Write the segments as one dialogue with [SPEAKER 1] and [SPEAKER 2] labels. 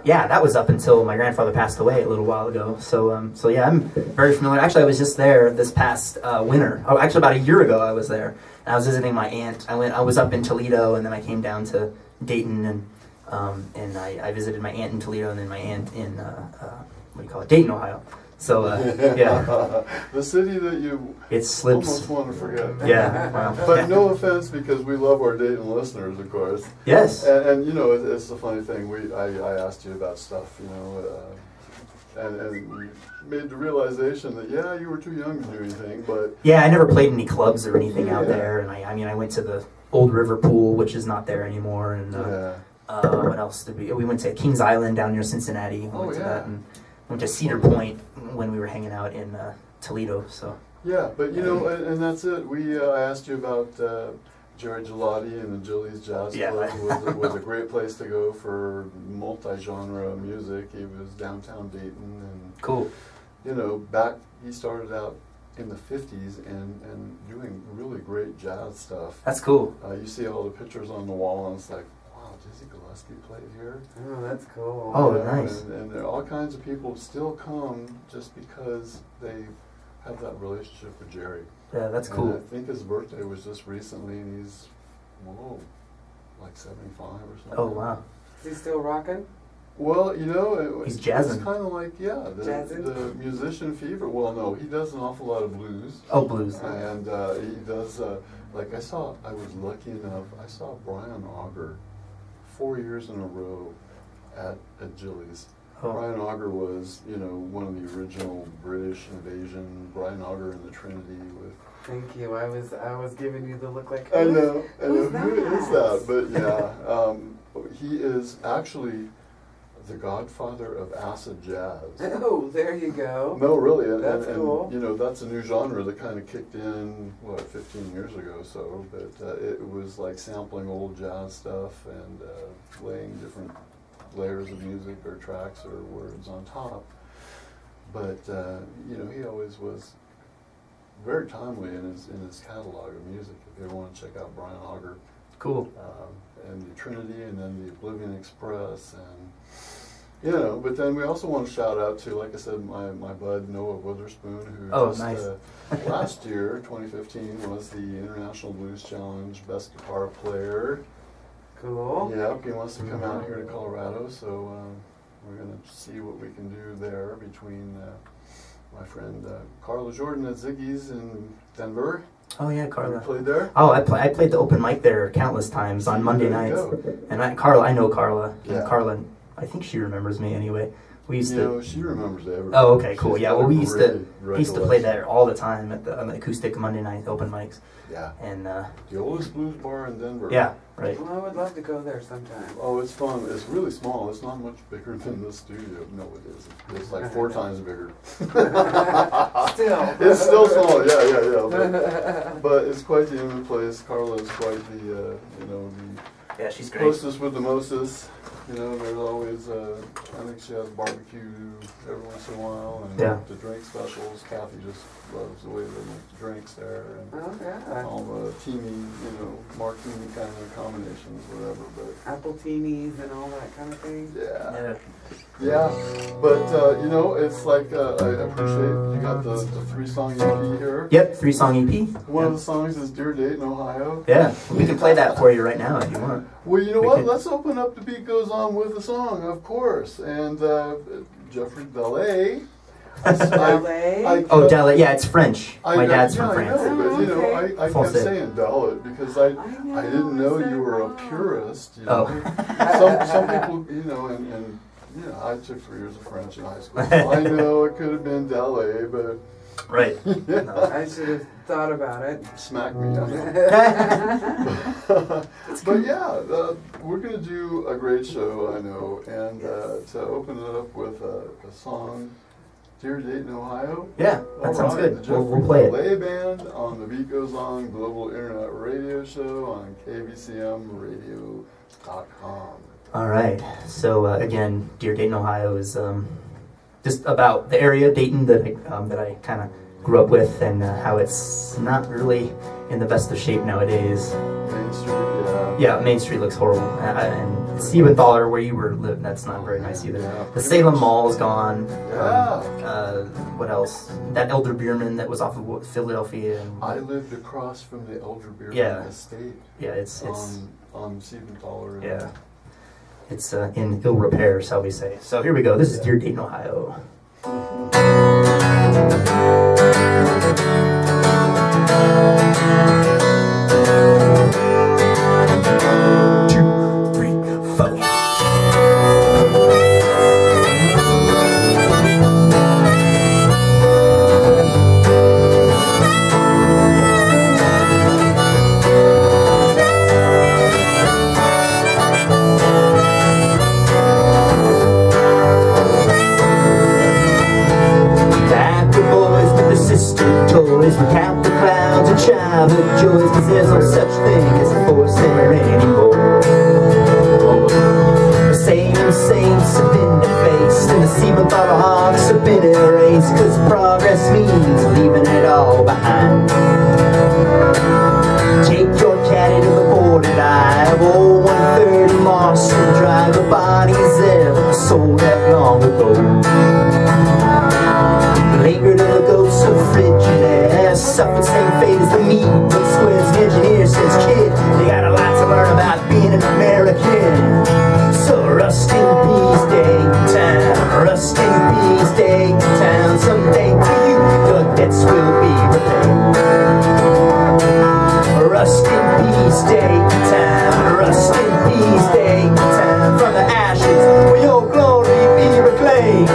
[SPEAKER 1] Yeah, that was up until my grandfather passed away a little while ago. So yeah, I'm very familiar. Actually, I was just there this past winter. Oh, actually, about a year ago, I was there. And I was visiting my aunt. I was up in Toledo, and then I came down to Dayton, and I visited my aunt in Toledo, and then my aunt in what do you call it, Dayton, Ohio. So yeah,
[SPEAKER 2] the city that you almost want to forget.
[SPEAKER 1] Yeah, wow.
[SPEAKER 2] But no offense, because we love our Dayton listeners, of course.
[SPEAKER 1] Yes.
[SPEAKER 2] And you know, it's the funny thing. I asked you about stuff, you know, and we made the realization that yeah, you were too young to do anything, but
[SPEAKER 1] yeah, I never played any clubs or anything out there, and I mean, I went to the Old River Pool, which is not there anymore, and what else did we went to Kings Island down near Cincinnati. We went to that, and went to Cedar Point when we were hanging out in Toledo. So
[SPEAKER 2] yeah, but you know, and that's it. I asked you about Jerry Gelati and the Jilly's Jazz Club was a great place to go for multi-genre music. He was downtown Dayton, and
[SPEAKER 1] cool.
[SPEAKER 2] You know, he started out in the 50s and doing really great jazz stuff.
[SPEAKER 1] That's cool.
[SPEAKER 2] You see all the pictures on the wall, and it's like, Dizzy Gillespie played here.
[SPEAKER 3] Oh, that's cool.
[SPEAKER 1] Oh, nice.
[SPEAKER 2] And there are all kinds of people still come just because they have that relationship with Jerry.
[SPEAKER 1] Yeah, that's cool.
[SPEAKER 2] And I think his birthday was just recently, and he's, like 75 or something.
[SPEAKER 1] Oh, wow.
[SPEAKER 3] Is he still rocking?
[SPEAKER 2] Well, you know,
[SPEAKER 1] he's jazzing.
[SPEAKER 2] It's kind of like, the musician fever. Well, no, he does an awful lot of blues.
[SPEAKER 1] Oh, blues.
[SPEAKER 2] And he does, like I was lucky enough, I saw Brian Auger 4 years in a row at Jilly's. Oh. Brian Auger was, you know, one of the original British invasion. Brian Auger in the Trinity with.
[SPEAKER 3] Thank you. I was giving you the look like.
[SPEAKER 2] I know. Who is that? But yeah, he is actually the godfather of acid jazz.
[SPEAKER 3] Oh, there you go.
[SPEAKER 2] No, really,
[SPEAKER 3] That's cool.
[SPEAKER 2] You know, that's a new genre that kind of kicked in 15 years ago or so. But it was like sampling old jazz stuff and laying different layers of music or tracks or words on top. But you know, he always was very timely in his catalog of music. If you ever want to check out Brian Auger,
[SPEAKER 1] cool.
[SPEAKER 2] And the Trinity, and then the Oblivion Express, and you know. But then we also want to shout out to, like I said, my bud Noah Witherspoon, who last year, 2015, was the International Blues Challenge Best Guitar Player.
[SPEAKER 3] Cool.
[SPEAKER 2] Yep, he wants to come out here to Colorado, so we're going to see what we can do there between my friend Carla Jordan at Ziggy's in Denver.
[SPEAKER 1] Oh yeah, Carla.
[SPEAKER 2] You played there?
[SPEAKER 1] Oh, I played the open mic there countless times on Monday nights. And I know Carla. Yeah. And Carla, I think she remembers me anyway. We used to.
[SPEAKER 2] She remembers everything.
[SPEAKER 1] Oh, okay, cool. Yeah, well, we used to play there all the time at the acoustic Monday night open mics.
[SPEAKER 2] Yeah.
[SPEAKER 1] And
[SPEAKER 2] the oldest blues bar in Denver.
[SPEAKER 1] Yeah, right.
[SPEAKER 3] Well, I would love to go there sometime.
[SPEAKER 2] Oh, it's fun. It's really small. It's not much bigger than the studio. No, it isn't. It's like 4 times bigger.
[SPEAKER 3] Still.
[SPEAKER 2] It's still small. Yeah. But it's quite the intimate place. Carla is quite the
[SPEAKER 1] yeah, she's great.
[SPEAKER 2] Hostess with the mostest. You know, there's always, I think she has barbecue every once in a while, and the drink specials. Kathy just loves the way they make the drinks there, and all the teeny, martini kind of combinations, whatever. But
[SPEAKER 3] apple teenies and all that kind of thing.
[SPEAKER 2] Yeah. But it's like I appreciate you got the 3-song EP here.
[SPEAKER 1] Yep, 3-song EP.
[SPEAKER 2] One of the songs is "Dear Dayton, Ohio."
[SPEAKER 1] Yeah, we can play that for you right now if you want.
[SPEAKER 2] Well, you know what? Let's open up. The beat goes on with the song, of course. And Jeffrey Dallet.
[SPEAKER 1] Dallet. Yeah, it's French. My dad's from France.
[SPEAKER 2] I know, but I kept saying Dallet because I didn't know you were a purist. You know? Some people, and I took 3 years of French in high school. So I know it could have been Dallet, but.
[SPEAKER 1] Right.
[SPEAKER 3] I should have thought about it.
[SPEAKER 2] Smack me. But yeah, we're going to do a great show, I know, and to open it up with a song, "Dear Dayton, Ohio."
[SPEAKER 1] Yeah, that sounds good. We'll play it.
[SPEAKER 2] Dallet Band on The Beat Goes On Global Internet Radio Show on kvcmradio.com.
[SPEAKER 1] All right. So again, "Dear Dayton, Ohio" is just about the area, Dayton, that I kind of grew up with, and how it's not really in the best of shape nowadays.
[SPEAKER 2] Main Street,
[SPEAKER 1] yeah. Main Street looks horrible, and Siebenthaler, where you were living, that's not very nice either.
[SPEAKER 2] Yeah,
[SPEAKER 1] The Salem Mall's gone.
[SPEAKER 2] Yeah.
[SPEAKER 1] What else? That Elder Beerman that was off of Philadelphia. And,
[SPEAKER 2] I lived across from the Elder Beerman
[SPEAKER 1] Yeah.
[SPEAKER 2] estate.
[SPEAKER 1] yeah, it's
[SPEAKER 2] on Siebenthaler.
[SPEAKER 1] yeah, it's in ill repair, shall we say? So here we go. This is Dear Dayton, Ohio. Recount the clouds of childhood joys, cause there's no such thing as a forced memory anymore. The same saints have been defaced, and the Siebenthaler hearts have been erased, cause progress means leaving it all behind. Take your caddy to the border dive, old 130 Marshall Drive, the body's there, but the soul left long ago. Lingered in the ghosts of frigid air, suffered same fate as the meat when Square's an engineer says, kid, you got a lot to learn about being an American. So rust in peace, Dayton, rust in peace, Dayton. Someday to you, your debts will be repaid. Rust in peace, Dayton, rust in peace, Dayton. From the ashes, will your glory be reclaimed.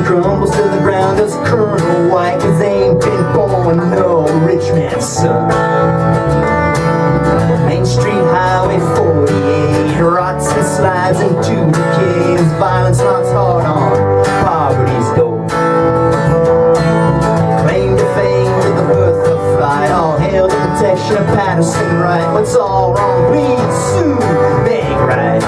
[SPEAKER 1] Crumbles to the ground as Colonel White, cause they ain't been born no rich man's son. Main Street Highway 48 rots and slides into decay as violence knocks hard on poverty's door. Claim to fame with the birth of flight, all hail the protection of Patterson right. What's all wrong, please soon make right.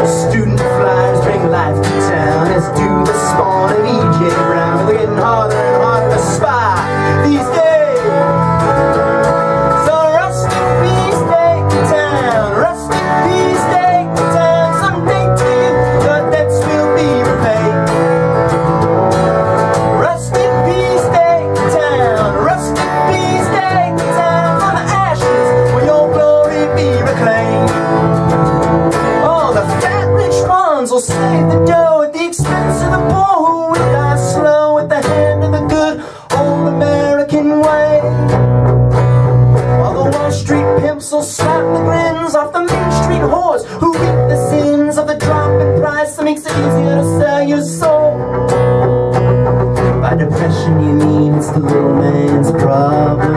[SPEAKER 1] Student flyers bring life to town, as do the spawn of E.J. Brown. They're getting harder and harder to spy these days. So rust in peace, Dayton, rust in peace, Dayton. Someday to you, your debts will be repaid. Rust in peace, Dayton, rust in peace, Dayton. From the ashes, will your glory be reclaimed. Oh, the fat rich ones will save the dough at the expense of the poor who will die slow at the hand of the good old American way. While the Wall Street pimps will slap the grins off the Main Street whores who reap the sins of the drop in price that makes it easier to sell your soul. By depression you mean it's the little man's problem.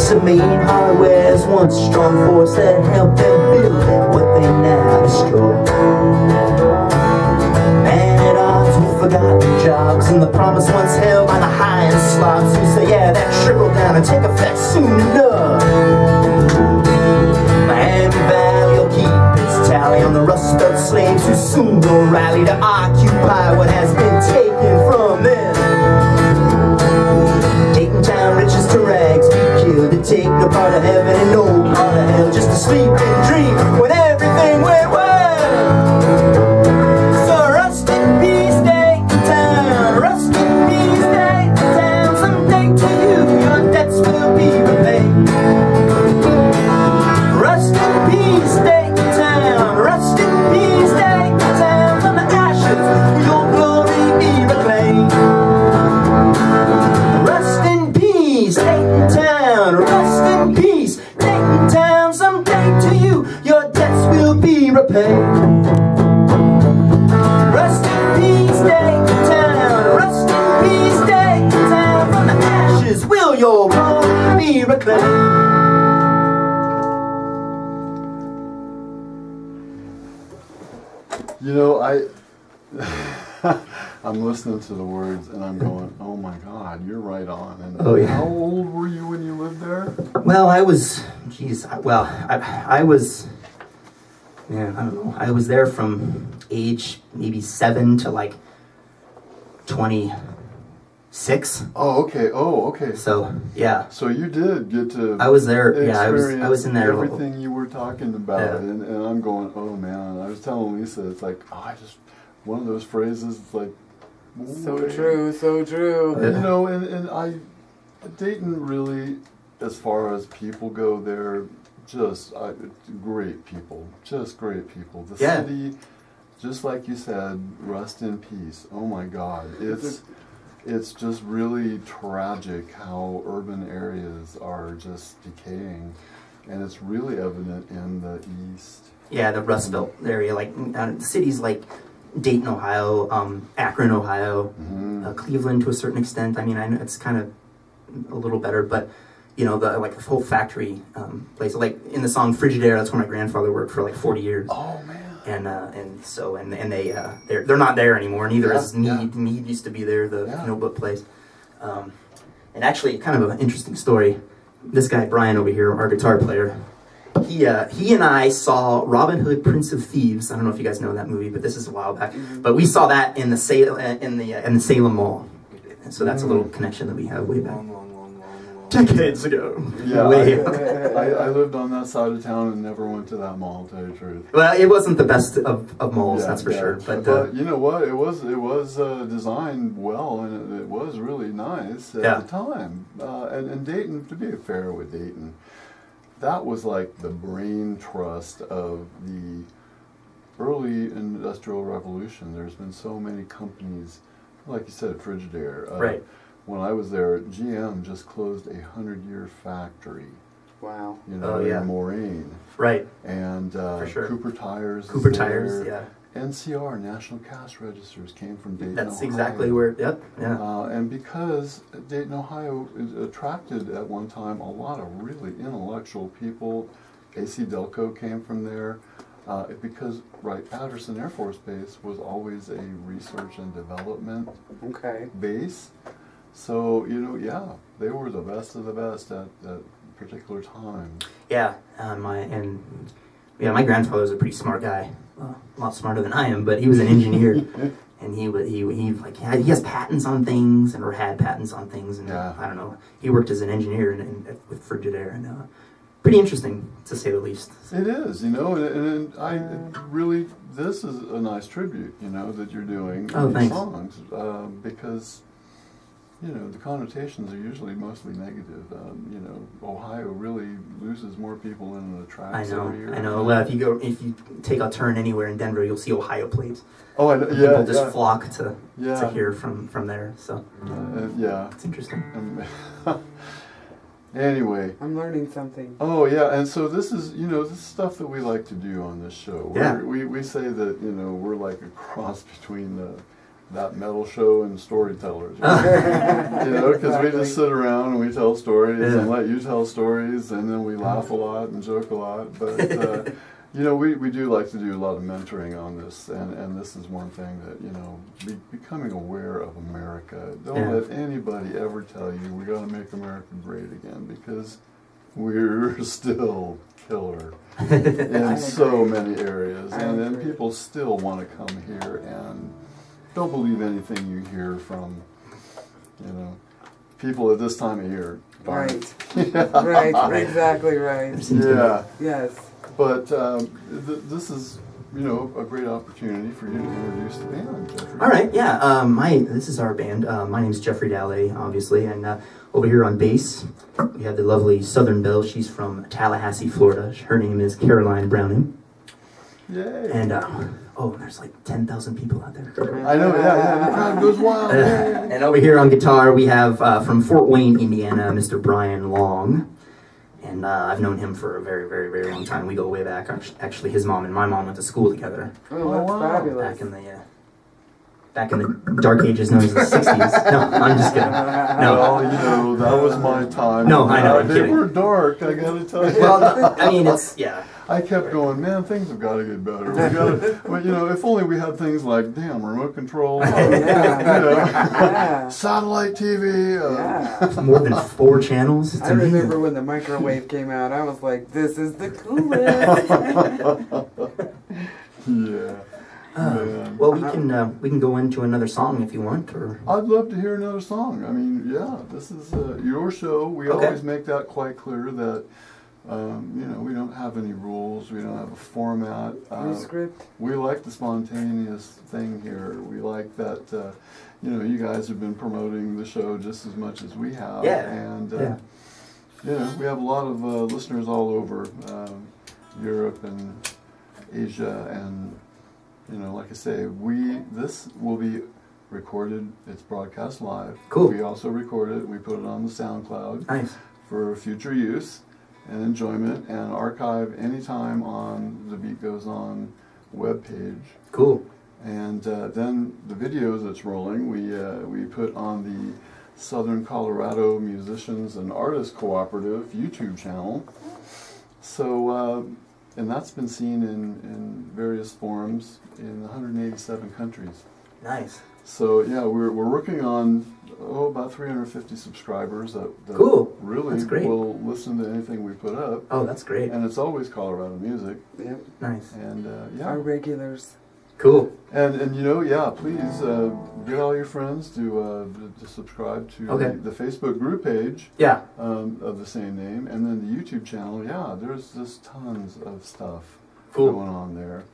[SPEAKER 1] The main hardware's once strong force that helped them build what they now destroy. Man at odds with forgotten jobs and the promise once held by the high-end slobs who say, yeah, that trickle down and take effect soon enough. Miami Valley will keep its tally on the rust-belt slaves who soon will rally to occupy what has been taken from them. Dayton town riches to rags be killed, to take no part of heaven and no part of hell, just to sleep and dream when everything went well. So rust in peace, Dayton, rust in peace, Dayton. Someday to you, your debts will be repaid. Rust in peace, Dayton, rust in peace, Dayton. From the ashes, will your glory be reclaimed. Rust in peace, Dayton town, rest in peace, Dayton town. Someday be repaid. Rest in peace, Dayton. Rest in peace, Dayton. From the ashes will your glory be reclaimed.
[SPEAKER 2] You know, I'm listening to the words and I'm going, oh my God, you're right on. And
[SPEAKER 1] Oh, yeah.
[SPEAKER 2] How old were you when you lived there?
[SPEAKER 1] Well, I was, geez, well, I was, yeah, I don't know. I was there from age maybe 7 to like 26.
[SPEAKER 2] Oh, okay. Oh, okay.
[SPEAKER 1] So, yeah.
[SPEAKER 2] So you did get to.
[SPEAKER 1] I was there. Yeah, I was in there.
[SPEAKER 2] Everything you were talking about,
[SPEAKER 1] Yeah.
[SPEAKER 2] and I'm going, oh man. I was telling Lisa, it's like, one of those phrases, it's like.
[SPEAKER 3] So true, so true.
[SPEAKER 2] You know, and Dayton really, as far as people go, they're just great people, just great people. The
[SPEAKER 1] Yeah.
[SPEAKER 2] city, just like you said, rest in peace. Oh my God, it's just really tragic how urban areas are just decaying, and it's really evident in the east.
[SPEAKER 1] Yeah, the Rust Belt area, like cities like Dayton, Ohio, Akron, Ohio, Cleveland to a certain extent. I mean, I know it's kind of a little better, but you know, the whole factory place. Like in the song "Frigidaire," that's where my grandfather worked for like 40 years.
[SPEAKER 2] Oh man!
[SPEAKER 1] And they're not there anymore. Neither is Mead.
[SPEAKER 2] Yeah.
[SPEAKER 1] Mead used to be there, the notebook place. And actually, kind of an interesting story. This guy Brian over here, our guitar player. He and I saw Robin Hood, Prince of Thieves. I don't know if you guys know that movie, but this is a while back. But we saw that in the Salem Mall. So that's a little connection that we have way back. Decades ago.
[SPEAKER 2] Yeah,
[SPEAKER 1] I
[SPEAKER 2] I lived on that side of town and never went to that mall, to tell you the truth.
[SPEAKER 1] Well, it wasn't the best of malls, that's for sure.
[SPEAKER 2] But you know what? It was designed well, and it was really nice at the time. And Dayton, to be fair with Dayton, that was like the brain trust of the early industrial revolution. There's been so many companies, like you said, Frigidaire.
[SPEAKER 1] Right.
[SPEAKER 2] When I was there, GM just closed a 100-year factory.
[SPEAKER 3] Wow.
[SPEAKER 2] You know, in Moraine.
[SPEAKER 1] Right.
[SPEAKER 2] And
[SPEAKER 1] for sure.
[SPEAKER 2] Cooper Tires.
[SPEAKER 1] Cooper Tires, yeah.
[SPEAKER 2] NCR, National Cash Registers, came from Dayton,
[SPEAKER 1] That's
[SPEAKER 2] Ohio.
[SPEAKER 1] exactly where, yep, yeah.
[SPEAKER 2] And because Dayton, Ohio attracted at one time a lot of really intellectual people, AC Delco came from there, because Wright-Patterson Air Force Base was always a research and development base. So, you know, they were the best of the best at that particular time. Yeah, my grandfather was a pretty smart guy, a lot smarter than I am, but he was an engineer, and he has patents on things, or had patents on things, and I don't know. He worked as an engineer with Frigidaire, and pretty interesting to say the least. It is, you know, and I really, this is a nice tribute, you know, that you're doing in these songs, because. You know, the connotations are usually mostly negative. You know, Ohio really loses more than it attracts every year. I know. Well, if you take a turn anywhere in Denver, you'll see Ohio plates. Oh, I know. People just flock to hear from there. So it's interesting. Anyway,
[SPEAKER 3] I'm learning something.
[SPEAKER 2] Oh yeah, and so this is this is stuff that we like to do on this show. We say that we're like a cross between that metal show and storytellers, right? Because we just sit around and we tell stories and let you tell stories, and then we laugh a lot and joke a lot. But we do like to do a lot of mentoring on this, and this is one thing that becoming aware of America. Don't let anybody ever tell you we got to make America great again, because we're still killer in so many areas, and then people still want to come here and. Don't believe anything you hear from, people at this time of year.
[SPEAKER 3] Right. Right. Exactly right.
[SPEAKER 2] Yeah.
[SPEAKER 3] Yes.
[SPEAKER 2] But this is, a great opportunity for you to introduce the band, Jeffrey.
[SPEAKER 1] All right. Yeah. This is our band. My name's Jeffrey Dallet, obviously, and over here on bass, we have the lovely Southern Belle. She's from Tallahassee, Florida. Her name is Caroline Browning.
[SPEAKER 2] Yay.
[SPEAKER 1] And there's like 10,000 people out there.
[SPEAKER 2] I know, the crowd goes wild.
[SPEAKER 1] And over here on guitar, we have from Fort Wayne, Indiana, Mr. Brian Long. And I've known him for a very, very, very long time. We go way back. Actually, his mom and my mom went to school together.
[SPEAKER 3] Oh, that's fabulous.
[SPEAKER 1] Back in the dark ages known as the 60s. No, I'm just kidding. No.
[SPEAKER 2] Well, you know, that was my time.
[SPEAKER 1] No, I know, I'm
[SPEAKER 2] they
[SPEAKER 1] kidding.
[SPEAKER 2] were dark, I gotta tell you.
[SPEAKER 1] Well, I mean, it's, yeah.
[SPEAKER 2] I kept going, man, things have got to get better. We gotta, well, you know, if only we had things like, damn, remote control, you know, satellite TV.
[SPEAKER 3] Yeah.
[SPEAKER 1] More than 4 channels.
[SPEAKER 3] I remember when the microwave came out, I was like, this is the coolest.
[SPEAKER 2] Yeah.
[SPEAKER 1] Well, we can go into another song if you want, or
[SPEAKER 2] I'd love to hear another song. I mean, yeah, this is your show. We always make that quite clear that, you know, we don't have any rules. We don't have a format.
[SPEAKER 3] No script.
[SPEAKER 2] We like the spontaneous thing here. We like that, you know, you guys have been promoting the show just as much as we have.
[SPEAKER 1] Yeah.
[SPEAKER 2] And, you know, we have a lot of listeners all over Europe and Asia, and you know, like I say, this will be recorded. It's broadcast live.
[SPEAKER 1] Cool.
[SPEAKER 2] We also record it. We put it on the SoundCloud.
[SPEAKER 1] Nice.
[SPEAKER 2] For future use and enjoyment, and archive anytime on the Beat Goes On webpage.
[SPEAKER 1] Cool.
[SPEAKER 2] And then the videos that's rolling, we put on the Southern Colorado Musicians and Artists Cooperative YouTube channel. So. And that's been seen in various forms in 187 countries.
[SPEAKER 1] Nice.
[SPEAKER 2] So yeah, we're working on about 350 subscribers that
[SPEAKER 1] cool.
[SPEAKER 2] really
[SPEAKER 1] that's great.
[SPEAKER 2] will listen to anything we put up.
[SPEAKER 1] Oh, that's great.
[SPEAKER 2] And it's always Colorado music.
[SPEAKER 3] Yep.
[SPEAKER 1] Nice.
[SPEAKER 2] And yeah.
[SPEAKER 3] Our regulars.
[SPEAKER 1] Cool.
[SPEAKER 2] And you know, yeah, please get all your friends to subscribe to the Facebook group page.
[SPEAKER 1] Yeah.
[SPEAKER 2] Of the same name, and then the YouTube channel. Yeah, there's just tons of stuff going on there.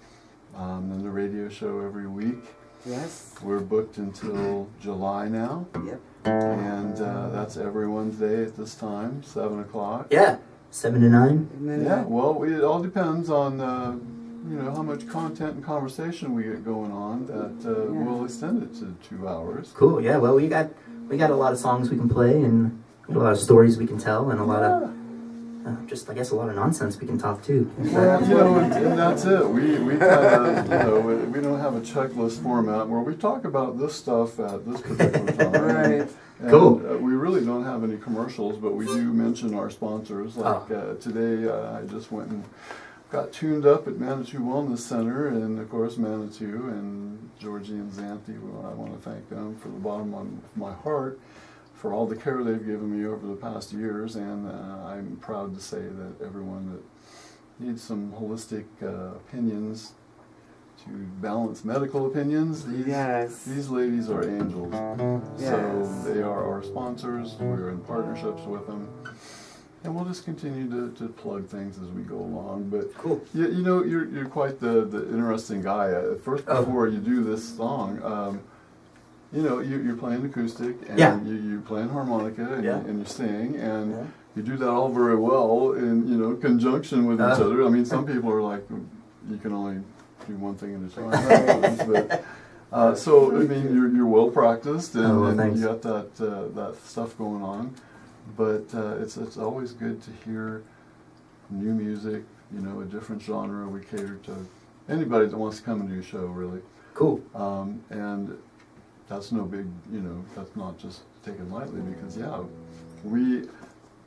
[SPEAKER 2] And the radio show every week.
[SPEAKER 3] Yes.
[SPEAKER 2] We're booked until July now.
[SPEAKER 3] Yep.
[SPEAKER 2] And that's every Wednesday at this time, 7 o'clock.
[SPEAKER 1] Yeah. 7 to 9.
[SPEAKER 2] Yeah. Well, it all depends on. You know, how much content and conversation we get going on that we'll extend it to 2 hours.
[SPEAKER 1] Cool, yeah, well, we got a lot of songs we can play, and a lot of stories we can tell, and a lot of, just, I guess, a lot of nonsense we can talk too.
[SPEAKER 2] Well, you know, and that's it. We kind of, you know, we don't have a checklist format where we talk about this stuff at this particular time.
[SPEAKER 3] Right.
[SPEAKER 2] And,
[SPEAKER 1] cool.
[SPEAKER 2] We really don't have any commercials, but we do mention our sponsors. Like today, I just went and got tuned up at Manitou Wellness Center, and of course Manitou and Georgie and Xanthi. Well, I want to thank them for the bottom of my heart for all the care they've given me over the past years, and I'm proud to say that everyone that needs some holistic opinions to balance medical opinions, these ladies are angels. So they are our sponsors. We're in partnerships with them. And we'll just continue to plug things as we go along. But
[SPEAKER 1] cool.
[SPEAKER 2] You know, you're quite the interesting guy. First, before you do this song, you know, you're playing acoustic, and you're playing harmonica, and you sing, and you do that all very well in, you know, conjunction with each other. I mean, some people are like, you can only do one thing at a time. But, so I mean, you're well practiced, and you got that stuff going on. But it's always good to hear new music, you know, a different genre. We cater to anybody that wants to come and do a show, really.
[SPEAKER 1] Cool.
[SPEAKER 2] And that's no big, you know, that's not just taken lightly, because, we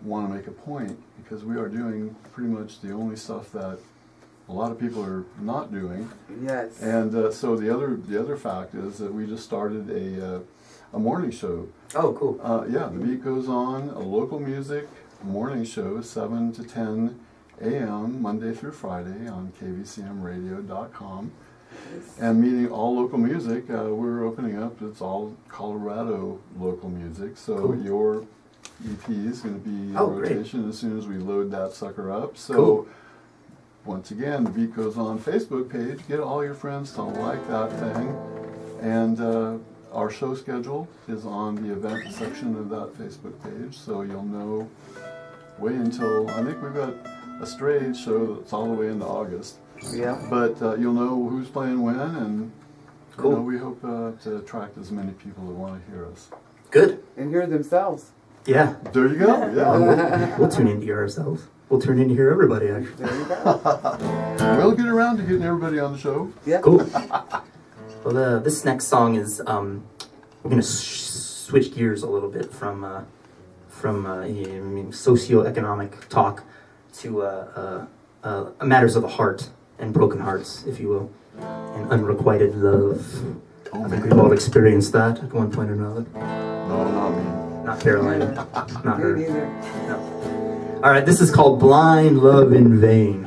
[SPEAKER 2] want to make a point, because we are doing pretty much the only stuff that a lot of people are not doing.
[SPEAKER 3] Yes.
[SPEAKER 2] And so the other fact is that we just started a morning show.
[SPEAKER 1] Oh, cool.
[SPEAKER 2] Yeah, the Beat Goes On, a local music morning show, 7 to 10 a.m., Monday through Friday on kvcmradio.com. And meeting all local music, we're opening up, it's all Colorado local music, so your EP is going to be in rotation as soon as we load that sucker up. So once again, the Beat Goes On Facebook page, get all your friends to like that thing, and our show schedule is on the event section of that Facebook page, so you'll know way until, I think we've got a straight show that's all the way into August.
[SPEAKER 3] Yeah.
[SPEAKER 2] But you'll know who's playing when, and you know, we hope to attract as many people that want to hear us.
[SPEAKER 1] Good.
[SPEAKER 3] And hear themselves.
[SPEAKER 1] Yeah.
[SPEAKER 2] There you go. Yeah.
[SPEAKER 1] We'll tune in to hear ourselves. we'll turn in here everybody, actually.
[SPEAKER 3] There you go.
[SPEAKER 2] We'll get around to getting everybody on the show.
[SPEAKER 3] Yeah.
[SPEAKER 1] Cool. Well, this next song is, we're going to switch gears a little bit from socioeconomic talk to matters of the heart and broken hearts, if you will, and unrequited love. I think we've all experienced that at one point or another.
[SPEAKER 2] No, not me.
[SPEAKER 1] Not Caroline. Not her.
[SPEAKER 3] Me neither.
[SPEAKER 1] No. All right, this is called Blind Love in Vain.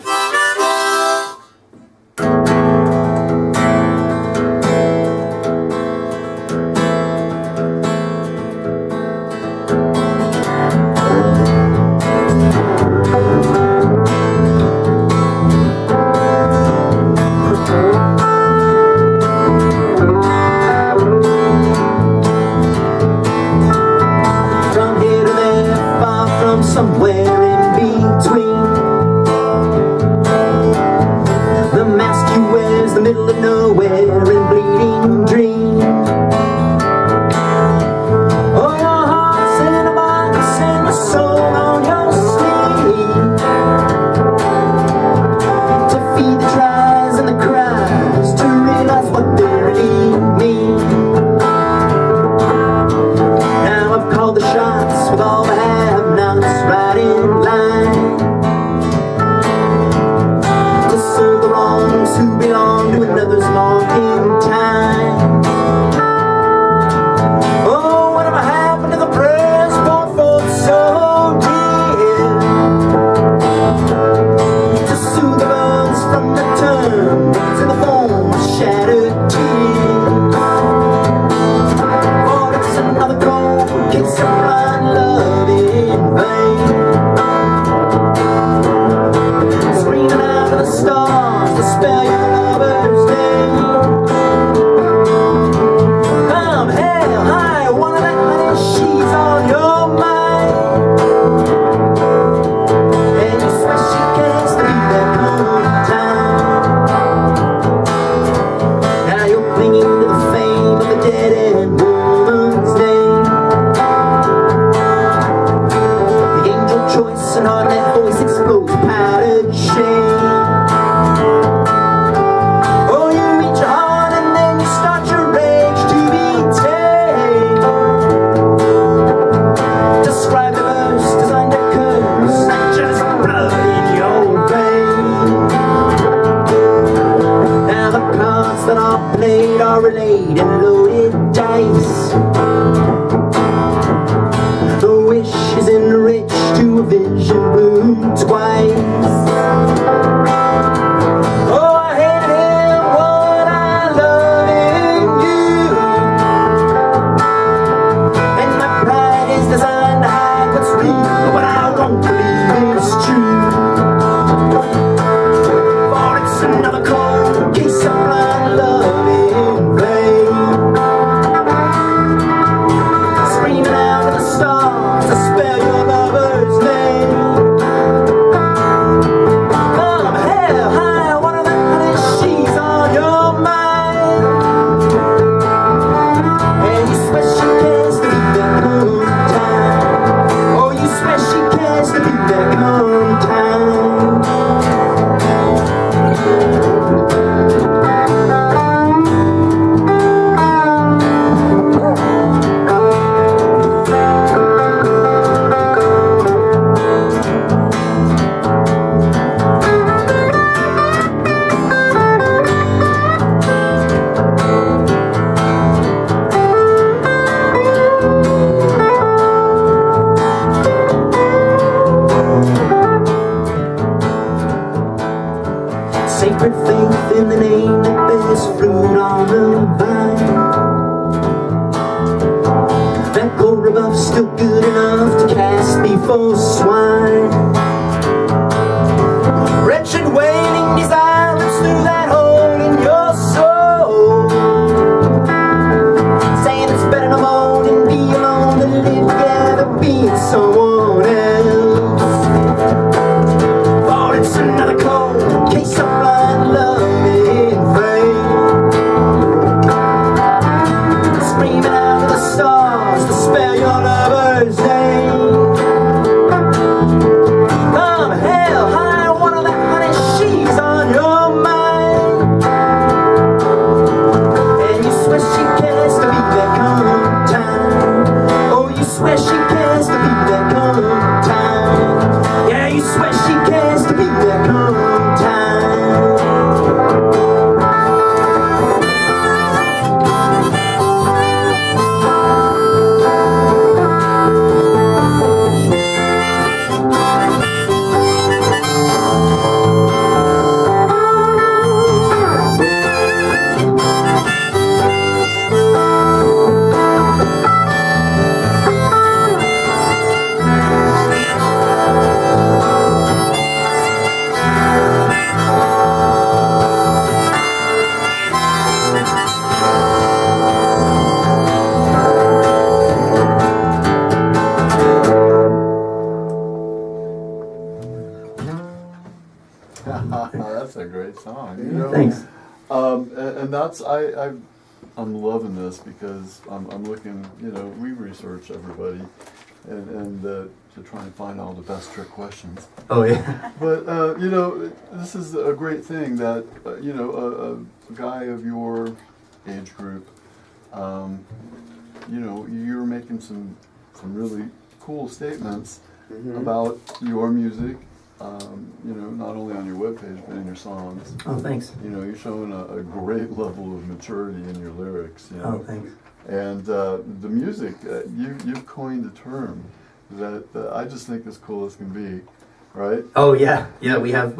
[SPEAKER 1] Spell your lover's name. Come, hey.
[SPEAKER 2] And that's I'm loving this because I'm looking. You know, we research everybody, and to try and find all the best trick questions.
[SPEAKER 1] Oh yeah.
[SPEAKER 2] But you know, this is a great thing that you know a guy of your age group, you know, you're making some really cool statements about your music. You know, not only on your webpage but in your songs.
[SPEAKER 1] Oh, thanks.
[SPEAKER 2] You know, you're showing a great level of maturity in your lyrics. You know?
[SPEAKER 1] Oh, thanks.
[SPEAKER 2] And the music, you've coined a term that I just think is cool as can be, right?
[SPEAKER 1] Oh yeah, yeah. We have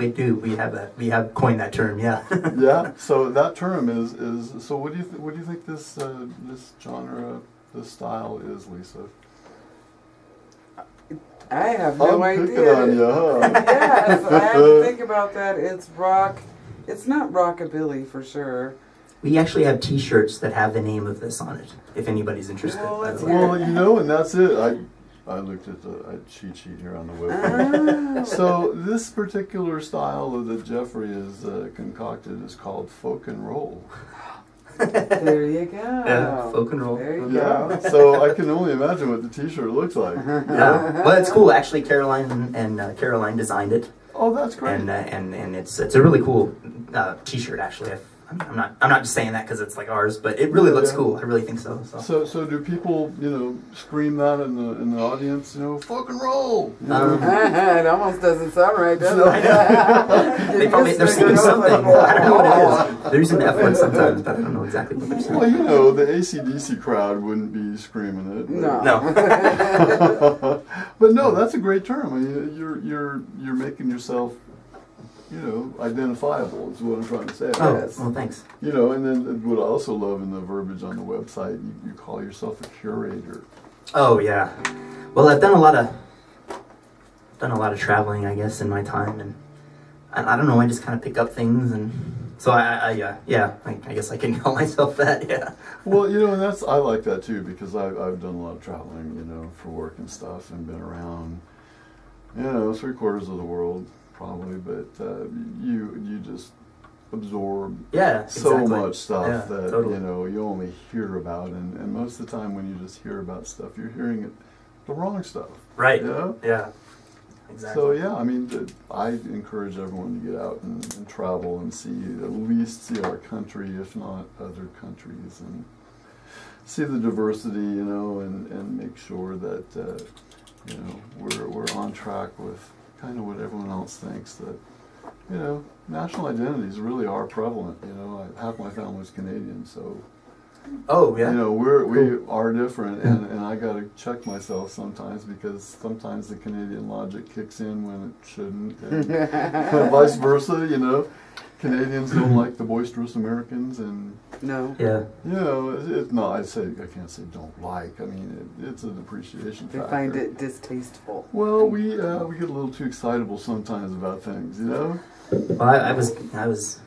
[SPEAKER 1] coined that term. Yeah.
[SPEAKER 2] Yeah. So that term is so. What do you think this this genre, this style is, Lisa?
[SPEAKER 3] I have no idea.
[SPEAKER 2] Picking on you, huh?
[SPEAKER 3] Yes, I have to think about that. It's rock. It's not rockabilly for sure.
[SPEAKER 1] We actually have T-shirts that have the name of this on it. If anybody's interested.
[SPEAKER 3] Well,
[SPEAKER 1] by
[SPEAKER 3] let's
[SPEAKER 1] the way.
[SPEAKER 2] Well, you know, and that's it. I looked at the cheat sheet here on the webpage.
[SPEAKER 3] Oh.
[SPEAKER 2] So this particular style that Jeffrey has concocted is called folk and roll.
[SPEAKER 3] There you go.
[SPEAKER 1] Yeah, folk and roll.
[SPEAKER 3] There you
[SPEAKER 2] Yeah.
[SPEAKER 3] go.
[SPEAKER 2] So I can only imagine what the T-shirt looks like.
[SPEAKER 1] Yeah. Well, it's cool. Actually, Caroline and Caroline designed it,
[SPEAKER 2] Oh, that's great.
[SPEAKER 1] and it's a really cool T-shirt. Actually, I'm not just saying that because it's like ours, but it really looks cool. I really think so.
[SPEAKER 2] So do people, you know, scream that in the audience? You know, folk and roll.
[SPEAKER 3] It almost doesn't sound right, does
[SPEAKER 2] No.
[SPEAKER 3] it?
[SPEAKER 1] They're singing something. I don't know what it is. They're using the F word sometimes, but I don't know exactly what they're saying.
[SPEAKER 2] Well, you know, the AC/DC crowd wouldn't be screaming it.
[SPEAKER 3] No.
[SPEAKER 1] No.
[SPEAKER 2] But no, that's a great term. I mean, you're making yourself, you know, identifiable is what I'm trying to say.
[SPEAKER 1] Oh,
[SPEAKER 3] Yes.
[SPEAKER 1] well, thanks.
[SPEAKER 2] You know, and then what I also love in the verbiage on the website, you call yourself a curator.
[SPEAKER 1] Oh yeah. Well, I've done a lot of traveling, I guess, in my time, and I don't know. I just kind of pick up things, and so I guess I can call myself that. Yeah.
[SPEAKER 2] Well, you know, and I like that too because I've done a lot of traveling, you know, for work and stuff, and been around, you know, 3/4 of the world probably, but you just absorb so
[SPEAKER 1] exactly.
[SPEAKER 2] much stuff that
[SPEAKER 1] totally.
[SPEAKER 2] you know you only hear about, and most of the time when you just hear about stuff, you're hearing it the wrong stuff.
[SPEAKER 1] Right.
[SPEAKER 2] You know?
[SPEAKER 1] Yeah. Exactly.
[SPEAKER 2] So yeah, I mean, I encourage everyone to get out and travel and see, at least see our country, if not other countries, and see the diversity, you know, and make sure that you know we're on track with kind of what everyone else thinks, that you know national identities really are prevalent. You know, half my family's Canadian, so.
[SPEAKER 1] Oh yeah.
[SPEAKER 2] You know, we are different, and I got to check myself sometimes because sometimes the Canadian logic kicks in when it shouldn't, and vice versa. You know, Canadians don't like the boisterous Americans, and
[SPEAKER 3] No.
[SPEAKER 1] Yeah.
[SPEAKER 2] you know, no, I can't say don't like. I mean, it's an appreciation
[SPEAKER 3] They
[SPEAKER 2] factor.
[SPEAKER 3] find it distasteful.
[SPEAKER 2] Well, we get a little too excitable sometimes about things, you know.
[SPEAKER 1] Well, I was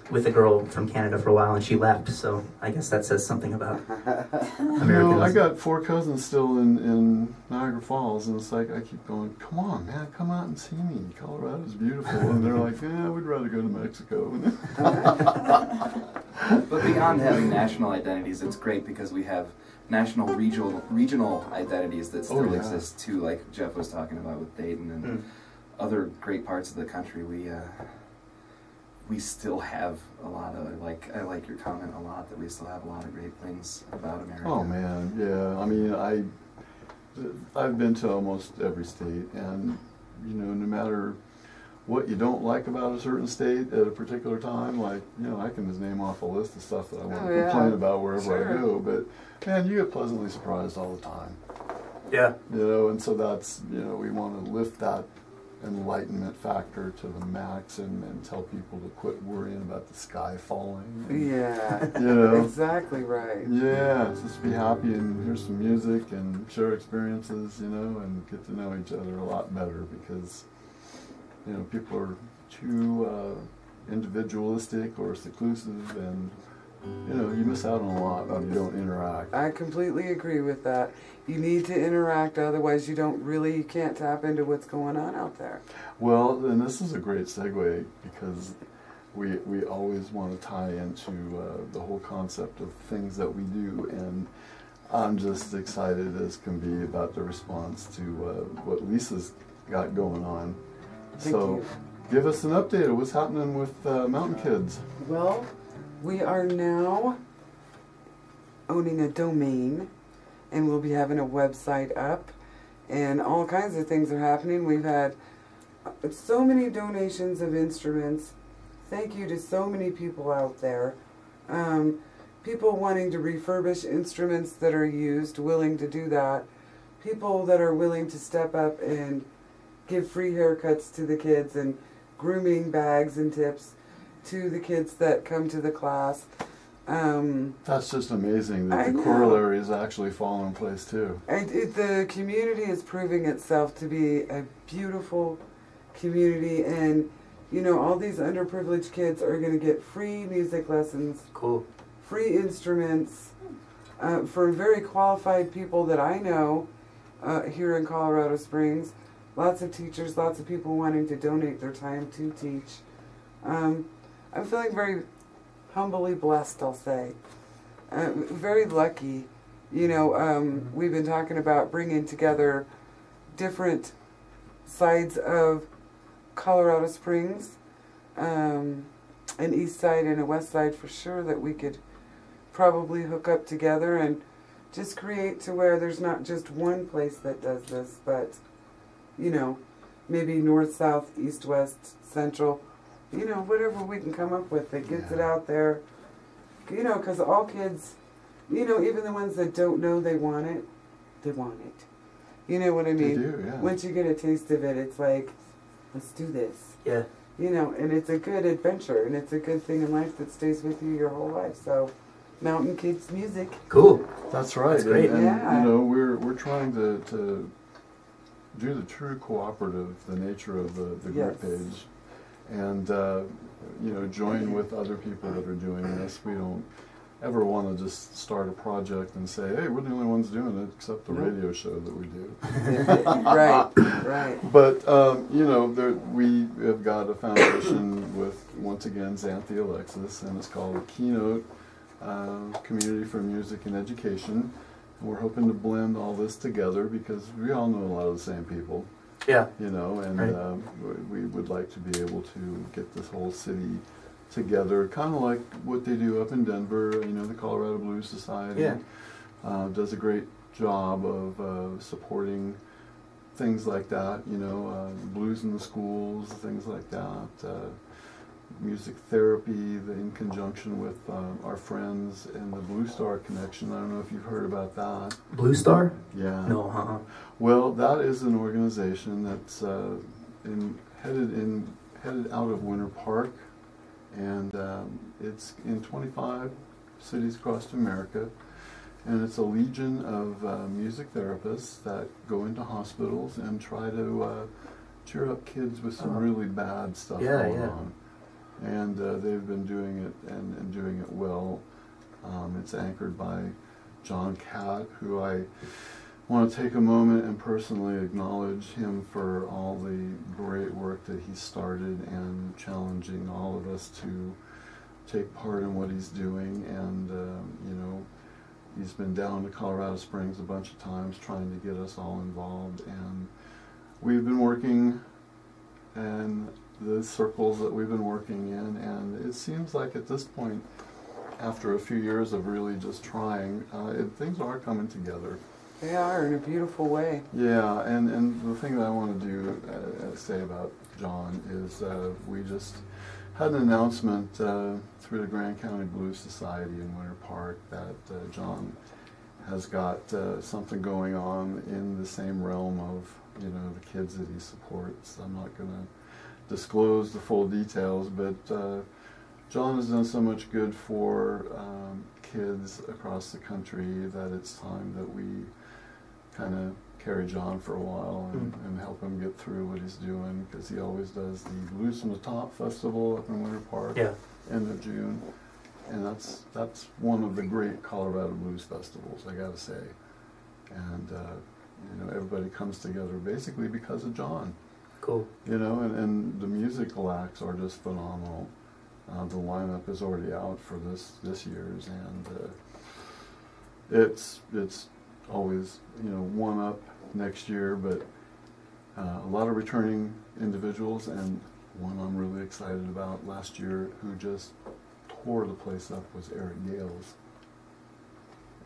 [SPEAKER 1] with a girl from Canada for a while, and she left. So I guess that says something about
[SPEAKER 2] You
[SPEAKER 1] Americans.
[SPEAKER 2] know, I got 4 cousins still in Niagara Falls, and it's like I keep going, come on, man, come out and see me. Colorado's beautiful. And they're like, yeah, we'd rather go to Mexico.
[SPEAKER 4] But beyond having national identities, it's great because we have national, regional identities that still
[SPEAKER 2] yeah.
[SPEAKER 4] exist too, like Jeff was talking about with Dayton and other great parts of the country. We still have a lot of, I like your comment a lot, that we still have a lot of great things about America.
[SPEAKER 2] Oh, man, yeah. I mean, I've been to almost every state, and, you know, no matter what you don't like about a certain state at a particular time, like, you know, I can just name off a list of stuff that I want to complain about wherever I go, but, man, you get pleasantly surprised all the time.
[SPEAKER 1] Yeah.
[SPEAKER 2] You know, and so that's, you know, we want to lift that enlightenment factor to the max and tell people to quit worrying about the sky falling.
[SPEAKER 3] Yeah.
[SPEAKER 2] You know?
[SPEAKER 3] Exactly right.
[SPEAKER 2] Yeah, just be happy and hear some music and share experiences, you know, and get to know each other a lot better because, you know, people are too individualistic or seclusive, and, you know, you miss out on a lot when you don't interact.
[SPEAKER 3] I completely agree with that. You need to interact, otherwise you can't tap into what's going on out there.
[SPEAKER 2] Well, and this is a great segue because we always want to tie into the whole concept of things that we do, and I'm just excited as can be about the response to what Lisa's got going on.
[SPEAKER 3] Thank
[SPEAKER 2] So
[SPEAKER 3] you.
[SPEAKER 2] give us an update of what's happening with Mountain Kids.
[SPEAKER 3] Well, we are now owning a domain, and we'll be having a website up, and all kinds of things are happening. We've had so many donations of instruments. Thank you to so many people out there. People wanting to refurbish instruments that are used, willing to do that. People that are willing to step up and give free haircuts to the kids and grooming bags and tips to the kids that come to the class.
[SPEAKER 2] That's just amazing that
[SPEAKER 3] I
[SPEAKER 2] the
[SPEAKER 3] know.
[SPEAKER 2] corollaries actually fall in place too.
[SPEAKER 3] The community is proving itself to be a beautiful community, and you know, all these underprivileged kids are going to get free music lessons,
[SPEAKER 1] Cool.
[SPEAKER 3] free instruments, for very qualified people that I know here in Colorado Springs. Lots of teachers, lots of people wanting to donate their time to teach. I'm feeling very humbly blessed, I'll say. Very lucky. You know, we've been talking about bringing together different sides of Colorado Springs, an east side and a west side for sure, that we could probably hook up together and just create to where there's not just one place that does this, but, you know, maybe north, south, east, west, central, you know, whatever we can come up with that gets it out there, you know, because all kids, you know, even the ones that don't know they want it, they want it. You know what I mean?
[SPEAKER 2] They do, yeah.
[SPEAKER 3] Once you get a taste of it, it's like, let's do this.
[SPEAKER 1] Yeah.
[SPEAKER 3] You know, and it's a good adventure, and it's a good thing in life that stays with you your whole life. So, Mountain Kids Music.
[SPEAKER 1] Cool.
[SPEAKER 2] That's right.
[SPEAKER 1] That's great.
[SPEAKER 2] And
[SPEAKER 3] Yeah.
[SPEAKER 2] you know, we're trying to do the true cooperative, the nature of the group
[SPEAKER 3] Yes.
[SPEAKER 2] page, and you know, join with other people that are doing this. We don't ever want to just start a project and say, hey, we're the only ones doing it, except the
[SPEAKER 3] Nope.
[SPEAKER 2] radio show that we do.
[SPEAKER 3] Right, right.
[SPEAKER 2] But you know, we have got a foundation with, once again, Xanthi Alexis, and it's called Keynote Community for Music and Education. And we're hoping to blend all this together because we all know a lot of the same people,
[SPEAKER 1] Yeah.
[SPEAKER 2] you know, and
[SPEAKER 1] Right.
[SPEAKER 2] we would like to be able to get this whole city together, kind of like what they do up in Denver. You know, the Colorado Blues Society does a great job of supporting things like that, you know, blues in the schools, things like that, music therapy in conjunction with our friends in the Blue Star Connection. I don't know if you've heard about that.
[SPEAKER 1] Blue Star?
[SPEAKER 2] Yeah.
[SPEAKER 1] No,
[SPEAKER 2] Well, that is an organization that's headed out of Winter Park, and it's in 25 cities across America. And it's a legion of music therapists that go into hospitals and try to cheer up kids with some really bad stuff going on. And they've been doing it and doing it well. It's anchored by John Catt, who I want to take a moment and personally acknowledge him for all the great work that he started and challenging all of us to take part in what he's doing. And, you know, he's been down to Colorado Springs a bunch of times trying to get us all involved. And we've been working in the circles that we've been working in, and it seems like at this point, after a few years of really just trying, things are coming together.
[SPEAKER 3] They are, in a beautiful way.
[SPEAKER 2] Yeah, and the thing that I want to do, say about John is we just had an announcement through the Grand County Blues Society in Winter Park that John has got something going on in the same realm of, you know, the kids that he supports. I'm not going to disclose the full details, but John has done so much good for kids across the country that it's time that we kind of carry John for a while and help him get through what he's doing, because he always does the Blues from the Top Festival up in Winter Park, end of June, and that's one of the great Colorado blues festivals, I gotta say. And you know, everybody comes together basically because of John.
[SPEAKER 1] Cool.
[SPEAKER 2] You know, and the musical acts are just phenomenal. The lineup is already out for this year's, and it's always, you know, one up next year, but a lot of returning individuals, and one I'm really excited about last year who just tore the place up was Eric Gales,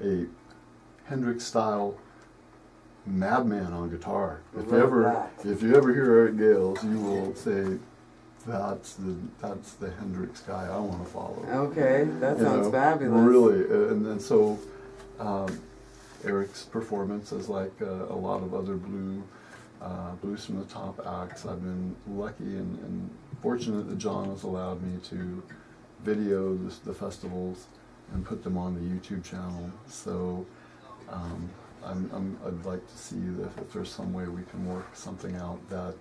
[SPEAKER 2] a Hendrix-style madman on guitar. If you ever hear Eric Gales, you will say, that's the Hendrix guy I want to follow.
[SPEAKER 3] Okay, that sounds fabulous.
[SPEAKER 2] Really, and so Eric's performance is like a lot of other blues from the top acts. I've been lucky and fortunate that John has allowed me to video the festivals and put them on the YouTube channel. So I'd like to see if there's some way we can work something out that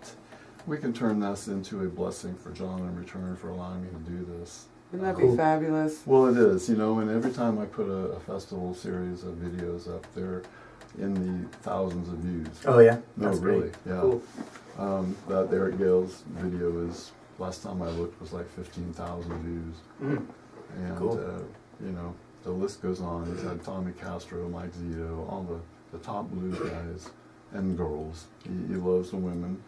[SPEAKER 2] we can turn this into a blessing for John in return for allowing me to do this.
[SPEAKER 3] Wouldn't that be fabulous?
[SPEAKER 2] Well, it is, you know, and every time I put a festival series of videos up, they're in the thousands of views.
[SPEAKER 1] Oh yeah?
[SPEAKER 2] No,
[SPEAKER 1] That's
[SPEAKER 2] really,
[SPEAKER 1] great.
[SPEAKER 2] yeah.
[SPEAKER 1] Cool.
[SPEAKER 2] That Eric Gales video is, last time I looked, was like 15,000 views.
[SPEAKER 1] Mm.
[SPEAKER 2] And,
[SPEAKER 1] Cool.
[SPEAKER 2] you know, the list goes on. He's had Tommy Castro, Mike Zito, all the top blues guys and girls. He loves the women.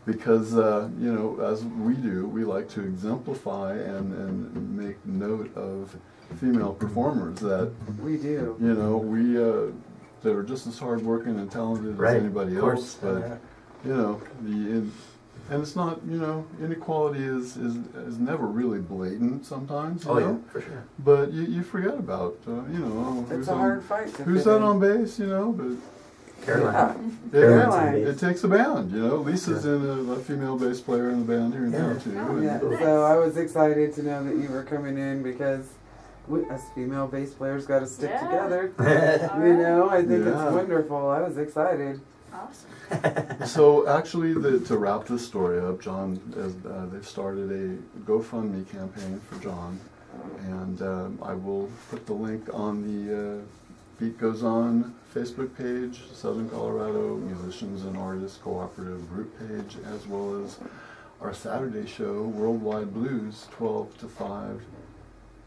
[SPEAKER 2] Because, you know, as we do, we like to exemplify and make note of female performers that,
[SPEAKER 3] We do.
[SPEAKER 2] you know, that are just as hardworking and talented
[SPEAKER 1] Right,
[SPEAKER 2] as anybody
[SPEAKER 1] of course.
[SPEAKER 2] else. But, you know, and it's not, you know, inequality is never really blatant sometimes, you know?
[SPEAKER 1] Yeah, for sure.
[SPEAKER 2] But you forget about, you know,
[SPEAKER 3] It's a hard fight to
[SPEAKER 2] who's
[SPEAKER 3] fit
[SPEAKER 2] that
[SPEAKER 3] in.
[SPEAKER 2] on bass, you know? But
[SPEAKER 1] Caroline.
[SPEAKER 3] Caroline.
[SPEAKER 2] it takes a band, you know. Lisa's in a female bass player in the band here in town too. and-
[SPEAKER 3] Yeah, so I was excited to know that you were coming in because we, as female bass players, got to stick together. You know, I think
[SPEAKER 2] Yeah.
[SPEAKER 3] it's wonderful. I was excited.
[SPEAKER 5] Awesome.
[SPEAKER 2] So actually, to wrap this story up, John, they've started a GoFundMe campaign for John, and I will put the link on the Beat Goes On Facebook page, Southern Colorado Musicians and Artists Cooperative Group page, as well as our Saturday show, Worldwide Blues, 12 to 5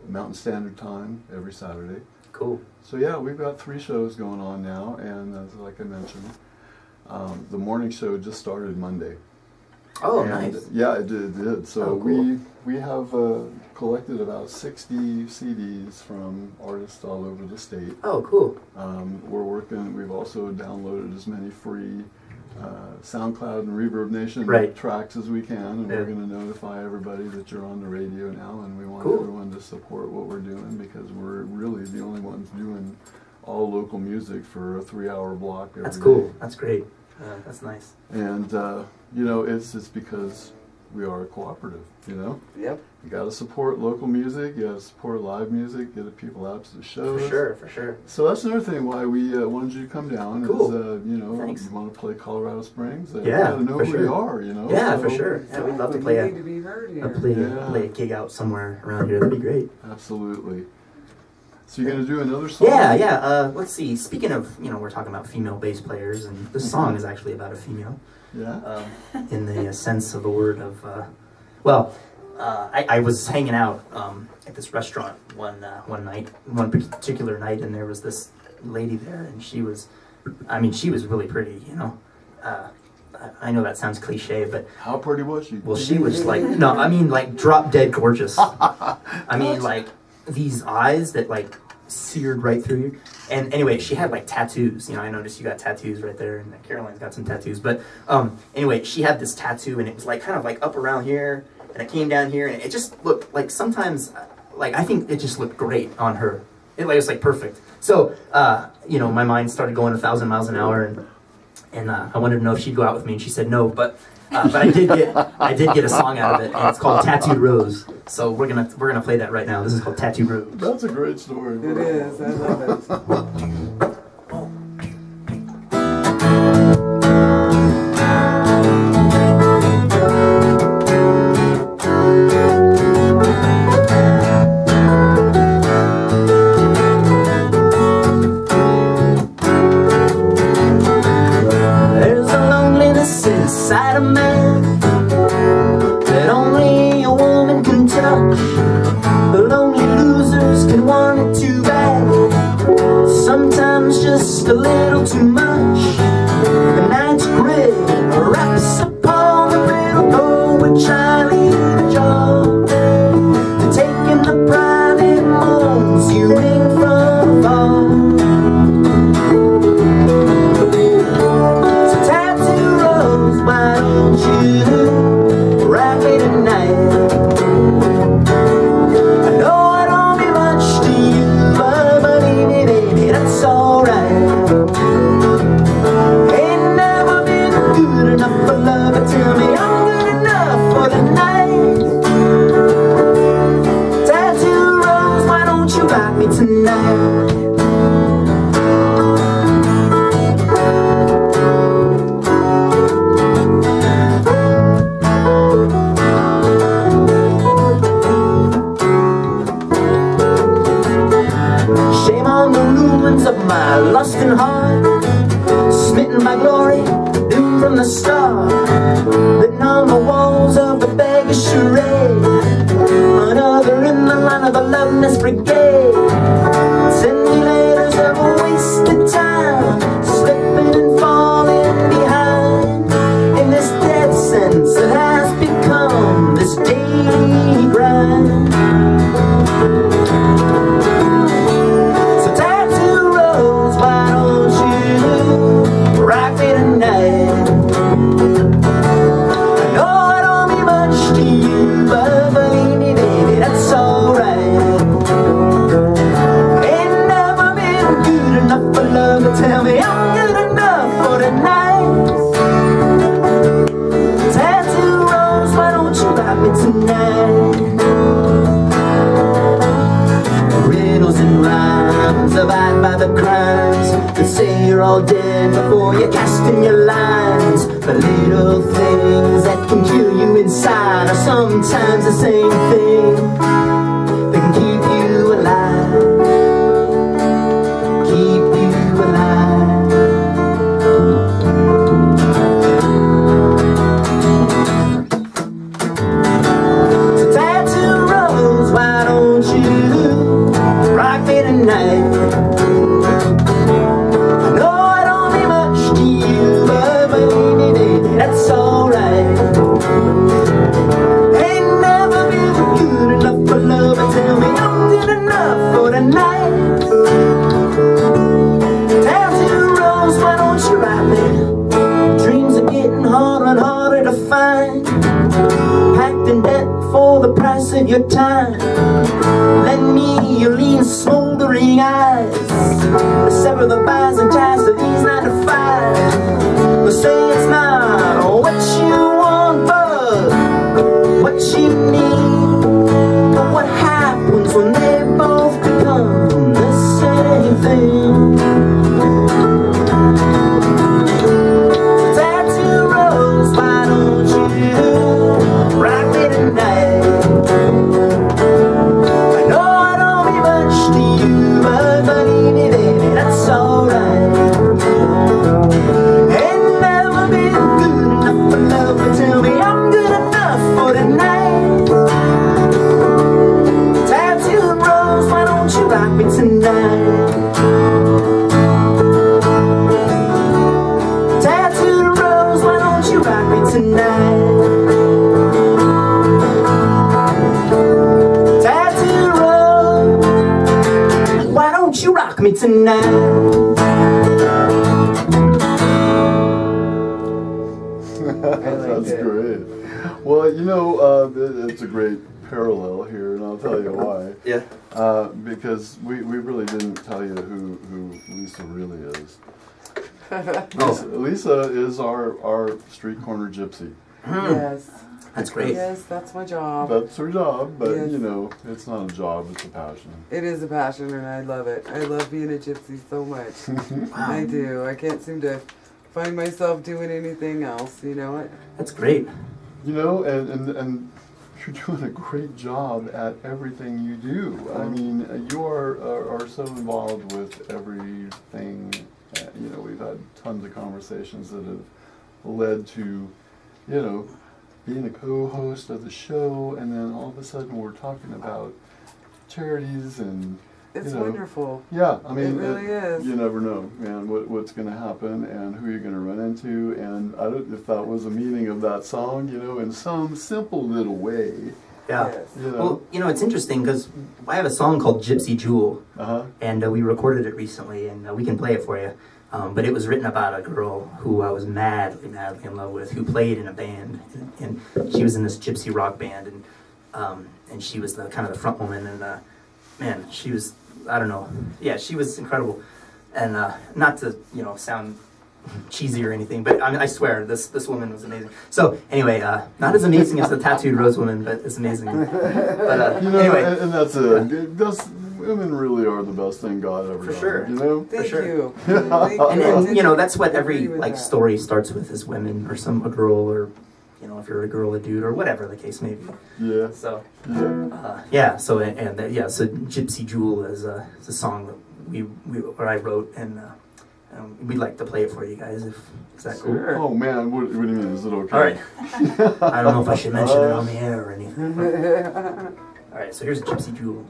[SPEAKER 2] Mountain Standard Time every Saturday.
[SPEAKER 1] Cool.
[SPEAKER 2] So yeah, we've got 3 shows going on now, and like I mentioned, the morning show just started Monday.
[SPEAKER 1] Oh,
[SPEAKER 2] And,
[SPEAKER 1] nice.
[SPEAKER 2] Yeah, it did. So
[SPEAKER 1] Oh, cool.
[SPEAKER 2] we have collected about 60 CDs from artists all over the state.
[SPEAKER 1] Oh, cool.
[SPEAKER 2] We're working. We've also downloaded as many free SoundCloud and Reverb Nation tracks as we can, and we're going to notify everybody that you're on the radio now. And we want everyone to support what we're doing, because we're really the only ones doing all local music for a 3-hour block every
[SPEAKER 1] That's
[SPEAKER 2] day.
[SPEAKER 1] cool. That's great. That's nice.
[SPEAKER 2] And you know, it's because we are a cooperative, you know?
[SPEAKER 3] Yep.
[SPEAKER 2] You got to support local music, you got to support live music, get the people out to the shows.
[SPEAKER 1] For sure, for sure.
[SPEAKER 2] So that's another thing why we wanted you to come down.
[SPEAKER 1] Cool.
[SPEAKER 2] Is, you know,
[SPEAKER 1] Thanks.
[SPEAKER 2] you want to play Colorado Springs?
[SPEAKER 1] Yeah,
[SPEAKER 2] you got to know
[SPEAKER 1] for
[SPEAKER 2] who
[SPEAKER 1] sure.
[SPEAKER 2] you are, you know?
[SPEAKER 1] Yeah,
[SPEAKER 2] So-
[SPEAKER 1] for sure. Yeah, we'd love to
[SPEAKER 3] We
[SPEAKER 1] play
[SPEAKER 3] need to be heard here.
[SPEAKER 1] play a gig out somewhere around here. That'd be great.
[SPEAKER 2] Absolutely. So you're going to do another song?
[SPEAKER 1] Yeah. Let's see. Speaking of, you know, we're talking about female bass players, and this song is actually about a female.
[SPEAKER 2] Yeah?
[SPEAKER 1] In the sense of the word of, I was hanging out at this restaurant one particular night, and there was this lady there, and she was really pretty, you know. I know that sounds cliche, but
[SPEAKER 2] How pretty was she?
[SPEAKER 1] well, she was like, no, I mean like drop dead gorgeous. I mean like these eyes that like seared right through you. And anyway, she had like tattoos. You know, I noticed you got tattoos right there, and Caroline's got some tattoos. But anyway, she had this tattoo, and it was like kind of like up around here, and it came down here, and it just looked like sometimes, like I think it just looked great on her. It was like perfect. So you know, my mind started going 1,000 miles an hour, and I wanted to know if she'd go out with me, and she said no, but I did get a song out of it, and it's called Tattooed Rose. So we're gonna play that right now. This is called Tattooed Rose.
[SPEAKER 2] That's a great story.
[SPEAKER 3] It is. I love it.
[SPEAKER 1] There's a loneliness inside a man that only a woman can touch. don't you rock me tonight? Shame on the ruins of my lusting heart, smitten by glory, doomed from the start, written on the walls of the beggar's charade, another in the line of the loveless brigade. Simulators of a wasted time, slipping and falling behind, in this dead sense that has become this daily grind. So tattoo rose, why don't you rock me tonight? I know I don't mean much to you, but believe me baby, that's alright. Ain't never been good enough for love to tell me I'm good enough for tonight. Tattoo rose, why don't you rock me tonight? Riddles and rhymes abide by the crimes that say you're all dead before you're casting your lines. But little things that can kill you inside are sometimes the same thing that can keep you alive. Keep you alive. So tattoo rose, why don't you rock me tonight? I know I don't mean much to you, but believe me baby, that's alright. Ain't never been good enough for love, but tell me I'm good enough for tonight. Tattoo rose, why don't you rock me? Dreams are getting harder and harder to find, packed in debt for the price of your time. Lend me your lean smoldering eyes, sever the bonds and ties of these 9 to 5. But say it's not what you want, but what you need. But what happens when they both become the same thing? So tattoo rose, why don't you rock me tonight? I know I don't mean much to you, but believe me baby, that's alright. Ain't never been good enough for love, but tell me I'm good enough for tonight. Tattooed rose, why don't you rock me tonight? Tattooed rose, why don't you rock me tonight? Tattooed rose, why don't you rock me tonight?
[SPEAKER 2] That's great. Well, you know, it's a great parallel here, and I'll tell you why.
[SPEAKER 1] Yeah.
[SPEAKER 2] Because we really didn't tell you who Lisa really is. Lisa is our street corner gypsy.
[SPEAKER 3] Yes.
[SPEAKER 1] That's great.
[SPEAKER 3] Yes, that's my job.
[SPEAKER 2] That's her job, but
[SPEAKER 3] Yes.
[SPEAKER 2] you know, it's not a job, it's a passion.
[SPEAKER 3] It is a passion, and I love it. I love being a gypsy so much.
[SPEAKER 1] Wow.
[SPEAKER 3] I do. I can't seem to find myself doing anything else, you know?
[SPEAKER 1] That's great.
[SPEAKER 2] You know, and you're doing a great job at everything you do. I mean, you are so involved with everything. You know, we've had tons of conversations that have led to, you know, being a co-host of the show, and then all of a sudden we're talking about charities and
[SPEAKER 3] It's
[SPEAKER 2] you know,
[SPEAKER 3] wonderful.
[SPEAKER 2] Yeah, I mean,
[SPEAKER 3] It really is.
[SPEAKER 2] You never know, man, what's going to happen and who you're going to run into. And I don't know if that was the meaning of that song, you know, in some simple little way.
[SPEAKER 1] Yeah.
[SPEAKER 3] Yes.
[SPEAKER 2] You know.
[SPEAKER 1] Well, you know, it's interesting because I have a song called Gypsy Jewel, and we recorded it recently, and we can play it for you. But it was written about a girl who I was madly in love with, who played in a band, and she was in this gypsy rock band, and she was the kind of the front woman, and man, she was, I don't know, yeah, she was incredible, and not to sound cheesy or anything, but I swear this woman was amazing. So anyway, not as amazing as the tattooed rose woman, but it's amazing. But
[SPEAKER 2] you know,
[SPEAKER 1] anyway,
[SPEAKER 2] and that's women really are the best thing God ever
[SPEAKER 1] For
[SPEAKER 2] done,
[SPEAKER 1] sure.
[SPEAKER 2] you know?
[SPEAKER 3] Thank
[SPEAKER 1] sure.
[SPEAKER 3] you. Thank you.
[SPEAKER 1] And you know, that's what every
[SPEAKER 3] Agree with
[SPEAKER 1] like
[SPEAKER 3] that.
[SPEAKER 1] story starts with, is women, or a girl, or you know, if you're a girl, a dude, or whatever the case may be.
[SPEAKER 2] Yeah.
[SPEAKER 1] So
[SPEAKER 2] Yeah.
[SPEAKER 1] so Gypsy Jewel is a song that I wrote, and we'd like to play it for you guys. Is that cool?
[SPEAKER 3] Sure.
[SPEAKER 2] Oh man, what do you mean? Is it okay?
[SPEAKER 1] All right. I don't know if I should mention it on the air or anything. All right, so here's Gypsy Jewel.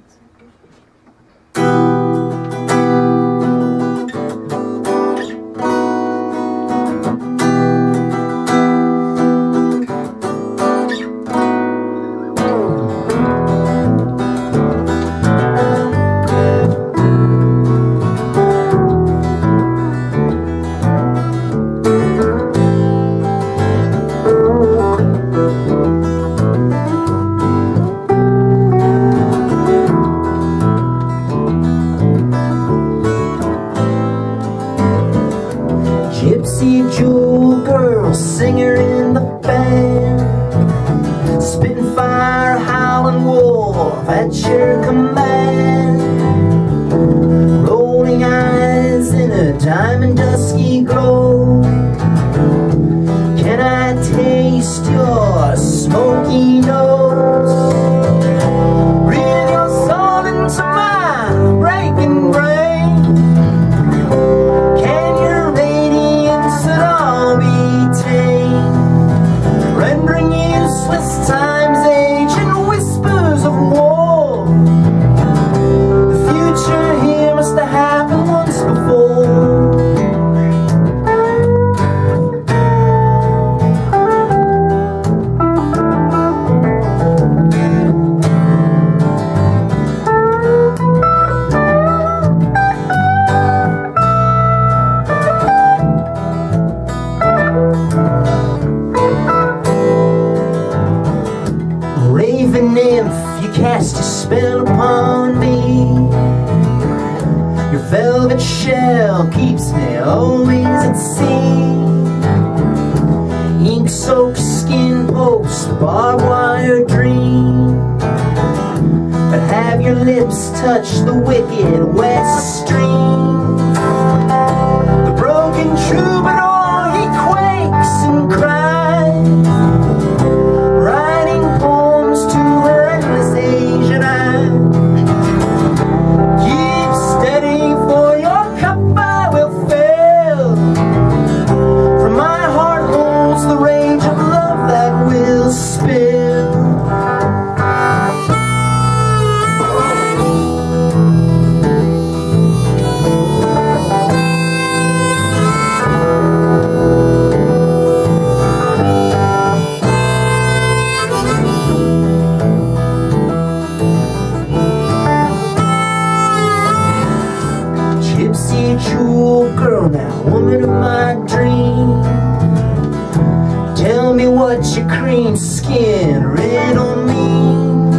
[SPEAKER 1] Gypsy Jewel girl, singer in the band, spitting fire, howling wolf at your command, rolling eyes in a diamond dusky glow. Can I taste your smoky nose? Breathe your soul into my breaking brain. Can your radiance at all be tamed, rendering useless time's age and whispers of war? The future here must have happened once before. Raven nymph, you cast a spell upon me. Your velvet shell keeps me always at sea. Ink-soaked skin post, barbed wire dream. But have your lips touch the wicked west stream? The broken troubadour, he quakes and cries, writing poems to her endless Asian eyes. Keep steady, for your cup I will fill, for my heart holds the rage of love that will spill. Gypsy Jewel girl, now woman of my dream, tell me what your cream skin riddle means.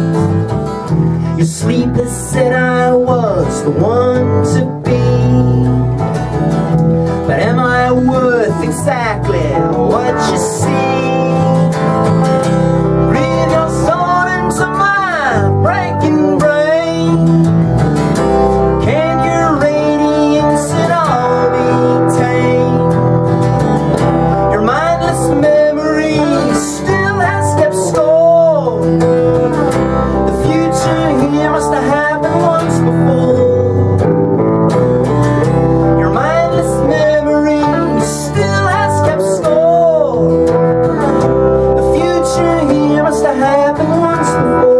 [SPEAKER 1] Your sleep has said I was the one to be, but am I worth exactly what you see? Breathe your soul into my breaking brain. Can your radiance at all be tamed? Your mindless memory still has kept score. The future here must have happened once before. Your mindless memory still has kept score. The future here must have happened once before.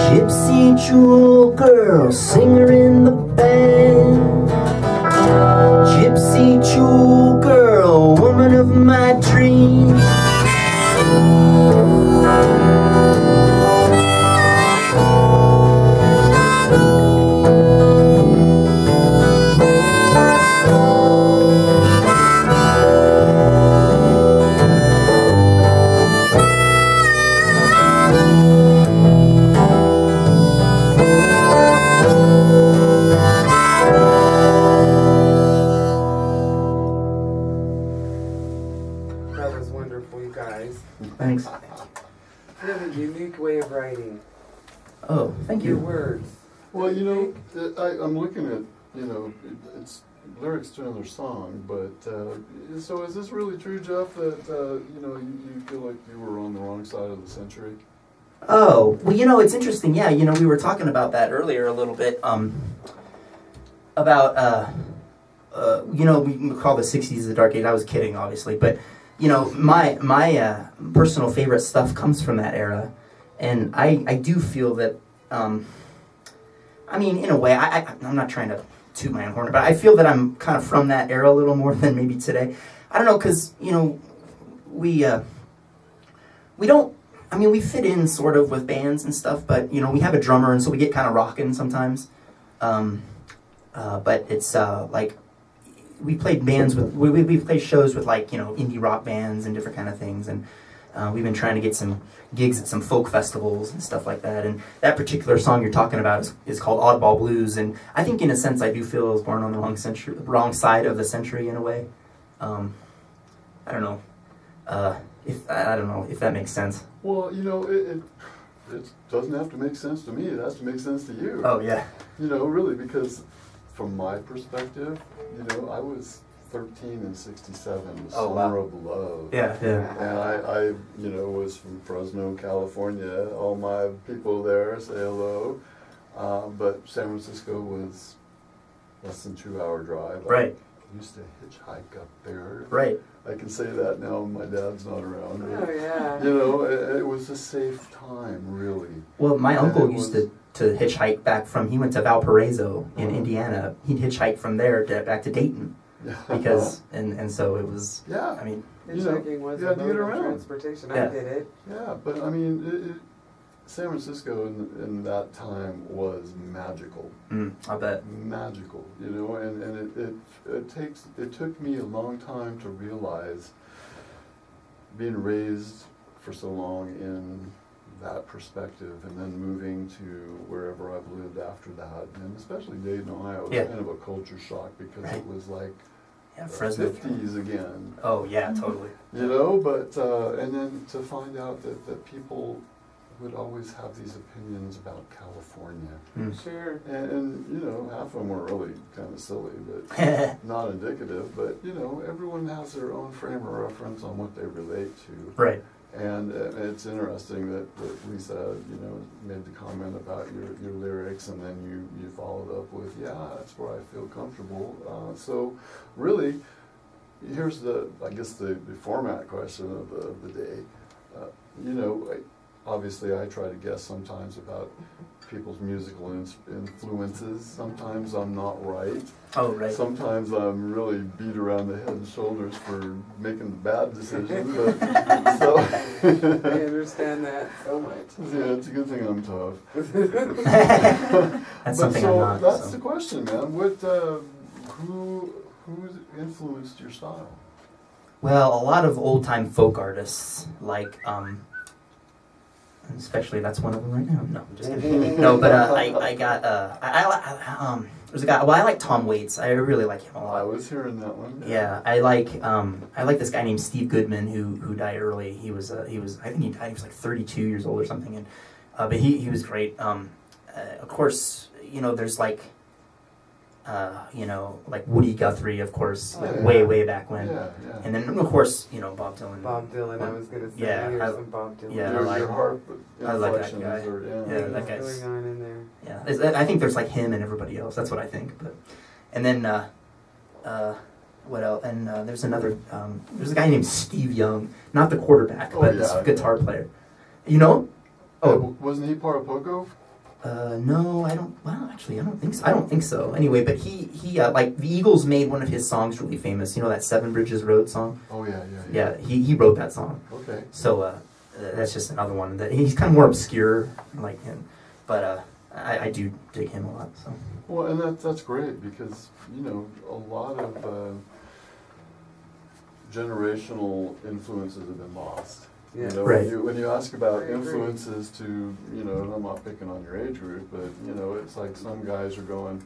[SPEAKER 1] Gypsy Jewel girl, singer in the band, Gypsy Jewel girl, woman of my dreams. Thanks.
[SPEAKER 3] You have a unique way of writing.
[SPEAKER 1] Oh, thank
[SPEAKER 3] Your
[SPEAKER 1] you.
[SPEAKER 3] words.
[SPEAKER 2] Well, you know, I'm looking at, you know, it's lyrics to another song, but so is this really true, Jeff, that, you know, you feel like you were on the wrong side of the century?
[SPEAKER 1] Oh, well, you know, it's interesting. Yeah, you know, we were talking about that earlier a little bit. About, you know, we call the 60s the dark age. I was kidding, obviously. But, you know, my personal favorite stuff comes from that era. And I do feel that, I mean, in a way, I'm not trying to toot my own horn, but I feel that I'm kind of from that era a little more than maybe today. I don't know, because, you know, we don't, I mean, we fit in sort of with bands and stuff, but, you know, we have a drummer, and so we get kind of rocking sometimes. But it's, like, we played bands with, we played shows with, like, you know, indie rock bands and different kind of things, and we've been trying to get some gigs at some folk festivals and stuff like that. And that particular song you're talking about is called Oddball Blues. And I think in a sense I do feel I was born on the wrong side of the century in a way. I don't know. I don't know if that makes sense.
[SPEAKER 2] Well, you know, it doesn't have to make sense to me. It has to make sense to you.
[SPEAKER 1] Oh, yeah.
[SPEAKER 2] You know, really, because from my perspective, you know, I was 13 in '67, the summer of love.
[SPEAKER 1] Yeah, yeah.
[SPEAKER 2] And I, you know, was from Fresno, California. All my people there say hello. But San Francisco was less than 2-hour drive.
[SPEAKER 1] Right.
[SPEAKER 2] I used to hitchhike up there.
[SPEAKER 1] Right.
[SPEAKER 2] I can say that now. My dad's not around.
[SPEAKER 3] Oh, yeah.
[SPEAKER 2] You know, it was a safe time, really.
[SPEAKER 1] Well, my uncle used to hitchhike back from, he went to Valparaiso in Indiana. He'd hitchhike from there back to Dayton. Because, and so it was,
[SPEAKER 2] yeah.
[SPEAKER 1] I mean,
[SPEAKER 3] Hitchhiking was a mode of transportation.
[SPEAKER 1] Yeah.
[SPEAKER 3] I did it.
[SPEAKER 2] Yeah, but I mean, San Francisco in that time was magical.
[SPEAKER 1] I bet.
[SPEAKER 2] Magical, you know, and it took me a long time to realize, being raised for so long in that perspective, and then moving to wherever I've lived after that, and especially Dayton, Ohio, was kind of a culture shock because it was like the
[SPEAKER 1] Fresno
[SPEAKER 2] 50s again.
[SPEAKER 1] Oh, yeah, totally.
[SPEAKER 2] You know, but, and then to find out that people would always have these opinions about California.
[SPEAKER 3] Sure.
[SPEAKER 2] And, you know, half of them were really kind of silly, but not indicative. But, you know, everyone has their own frame of reference on what they relate to.
[SPEAKER 1] Right.
[SPEAKER 2] And it's interesting that Lisa, you know, made the comment about your lyrics, and then you followed up with, yeah, that's where I feel comfortable. So really, here's I guess the format question of the day. You know, obviously I try to guess sometimes about people's musical influences. Sometimes I'm not right.
[SPEAKER 1] Oh, right.
[SPEAKER 2] Sometimes I'm really beat around the head and shoulders for making bad decisions. But, so
[SPEAKER 3] I understand that so much.
[SPEAKER 2] Yeah, it's a good thing I'm tough.
[SPEAKER 1] That's something
[SPEAKER 2] so
[SPEAKER 1] I'm not.
[SPEAKER 2] That's
[SPEAKER 1] so.
[SPEAKER 2] the question, man. What, who influenced your style?
[SPEAKER 1] Well, a lot of old-time folk artists, like, especially that's one of them right now. No, I'm just kidding. No, but I got there's a guy. Well, I like Tom Waits. I really like him a lot.
[SPEAKER 2] I was hearing that one.
[SPEAKER 1] Yeah, I like this guy named Steve Goodman who died early. He was I think he died. He was like 32 years old or something. And but he was great. Of course, you know, there's like. You know, like Woody Guthrie, of course, way back when.
[SPEAKER 2] Yeah, yeah.
[SPEAKER 1] And then, of course, you know, Bob Dylan.
[SPEAKER 3] Bob Dylan, I was going to say,
[SPEAKER 1] Yeah,
[SPEAKER 3] here's some Bob Dylan.
[SPEAKER 1] Yeah,
[SPEAKER 2] Your harp
[SPEAKER 1] I like that
[SPEAKER 2] inflections
[SPEAKER 1] guy.
[SPEAKER 2] are,
[SPEAKER 1] That guy's
[SPEAKER 3] What's going on in there?
[SPEAKER 1] Yeah, I think there's like him and everybody else. That's what I think. But, and then, what else? And there's another. There's a guy named Steve Young, not the quarterback, but this guitar player. You know? Oh,
[SPEAKER 2] wasn't he part of Pogo?
[SPEAKER 1] No, I don't. Well, actually, I don't think so. I don't think so. Anyway, but he like the Eagles made one of his songs really famous. You know that Seven Bridges Road song?
[SPEAKER 2] Oh yeah.
[SPEAKER 1] Yeah, he wrote that song.
[SPEAKER 2] Okay.
[SPEAKER 1] So that's just another one that he's kind of more obscure, like him, but I do dig him a lot. So.
[SPEAKER 2] Well, and that's great because you know a lot of generational influences have been lost.
[SPEAKER 3] Yeah.
[SPEAKER 2] You know,
[SPEAKER 1] Right.
[SPEAKER 2] when you ask about influences to, you know, and I'm not picking on your age group, but, you know, it's like some guys are going,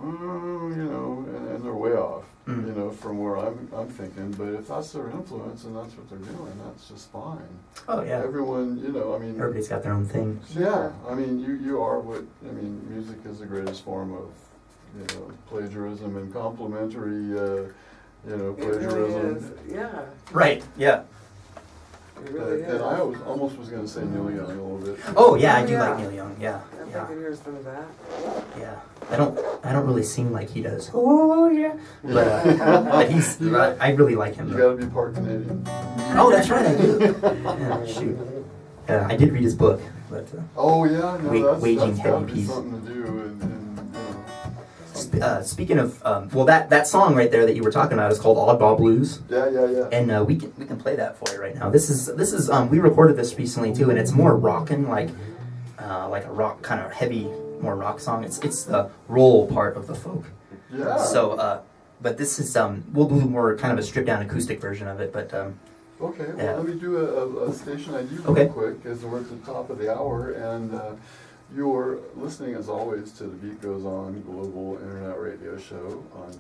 [SPEAKER 2] you know, and they're way off,
[SPEAKER 1] Mm.
[SPEAKER 2] you know, from where I'm thinking. But if that's their influence and that's what they're doing, that's just fine.
[SPEAKER 1] Oh yeah.
[SPEAKER 2] Everyone, you know, I mean,
[SPEAKER 1] Everybody's got their own thing.
[SPEAKER 2] yeah, I mean, you are what, I mean, music is the greatest form of, you know, plagiarism and complimentary, you know,
[SPEAKER 3] It really
[SPEAKER 2] plagiarism.
[SPEAKER 3] is. Yeah.
[SPEAKER 1] Right. Yeah.
[SPEAKER 3] It really
[SPEAKER 2] And
[SPEAKER 3] is.
[SPEAKER 2] I almost was going to say Neil Young a little bit.
[SPEAKER 1] Oh yeah, I do
[SPEAKER 3] Yeah.
[SPEAKER 1] like Neil Young. Yeah.
[SPEAKER 3] If I
[SPEAKER 1] Yeah.
[SPEAKER 3] can hear some of that.
[SPEAKER 1] Yeah. I don't really sing like he does. Oh yeah. But he's. I really like him.
[SPEAKER 2] You
[SPEAKER 1] Though.
[SPEAKER 2] got to be part Canadian.
[SPEAKER 1] Oh, that's right. I do. Yeah, shoot. Yeah, I did read his book, but.
[SPEAKER 2] Oh yeah, no,
[SPEAKER 1] Waging
[SPEAKER 2] that's
[SPEAKER 1] Heavy
[SPEAKER 2] got to be
[SPEAKER 1] Peace.
[SPEAKER 2] something to do, and you know.
[SPEAKER 1] Speaking of, well, that song right there that you were talking about is called Oddball Blues,
[SPEAKER 2] Yeah.
[SPEAKER 1] and we can play that for you right now. This is we recorded this recently too, and it's more rockin', like a rock kind of heavy, more rock song. It's the roll part of the folk.
[SPEAKER 2] Yeah.
[SPEAKER 1] So, but this is we'll do more kind of a stripped down acoustic version of it, but
[SPEAKER 2] Okay, well,
[SPEAKER 1] yeah.
[SPEAKER 2] let me do a station ID real
[SPEAKER 1] Okay.
[SPEAKER 2] quick, as we're at the top of the hour, and you're listening, as always, to The Beat Goes On Global Internet Radio Show on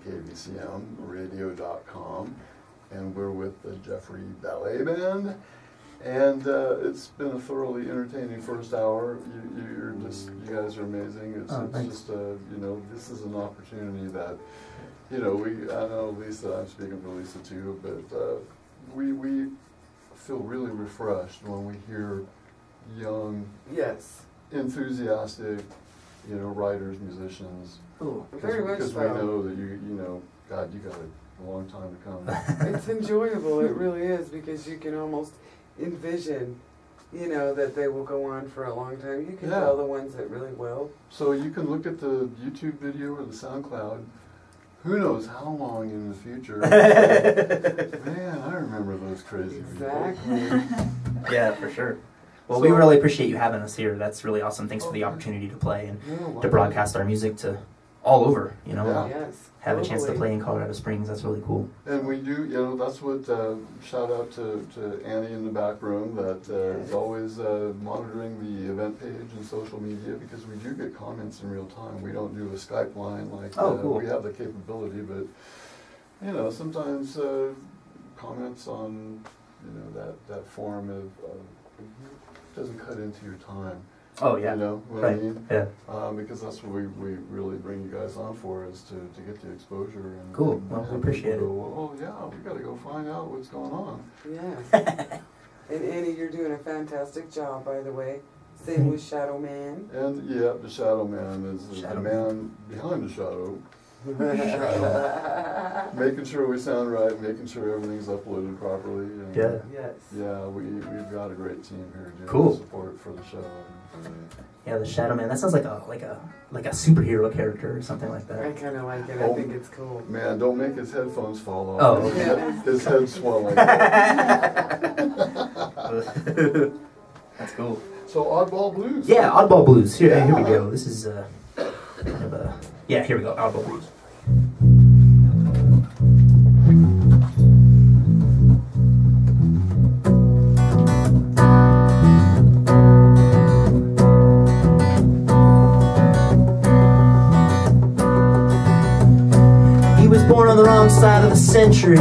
[SPEAKER 2] KBCMradio.com, and we're with the Jeffrey Ballet Band, and it's been a thoroughly entertaining first hour. You guys are amazing. It's
[SPEAKER 1] Thanks.
[SPEAKER 2] just, you know, this is an opportunity that, you know, I know Lisa, I'm speaking for Lisa too, but we feel really refreshed when we hear young,
[SPEAKER 3] Yes.
[SPEAKER 2] enthusiastic, you know, writers, musicians.
[SPEAKER 1] Ooh.
[SPEAKER 3] Very much
[SPEAKER 2] Because
[SPEAKER 3] so.
[SPEAKER 2] we know that you know, God, you got a long time to come.
[SPEAKER 3] It's enjoyable, it really is, because you can almost envision, you know, that they will go on for a long time. You can
[SPEAKER 2] Yeah.
[SPEAKER 3] tell the ones that really will.
[SPEAKER 2] So you can look at the YouTube video or the SoundCloud. Who knows how long in the future? Man, I remember those crazy
[SPEAKER 3] Exactly.
[SPEAKER 1] Yeah, for sure. Well,
[SPEAKER 2] So-
[SPEAKER 1] we really appreciate you having us here. That's really awesome. Thanks for the opportunity to play and
[SPEAKER 2] people.
[SPEAKER 1] to broadcast our music to all over, you know.
[SPEAKER 2] Yeah.
[SPEAKER 3] Yes.
[SPEAKER 1] Have a chance to
[SPEAKER 3] totally.
[SPEAKER 1] play in Colorado Springs. That's really cool.
[SPEAKER 2] And we do, you know, that's what, shout out to Annie in the back room that is always monitoring the event page and social media, because we do get comments in real time. We don't do a Skype line like
[SPEAKER 1] Cool.
[SPEAKER 2] we have the capability, but, you know, sometimes comments on, you know, that form of doesn't cut into your time.
[SPEAKER 1] Oh yeah.
[SPEAKER 2] You know what
[SPEAKER 1] Right.
[SPEAKER 2] I mean?
[SPEAKER 1] Yeah.
[SPEAKER 2] Because that's what we really bring you guys on for, is to get the exposure. And
[SPEAKER 1] Cool.
[SPEAKER 2] and
[SPEAKER 1] Well, we
[SPEAKER 2] have
[SPEAKER 1] appreciate
[SPEAKER 2] people
[SPEAKER 1] it.
[SPEAKER 2] go, well, oh yeah, we got to go find out what's going on.
[SPEAKER 3] Yes. And Annie, you're doing a fantastic job, by the way. Same with Shadow Man.
[SPEAKER 2] And yeah, the Shadow Man is the
[SPEAKER 1] Shadow
[SPEAKER 2] man behind the shadow, making sure we sound right, making sure everything's uploaded properly. And
[SPEAKER 1] Yeah.
[SPEAKER 3] Yes.
[SPEAKER 2] Yeah, we've got a great team here doing
[SPEAKER 1] Cool.
[SPEAKER 2] support for the show.
[SPEAKER 1] Yeah, the Shadow Man. That sounds like a superhero character or something like
[SPEAKER 3] I
[SPEAKER 1] that.
[SPEAKER 3] kind of like it.
[SPEAKER 2] Oh.
[SPEAKER 3] I think it's cool.
[SPEAKER 2] Man, don't make his headphones fall off.
[SPEAKER 1] Oh,
[SPEAKER 3] okay.
[SPEAKER 2] His head's swelling.
[SPEAKER 1] That's cool.
[SPEAKER 2] So Oddball Blues.
[SPEAKER 1] Yeah, Oddball Blues. Here we
[SPEAKER 2] Yeah.
[SPEAKER 1] go. This is kind of a here we go. Oddball Blues. He was born on the wrong side of the century.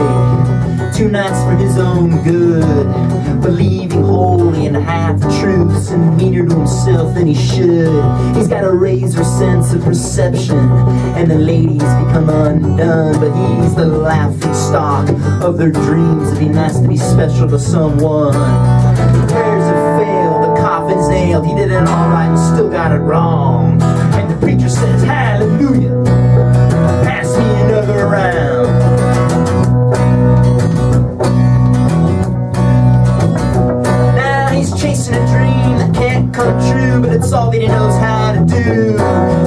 [SPEAKER 1] 2 nights for his own good, believing wholly in half the truths and meaner to himself than he should. He's got a razor sense of perception, and the ladies become undone, but he's the laughing stock of their dreams. It'd be nice to be special to someone. The prayers have failed, the coffin's nailed. He did it all right and still got it wrong. And the preacher says, hallelujah, pass me another round. Chasing a dream that can't come true, but it's all that he knows how to do.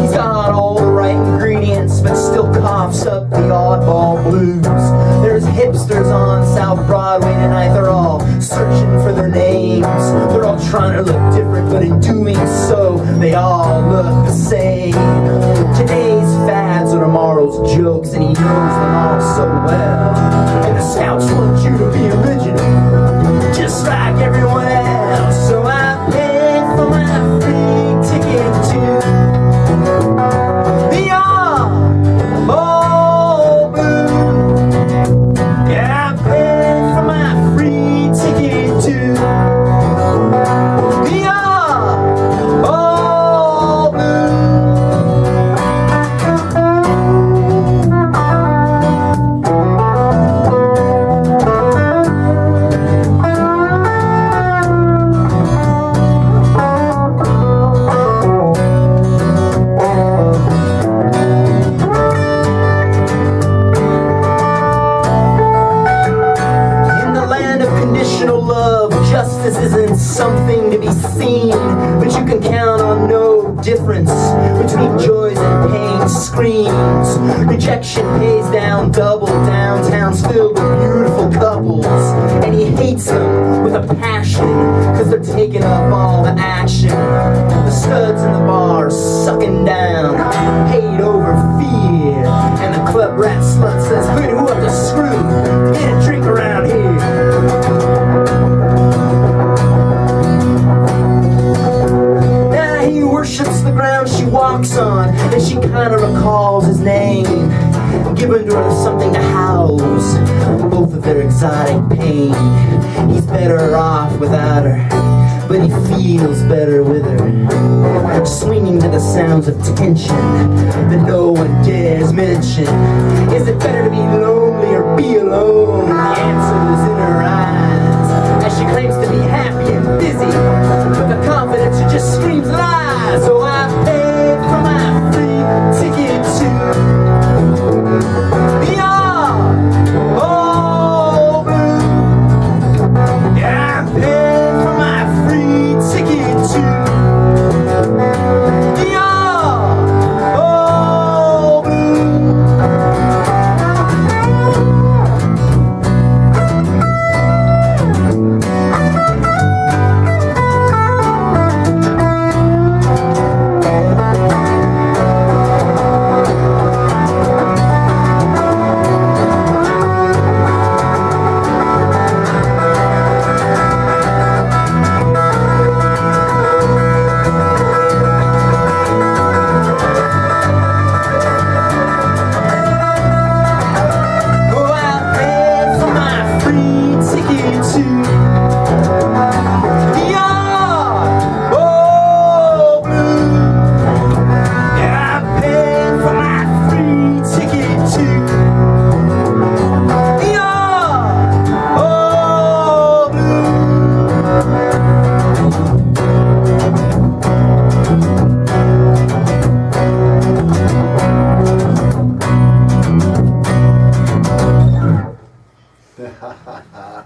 [SPEAKER 1] He's got all the right ingredients, but still coughs up the oddball blues. There's hipsters on South Broadway tonight. They're all searching for their names. They're all trying to look different, but in doing so, they all look the same. Today's fads are tomorrow's jokes, and he knows them all so well. And the scouts want you to be original, just like everyone else. So I paid for my free ticket to the love, justice isn't something to be seen, but you can count on no difference between joys and pain screams. Rejection pays down double, downtown's filled with beautiful couples, and he hates them with a passion, cause they're taking up all the action. The studs in the bar sucking down hate over fear, and the club rat slut says, who up the screw to get a drink around here? Now he worships the ground she walks on, and she kinda recalls his name, giving her something to house both of their exotic pain. He's better off without her, but he feels better with her, swinging to the sounds of tension that no one dares mention. Is it better to be lonely or be alone? The answer is in her eyes, as she claims to be happy and busy, but the confidence she just screams lies. So I paid for my free ticket to the yard. Oh, blue. Yeah, I paid for my free ticket to the yard. Oh, blue.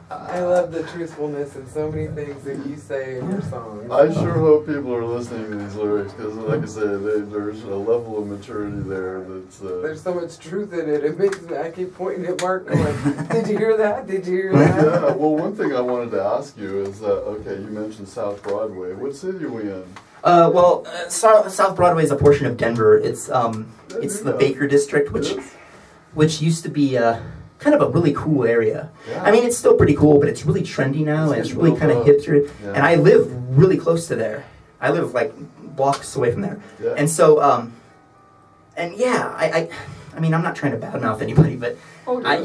[SPEAKER 3] I love the truthfulness in so many things that you say in your songs.
[SPEAKER 2] I sure hope people are listening to these lyrics because, like I said, there's a level of maturity there that's.
[SPEAKER 3] There's so much truth in it. It makes me. I keep pointing at Mark, going, "Did you hear that? Did you hear that?"
[SPEAKER 2] Yeah. Well, one thing I wanted to ask you is, okay, you mentioned South Broadway. What city are we in?
[SPEAKER 1] South Broadway is a portion of Denver. It's the Baker District, which used to be kind of a really cool area.
[SPEAKER 2] Yeah.
[SPEAKER 1] I mean, it's still pretty cool, but it's really trendy now, and it's really kind of hipster.
[SPEAKER 2] Yeah.
[SPEAKER 1] And I live really close to there. I live like blocks away from there.
[SPEAKER 2] Yeah.
[SPEAKER 1] And so, and yeah, I mean, I'm not trying to badmouth anybody, but I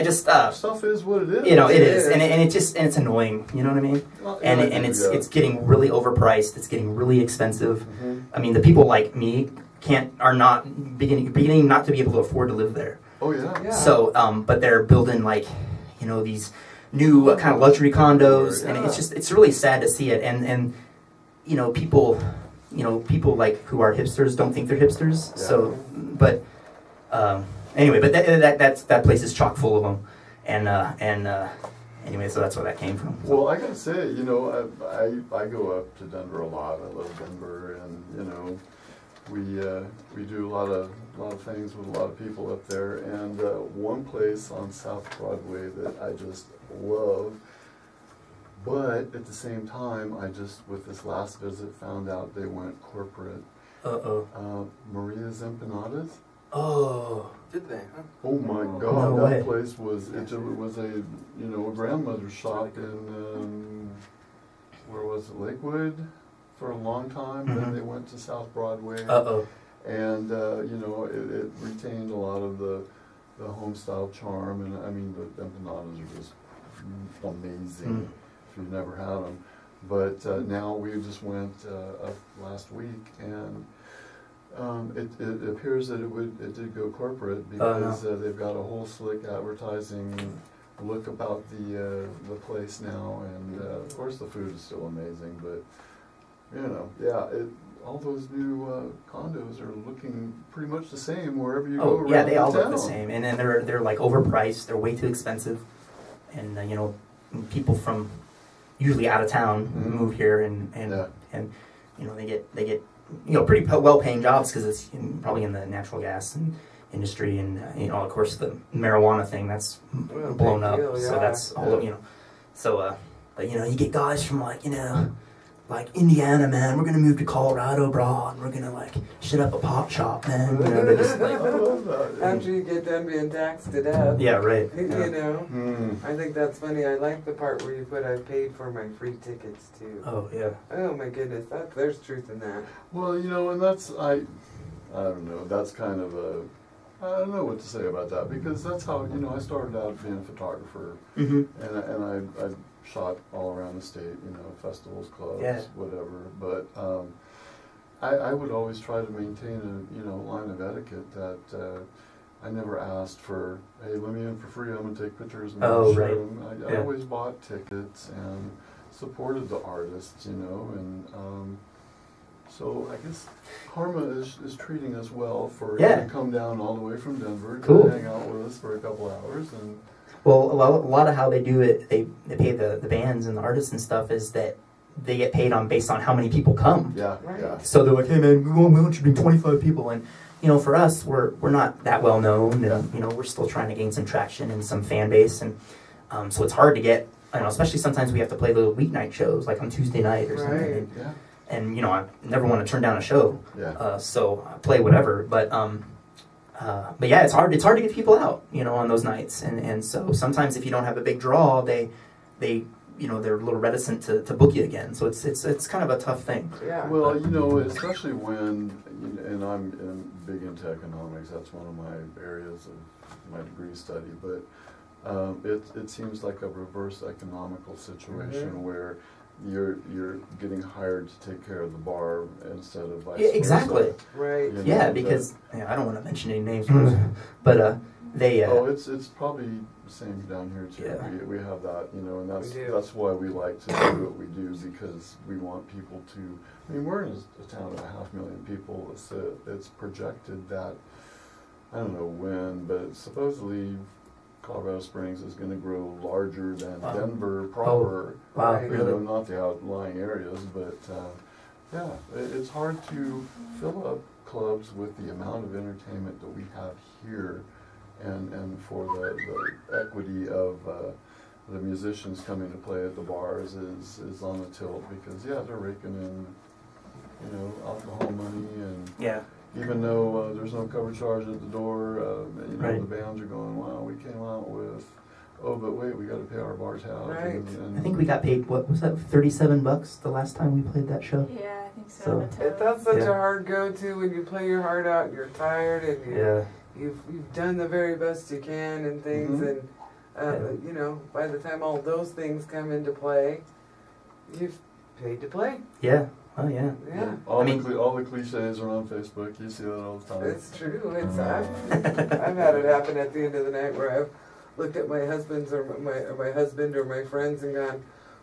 [SPEAKER 1] just
[SPEAKER 2] stuff is what it is.
[SPEAKER 1] You know, it is, and it's annoying. You know what I mean?
[SPEAKER 2] Well,
[SPEAKER 1] and it's getting really overpriced. It's getting really expensive. Mm-hmm. I mean, the people like me are not beginning not to be able to afford to live there.
[SPEAKER 2] Oh yeah.
[SPEAKER 1] So, but they're building like, these new kind of luxury condos, and it's really sad to see it. And people like who are hipsters don't think they're hipsters. Yeah. So, but anyway, but that place is chock full of them, and anyway, so that's where that came from.
[SPEAKER 2] Well, I gotta say, I go up to Denver a lot. I love Denver, and we do a lot of things with a lot of people up there. And one place on South Broadway that I just love, but at the same time, I just with this last visit found out they went corporate. Maria's Empanadas.
[SPEAKER 1] Oh,
[SPEAKER 4] did they? Huh?
[SPEAKER 2] Oh my God,
[SPEAKER 1] No
[SPEAKER 2] that
[SPEAKER 1] way.
[SPEAKER 2] place was it was a grandmother's shop in where was it, Lakewood, for a long time.
[SPEAKER 1] Mm-hmm.
[SPEAKER 2] Then they went to South Broadway, and it retained a lot of the home style charm. And I mean, the empanadas are just amazing if you've never had them. But now we just went up last week, and it appears that it did go corporate because they've got a whole slick advertising look about the place now, and of course the food is still amazing. But all those new condos are looking pretty much the same wherever you go around
[SPEAKER 1] yeah, they all
[SPEAKER 2] town.
[SPEAKER 1] look the same, and then they're like overpriced. They're way too expensive, and people from usually out of town,
[SPEAKER 2] Mhm.
[SPEAKER 1] move here, and
[SPEAKER 2] Yeah.
[SPEAKER 1] you know, they get you know, pretty well-paying jobs because it's probably in the natural gas and industry, and you know, of course, the marijuana thing that's
[SPEAKER 3] Well,
[SPEAKER 1] blown
[SPEAKER 3] big
[SPEAKER 1] up.
[SPEAKER 3] deal,
[SPEAKER 1] So
[SPEAKER 3] yeah.
[SPEAKER 1] that's all, you know. So, but you know, you get guys from like, you know, like Indiana, man. We're gonna move to Colorado, bro, and we're gonna like shut up a pot shop, man. You know, they're just
[SPEAKER 2] I
[SPEAKER 1] like,
[SPEAKER 2] love that.
[SPEAKER 3] After you get done being taxed to death.
[SPEAKER 1] yeah, right.
[SPEAKER 3] You
[SPEAKER 1] Yeah.
[SPEAKER 3] know,
[SPEAKER 2] Mm.
[SPEAKER 3] I think that's funny. I like the part where you put I paid for my free tickets too.
[SPEAKER 1] Oh yeah.
[SPEAKER 3] Oh my goodness, there's truth in that.
[SPEAKER 2] Well, you know, and that's I don't know. That's kind of a I don't know what to say about that because that's how you know I started out being a photographer,
[SPEAKER 1] Mm-hmm.
[SPEAKER 2] and I shot all around the state, you know, festivals, clubs,
[SPEAKER 1] Yeah.
[SPEAKER 2] whatever. But I would always try to maintain a you know line of etiquette that I never asked for. Hey, let me in for free. I'm gonna take pictures and
[SPEAKER 1] Oh,
[SPEAKER 2] show
[SPEAKER 1] right.
[SPEAKER 2] them. I
[SPEAKER 1] Yeah.
[SPEAKER 2] always bought tickets and supported the artists, you know, and so I guess Karma is treating us well for
[SPEAKER 1] Yeah.
[SPEAKER 2] to come down all the way from Denver
[SPEAKER 1] Cool.
[SPEAKER 2] to hang out with us for a couple hours and.
[SPEAKER 1] Well, a lot of how they do it, they pay the bands and the artists and stuff is that they get paid on based on how many people come.
[SPEAKER 2] Yeah,
[SPEAKER 3] Right.
[SPEAKER 2] yeah.
[SPEAKER 1] So they're like, hey man, we want you to bring 25 people, and you know, for us, we're not that well known, and
[SPEAKER 2] Yeah.
[SPEAKER 1] you know, we're still trying to gain some traction and some fan base, and so it's hard to get. You know, especially sometimes we have to play little weeknight shows, like on Tuesday night or something,
[SPEAKER 3] Right.
[SPEAKER 2] Yeah,
[SPEAKER 1] and you know, I never want to turn down a show,
[SPEAKER 2] yeah.
[SPEAKER 1] so I play whatever, but yeah, it's hard to get people out, you know, on those nights, and so sometimes if you don't have a big draw, they you know, they're a little reticent to book you again, so it's kind of a tough thing.
[SPEAKER 3] Yeah.
[SPEAKER 2] Well, you know, especially when, and I'm big into economics, that's one of my areas of my degree study, but it seems like a reverse economical situation
[SPEAKER 3] Mhm.
[SPEAKER 2] where you're getting hired to take care of the bar instead of vice
[SPEAKER 1] Yeah,
[SPEAKER 2] versa.
[SPEAKER 1] exactly.
[SPEAKER 3] Right.
[SPEAKER 2] You know,
[SPEAKER 1] Yeah,
[SPEAKER 2] that-
[SPEAKER 1] because yeah, I don't want to mention any names, but they
[SPEAKER 2] Oh, it's probably the same down here too.
[SPEAKER 1] Yeah.
[SPEAKER 2] We have that, you know, and
[SPEAKER 3] We do.
[SPEAKER 2] that's why we like to do what we do because we want people to. I mean, we're in a town of 500,000 people. It's projected that I don't know when, but supposedly Colorado Springs is going to grow larger than
[SPEAKER 1] Wow.
[SPEAKER 2] Denver proper.
[SPEAKER 1] wow,
[SPEAKER 3] Right.
[SPEAKER 2] You
[SPEAKER 1] really?
[SPEAKER 2] know, not the outlying areas, but yeah, it's hard to fill up clubs with the amount of entertainment that we have here, and for the equity of the musicians coming to play at the bars is on the tilt because yeah, they're raking in, you know, alcohol money, and
[SPEAKER 1] Yeah,
[SPEAKER 2] even though there's no cover charge at the door, you know,
[SPEAKER 1] Right.
[SPEAKER 2] the bands are going, wow, we came out with. Oh, but wait, we got to pay our bar tab.
[SPEAKER 3] Right.
[SPEAKER 2] And
[SPEAKER 1] I think we got paid. What was that? $37 the last time we played that show.
[SPEAKER 5] Yeah, I think so.
[SPEAKER 1] So-
[SPEAKER 5] the toe.
[SPEAKER 3] That's such
[SPEAKER 1] Yeah.
[SPEAKER 3] a hard go-to when you play your heart out and you're tired and you've done the very best you can and things,
[SPEAKER 2] Mhm.
[SPEAKER 3] and
[SPEAKER 1] Yeah.
[SPEAKER 3] you know, by the time all those things come into play, you've paid to play.
[SPEAKER 1] Yeah. Oh yeah.
[SPEAKER 3] Yeah.
[SPEAKER 2] All,
[SPEAKER 1] I mean-
[SPEAKER 2] all the cliches are on Facebook. You see that all the time.
[SPEAKER 3] It's true. I've had it happen at the end of the night where I've looked at my husband's or my husband or my friends and gone,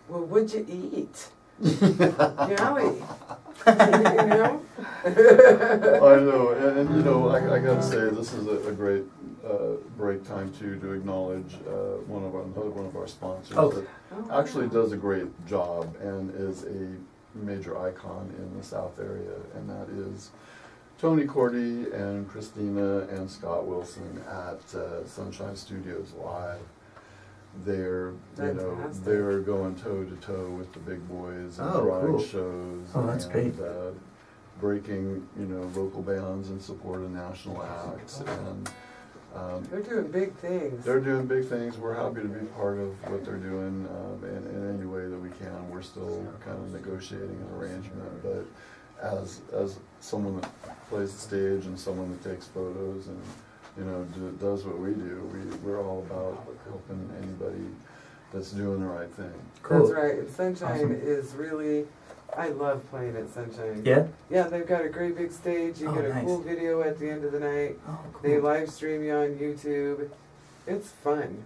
[SPEAKER 3] well, what'd you eat? Golly. You know?
[SPEAKER 2] I know, and you know, I got to say, this is a great break time to acknowledge another one of our sponsors
[SPEAKER 1] Oh.
[SPEAKER 2] that actually does a great job and is a major icon in the South area, and that is Tony Cordy and Christina and Scott Wilson at Sunshine Studios Live. They're
[SPEAKER 3] Fantastic.
[SPEAKER 2] they're going toe to toe with the big boys and
[SPEAKER 1] Oh,
[SPEAKER 2] drawing
[SPEAKER 1] cool.
[SPEAKER 2] shows.
[SPEAKER 1] Oh, that's
[SPEAKER 2] and,
[SPEAKER 1] great.
[SPEAKER 2] Breaking local bands and support of national acts, and
[SPEAKER 3] They're doing big things.
[SPEAKER 2] they're doing big things. We're happy to be part of what they're doing in any way that we can. We're still kind of negotiating an arrangement, but as someone that plays the stage and someone that takes photos and does what we do, we're all about helping anybody that's doing the right thing.
[SPEAKER 1] Cool.
[SPEAKER 3] That's right. And Sunshine
[SPEAKER 1] Awesome.
[SPEAKER 3] is really, I love playing at Sunshine.
[SPEAKER 1] Yeah.
[SPEAKER 3] Yeah, they've got a great big stage. You
[SPEAKER 1] Oh,
[SPEAKER 3] get a
[SPEAKER 1] nice.
[SPEAKER 3] cool video at the end of the night.
[SPEAKER 1] Oh,
[SPEAKER 3] They
[SPEAKER 1] cool.
[SPEAKER 3] live stream you on YouTube. It's fun.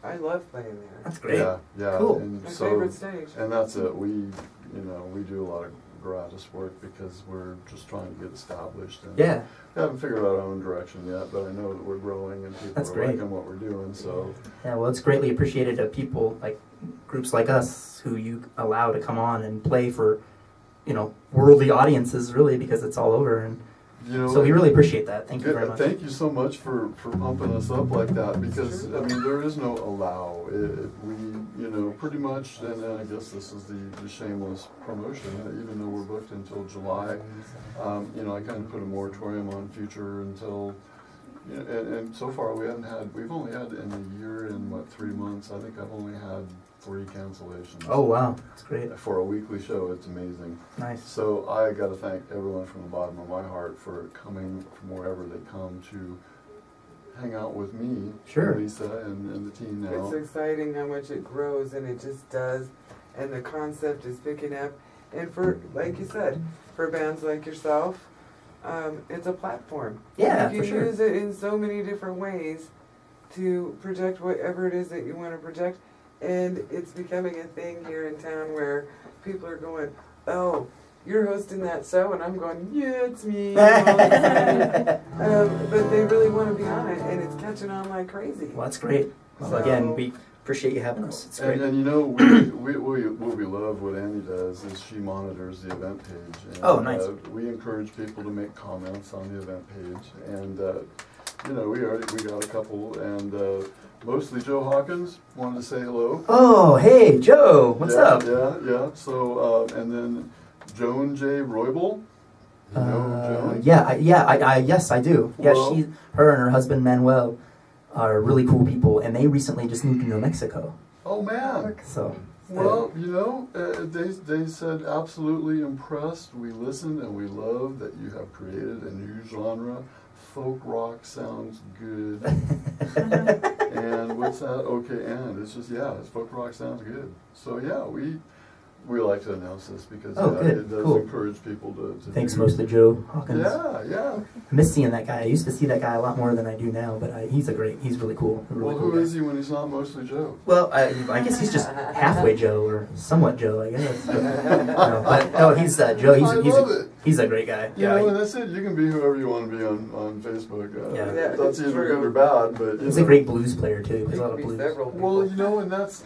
[SPEAKER 3] I love playing there.
[SPEAKER 1] That's great.
[SPEAKER 2] Yeah.
[SPEAKER 1] Cool.
[SPEAKER 2] And
[SPEAKER 3] My
[SPEAKER 2] so,
[SPEAKER 3] favorite stage.
[SPEAKER 2] and that's it. We do a lot of gratis work because we're just trying to get established. And
[SPEAKER 1] Yeah.
[SPEAKER 2] we haven't figured out our own direction yet, but I know that we're growing and people
[SPEAKER 1] That's
[SPEAKER 2] are
[SPEAKER 1] great.
[SPEAKER 2] liking what we're doing. So
[SPEAKER 1] Yeah. Well, it's greatly appreciated of people like groups like us who you allow to come on and play for, you know, worldly audiences, really, because it's all over. And
[SPEAKER 2] You know,
[SPEAKER 1] so we really appreciate that. Thank you very much.
[SPEAKER 2] Thank you so much for pumping us up like that, because I mean there is no allow. We, you know, pretty much, and I guess this is the shameless promotion. Even though we're booked until July, you know, I kind of put a moratorium on future until. You know, and so far we've only had in a year and what 3 months. I think I've only had 3 cancellations.
[SPEAKER 1] Oh wow, that's great.
[SPEAKER 2] For a weekly show, it's amazing.
[SPEAKER 1] Nice.
[SPEAKER 2] So I got to thank everyone from the bottom of my heart for coming from wherever they come to hang out with me,
[SPEAKER 1] Sure.
[SPEAKER 2] Lisa, and the team now.
[SPEAKER 3] It's exciting how much it grows, and it just does, and the concept is picking up. And for, like you said, for bands like yourself, it's a platform.
[SPEAKER 1] Yeah,
[SPEAKER 3] you
[SPEAKER 1] for
[SPEAKER 3] can
[SPEAKER 1] sure.
[SPEAKER 3] use it in so many different ways to project whatever it is that you want to project. And it's becoming a thing here in town where people are going, oh, you're hosting that show, and I'm going, yeah, it's me. But they really want to be on it, and it's catching on like crazy.
[SPEAKER 1] Well, that's great. Well,
[SPEAKER 3] So-
[SPEAKER 1] again, we appreciate you having us. It's great.
[SPEAKER 2] And you know, what we love, what Annie does, is she monitors the event page. And,
[SPEAKER 1] Oh, nice.
[SPEAKER 2] We encourage people to make comments on the event page, and you know, we got a couple, and mostly Joe Hawkins wanted to say hello.
[SPEAKER 1] Oh, hey, Joe, what's
[SPEAKER 2] Yeah,
[SPEAKER 1] up?
[SPEAKER 2] Yeah. So, and then Joan J. Roybal. You know Joan?
[SPEAKER 1] Yes, I do. Yeah,
[SPEAKER 2] Well-
[SPEAKER 1] her and her husband Manuel are really cool people, and they recently just moved to New Mexico.
[SPEAKER 2] Oh man.
[SPEAKER 1] So,
[SPEAKER 2] Well, you know, they said absolutely impressed. We listened and we love that you have created a new genre. Folk rock sounds good. And what's that? Okay, and it's just it's folk rock sounds good. So yeah, we like to announce this because
[SPEAKER 1] Oh, good.
[SPEAKER 2] it does
[SPEAKER 1] Cool.
[SPEAKER 2] encourage people to
[SPEAKER 1] thanks
[SPEAKER 2] do.
[SPEAKER 1] mostly Joe Hawkins.
[SPEAKER 2] Yeah.
[SPEAKER 1] I miss seeing that guy. I used to see that guy a lot more than I do now, but he's really cool. A really
[SPEAKER 2] Well,
[SPEAKER 1] cool
[SPEAKER 2] who
[SPEAKER 1] guy.
[SPEAKER 2] is he when he's not mostly Joe?
[SPEAKER 1] Well, I guess he's just halfway Joe, or somewhat Joe, I guess. But no, he's Joe.
[SPEAKER 2] I love it.
[SPEAKER 1] He's a great guy.
[SPEAKER 2] You know, and that's it. You can be whoever you want to be on Facebook.
[SPEAKER 1] Yeah.
[SPEAKER 3] Yeah,
[SPEAKER 2] That's either
[SPEAKER 3] true.
[SPEAKER 2] good or bad, but
[SPEAKER 1] He's
[SPEAKER 2] you
[SPEAKER 1] a
[SPEAKER 2] know.
[SPEAKER 1] great blues player too. He plays a lot
[SPEAKER 3] It
[SPEAKER 1] of
[SPEAKER 3] could be
[SPEAKER 1] blues.
[SPEAKER 3] several people.
[SPEAKER 2] Well, you know, and that's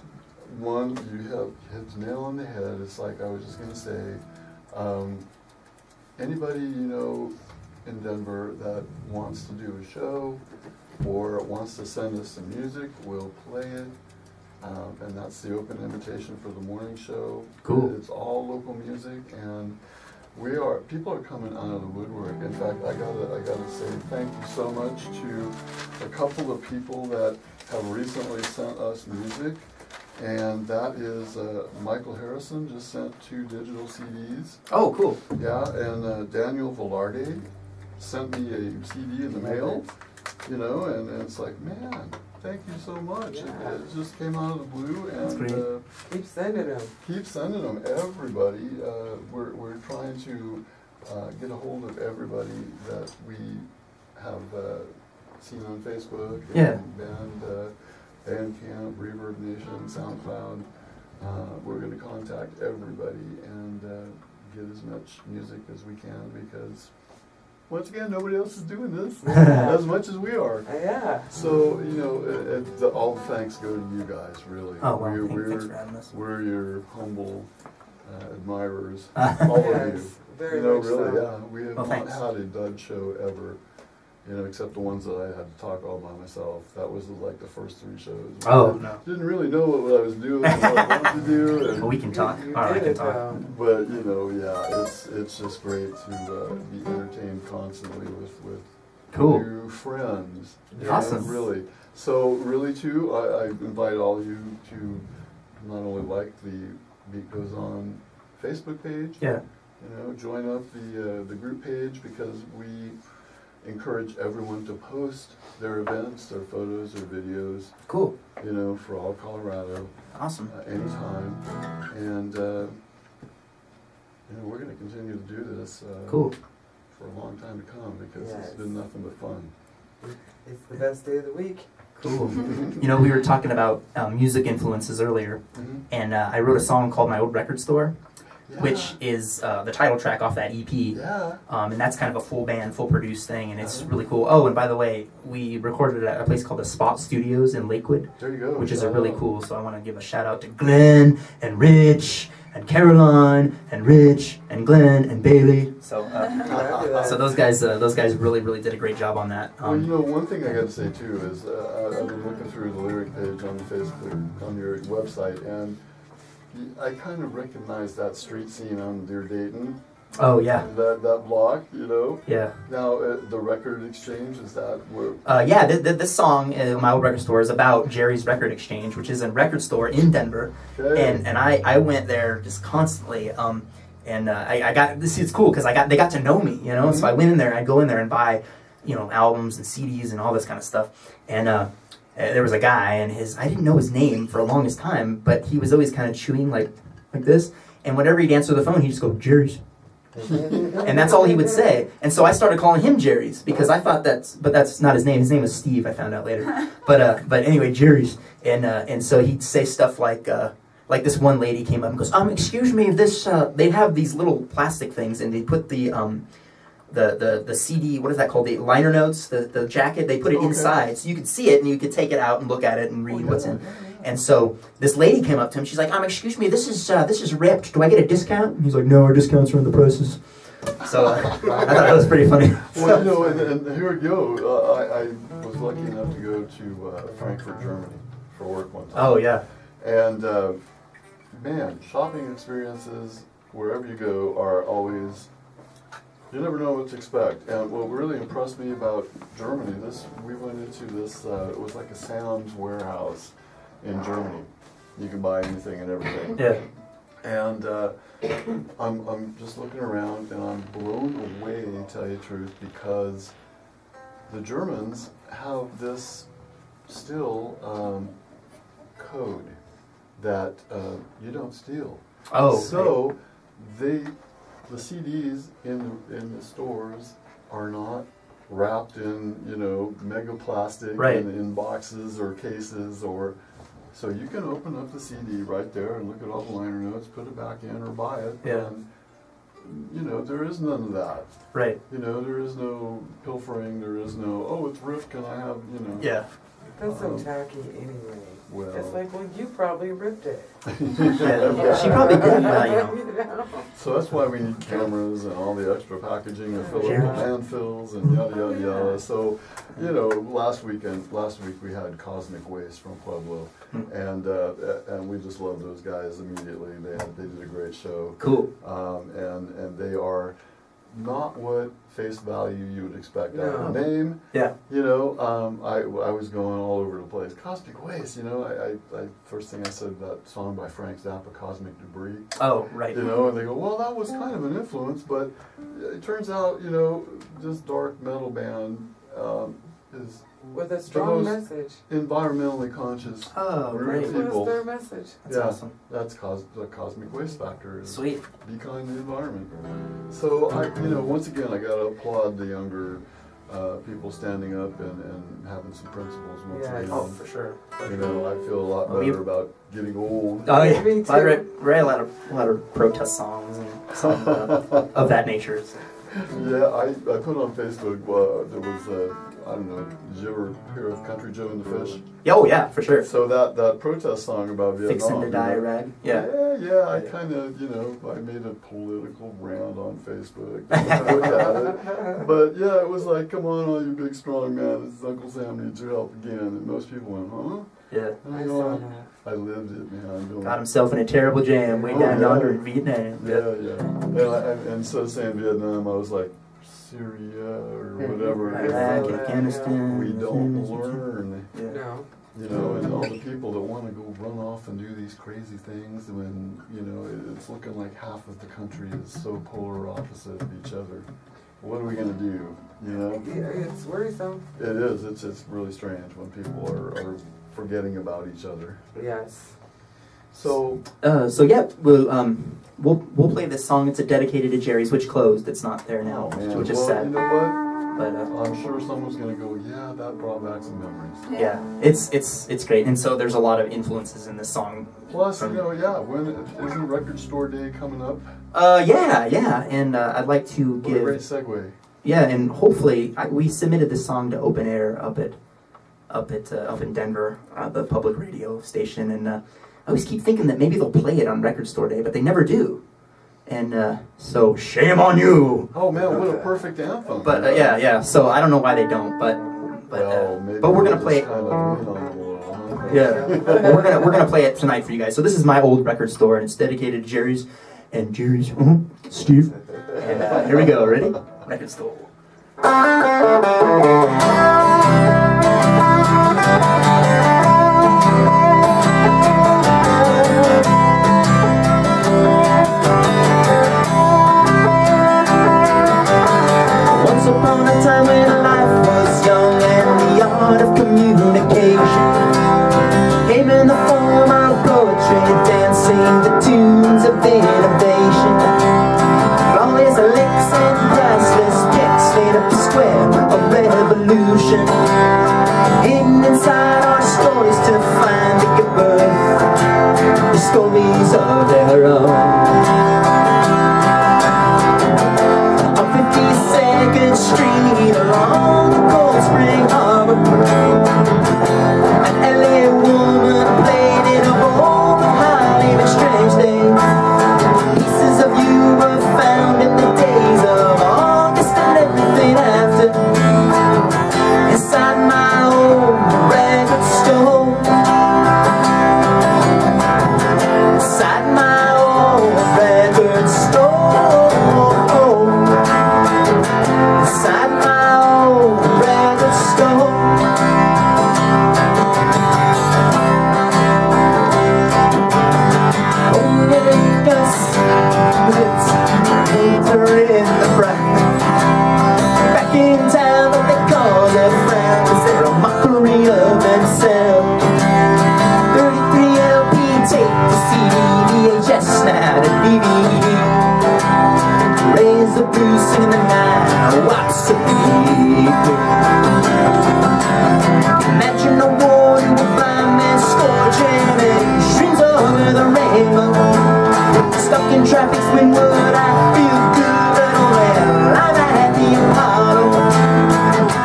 [SPEAKER 2] one you have hit the nail on the head. It's like I was just going to say, anybody you know in Denver that wants to do a show or wants to send us some music, we'll play it. And that's the open invitation for the morning show.
[SPEAKER 1] Cool.
[SPEAKER 2] It's all local music, and people are coming out of the woodwork. In fact, I gotta say thank you so much to a couple of people that have recently sent us music, and that is Michael Harrison just sent 2 digital CDs.
[SPEAKER 1] Oh, cool.
[SPEAKER 2] Yeah, and Daniel Velarde sent me a CD in the mail. You know, and it's like, man, thank you so much.
[SPEAKER 3] Yeah.
[SPEAKER 2] It just came out of the blue,
[SPEAKER 1] That's
[SPEAKER 2] and
[SPEAKER 1] great.
[SPEAKER 3] Keep sending them.
[SPEAKER 2] keep sending them. Everybody, we're trying to get a hold of everybody that we have seen on Facebook and Bandcamp, Reverb Nation, SoundCloud. We're going to contact everybody and get as much music as we can, because once again, nobody else is doing this as much as we are.
[SPEAKER 3] Yeah.
[SPEAKER 2] So, you know, all thanks go to you guys, really.
[SPEAKER 1] Oh, well,
[SPEAKER 2] We're-
[SPEAKER 1] thanks for having us.
[SPEAKER 2] We're your humble admirers, all of you.
[SPEAKER 3] Yes, very
[SPEAKER 2] You know,
[SPEAKER 3] much
[SPEAKER 2] really,
[SPEAKER 3] so.
[SPEAKER 2] yeah. We have
[SPEAKER 1] Well,
[SPEAKER 2] not
[SPEAKER 1] thanks.
[SPEAKER 2] had a dud show ever, you know, except the ones that I had to talk all by myself. That was like the first 3 shows.
[SPEAKER 1] Oh, no.
[SPEAKER 2] Didn't really know what I was doing, and what I wanted to do.
[SPEAKER 1] Well,
[SPEAKER 2] And,
[SPEAKER 1] we can talk.
[SPEAKER 3] You
[SPEAKER 1] All right, I
[SPEAKER 3] did
[SPEAKER 1] can
[SPEAKER 3] it,
[SPEAKER 1] talk.
[SPEAKER 3] though.
[SPEAKER 2] but, you know, yeah, it's just great to be entertained constantly with
[SPEAKER 1] Cool.
[SPEAKER 2] new friends.
[SPEAKER 1] Awesome.
[SPEAKER 2] Really. So really too, I invite all of you to not only like the Beat Goes On Facebook page,
[SPEAKER 1] Yeah.
[SPEAKER 2] you know, join up the group page, because we encourage everyone to post their events, their photos, their videos,
[SPEAKER 1] Cool.
[SPEAKER 2] you know, for all Colorado,
[SPEAKER 1] Awesome.
[SPEAKER 2] anytime. And, you know, we're going to continue to do this.
[SPEAKER 1] Cool.
[SPEAKER 2] For a long time to come, because it's
[SPEAKER 3] Yes.
[SPEAKER 2] been nothing but fun.
[SPEAKER 3] It's the best day of the week.
[SPEAKER 1] Cool. You know, we were talking about music influences earlier, and I wrote a song called My Old Record Store. which is the title track off that EP.
[SPEAKER 2] Yeah.
[SPEAKER 1] And that's kind of a full band, full produced thing, and it's really cool. Oh, and by the way, we recorded at a place called the Spot Studios in Lakewood,
[SPEAKER 2] There you go.
[SPEAKER 1] which is a really cool. So I want to give a shout out to Glenn and Rich and Caroline and Rich and Glenn and Bailey. So so those guys really did a great job on that.
[SPEAKER 2] Well, you know, one thing I got to say too is I've been looking through the lyric page on Facebook on your website, and I kind of recognize that street scene on Dear Dayton.
[SPEAKER 1] Oh yeah.
[SPEAKER 2] That block, you know.
[SPEAKER 1] Yeah.
[SPEAKER 2] Now the record exchange, is that where?
[SPEAKER 1] Yeah. This song, My Old Record Store, is about Jerry's Record Exchange, which is a record store in Denver.
[SPEAKER 2] Okay.
[SPEAKER 1] And I went there just constantly. And I got this. It's cool because they got to know me, you know. So I went in there. I'd go in there and buy, you know, albums and CDs and all this kind of stuff. And there was a guy, and I didn't know his name for the longest time, but he was always kind of chewing like this. And whenever he'd answer the phone, he'd just go, Jerry's. And that's all he would say. And so I started calling him Jerry's because I thought but that's not his name. His name was Steve, I found out later. But anyway, Jerry's. And so he'd say stuff like this one lady came up and goes, excuse me, this they'd have these little plastic things, and they put the CD, what is that called? The liner notes, the jacket, they put it inside so you could see it and you could take it out and look at it and read what's in. And so this lady came up to him. She's like, excuse me, this is ripped. Do I get a discount? And he's like, no, our discounts are in the prices. So I thought that was pretty funny.
[SPEAKER 2] Well, you know, and here we go. I was lucky enough to go to Frankfurt, Germany for work one time.
[SPEAKER 1] Oh, yeah.
[SPEAKER 2] And man, shopping experiences wherever you go are always, you never know what to expect. And what really impressed me about Germany, we went into this, it was like a Sam's warehouse in Germany. You can buy anything and everything.
[SPEAKER 1] Yeah.
[SPEAKER 2] And I'm just looking around and I'm blown away, to tell you the truth, because the Germans have this still code that you don't steal.
[SPEAKER 1] Oh.
[SPEAKER 2] So the CDs in the stores are not wrapped in, you know, mega plastic in boxes or cases, or so you can open up the CD right there and look at all the liner notes, put it back in or buy it.
[SPEAKER 1] Yeah.
[SPEAKER 2] And you know, there is none of that.
[SPEAKER 1] Right.
[SPEAKER 2] You know, there is no pilfering, there is no, oh, it's ripped, can I have, you know.
[SPEAKER 1] Yeah.
[SPEAKER 3] That's so tacky anyway.
[SPEAKER 2] Well,
[SPEAKER 3] It's like, well, you probably ripped it.
[SPEAKER 1] Yeah, she probably did, you know.
[SPEAKER 2] So that's why we need cameras and all the extra packaging and fill up the landfills and yada yada yada. So, you know, last week we had Cosmic Waste from Pueblo, and we just love those guys immediately. They did a great show.
[SPEAKER 1] Cool.
[SPEAKER 2] And they are not what face value you would expect out of a name.
[SPEAKER 1] Yeah.
[SPEAKER 2] You know, I was going all over the place. Cosmic Waste, you know, I first thing I said, that song by Frank Zappa, Cosmic Debris.
[SPEAKER 1] Oh, right.
[SPEAKER 2] You know, and they go, well, that was kind of an influence, but it turns out, you know, this dark metal band is
[SPEAKER 3] With a strong
[SPEAKER 2] the most
[SPEAKER 3] message.
[SPEAKER 2] environmentally conscious
[SPEAKER 1] Oh,
[SPEAKER 2] group
[SPEAKER 1] great.
[SPEAKER 2] of
[SPEAKER 3] What
[SPEAKER 2] people.
[SPEAKER 3] is their message?
[SPEAKER 1] That's awesome.
[SPEAKER 2] That's the cosmic waste factor. Is
[SPEAKER 1] Sweet.
[SPEAKER 2] Be kind to the environment. So you know, once again, I got to applaud the younger people standing up and having some principles. Once again.
[SPEAKER 1] Oh, for sure.
[SPEAKER 2] You know, I feel a lot better about getting old.
[SPEAKER 1] Oh yeah,
[SPEAKER 3] Me too.
[SPEAKER 1] I read a lot of protest songs and songs of that nature. So.
[SPEAKER 2] Yeah, I put on Facebook. There was I don't know. Did you ever hear of Country Joe and the Fish?
[SPEAKER 1] Oh yeah, for sure.
[SPEAKER 2] So that protest song about Vietnam.
[SPEAKER 1] Fixing to die rag. Yeah.
[SPEAKER 2] Yeah. I kind of, you know, I made a political rant on Facebook. Look at it. But yeah, it was like, come on, all you big strong men, this is Uncle Sam needs your help again. And most people went, huh?
[SPEAKER 1] Yeah.
[SPEAKER 2] And
[SPEAKER 3] I
[SPEAKER 2] I
[SPEAKER 3] saw
[SPEAKER 2] go,
[SPEAKER 3] that.
[SPEAKER 2] I lived it, man.
[SPEAKER 1] Got himself in a terrible jam way down yonder in Vietnam.
[SPEAKER 2] Yeah. And so saying Vietnam, I was like, Syria or whatever.
[SPEAKER 1] Iraq, Afghanistan.
[SPEAKER 2] We don't learn.
[SPEAKER 1] Yeah.
[SPEAKER 3] No.
[SPEAKER 2] You know, and all the people that want to go run off and do these crazy things when, you know, it's looking like half of the country is so polar opposite of each other. What are we going to do, you know?
[SPEAKER 3] Yeah, it's worrisome.
[SPEAKER 2] It is. It's really strange when people are forgetting about each other.
[SPEAKER 3] Yes.
[SPEAKER 2] So
[SPEAKER 1] yeah, we'll play this song. It's dedicated to Jerry's, which closed. It's not there now,
[SPEAKER 2] man,
[SPEAKER 1] which is
[SPEAKER 2] well,
[SPEAKER 1] sad.
[SPEAKER 2] you know what?
[SPEAKER 1] But
[SPEAKER 2] I'm sure someone's gonna go, yeah, that brought back some memories.
[SPEAKER 1] yeah, it's great. And so there's a lot of influences in this song.
[SPEAKER 2] Plus, you know, yeah, when isn't Record Store Day coming up?
[SPEAKER 1] Yeah, and I'd like to
[SPEAKER 2] What a
[SPEAKER 1] give.
[SPEAKER 2] great segue.
[SPEAKER 1] Yeah, and hopefully we submitted this song to Open Air up in Denver, the public radio station, and I always keep thinking that maybe they'll play it on Record Store Day, but they never do. And so shame on you.
[SPEAKER 2] Oh man, what a perfect anthem.
[SPEAKER 1] But yeah. So I don't know why they don't, but we're gonna play it.
[SPEAKER 2] Kind of lean on the wall, huh?
[SPEAKER 1] Yeah, we're gonna play it tonight for you guys. So this is my old record store, and it's dedicated to Jerry's Steve. And here we go. Ready? Record store. Once upon a time when life was young and the art of communication came in the form of poetry, dancing the tunes of innovation. Flawless licks and priceless picks made up a square of revolution. Hidden inside our stories to find the good birth, the stories of their own. On 52nd Street along the Cold Spring Harbor, an LA woman played in a bowl of highly and strange days. Pieces of you were found in the days of August and everything after, inside my old record store. Inside my old record store. Inside my old record store. Winter in the bright. Back in town, what they call their friends, they're a mockery of themselves. 33 LP tape to CD, VHS now to DVD. Raise the blues, singing the night, watch the beat. Imagine a war in a blind man scorching and streams over the rainbow. Stuck in traffic's windward, I feel good and well. I'm at the Apollo.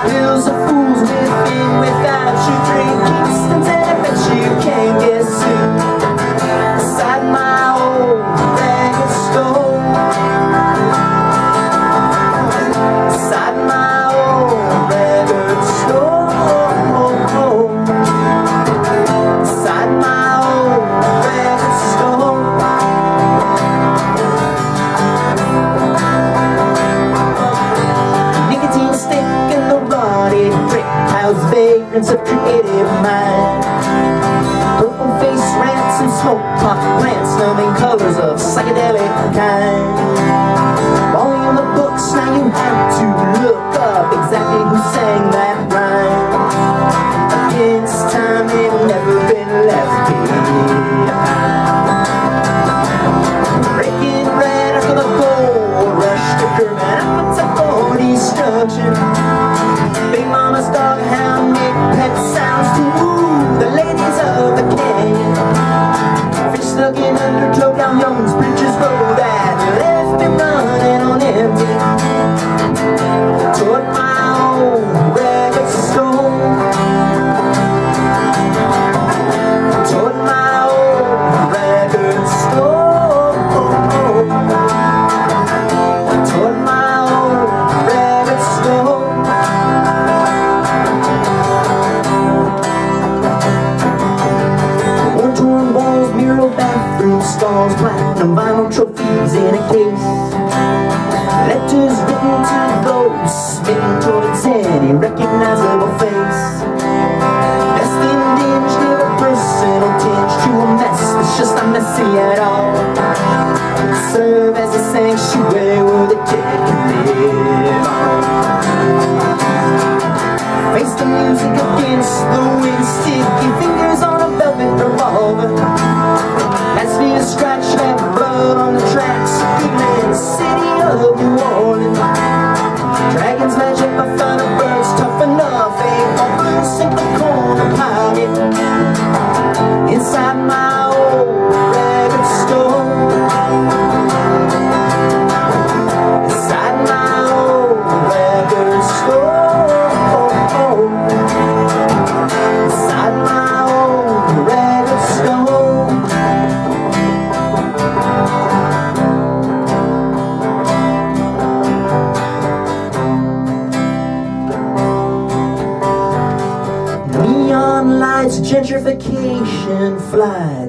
[SPEAKER 1] Bills of fools with and without you, drink Kingston's and I bet you can't guess who. Inside my old record store. Inside my old record store. Inside my old record store. Nicotine stick and the rotted brick house vagrants of creative mind. Purple face rants and smoke pot plants, numbing colors of psychedelic kind. Volume of books, now you have to look up exactly who sang that rhyme. Against time, they've never been left behind. Breaking bread after the gold rush to curb and appetite for destruction. Big Mama's dog hound make pet sounds to woo the ladies of the canyon. Fish looking undertow down Young's Bridges Road that left me running on empty. Toward my old record store. Toward my old record store. Toward my old record store. Worn walls, mural bathroom stalls, platinum vinyl trophies in a case. Letters written to those smitten towards any recognizable face. Destined image, give a personal tinge to a mess that's just not messy at all. Serve as a sanctuary where the dead can live on. Face the music against the wind, sticky fingers on a velvet revolver. Pass me a scratch, left blood on the tracks. Good man, city of New Orleans. Dragons magic, my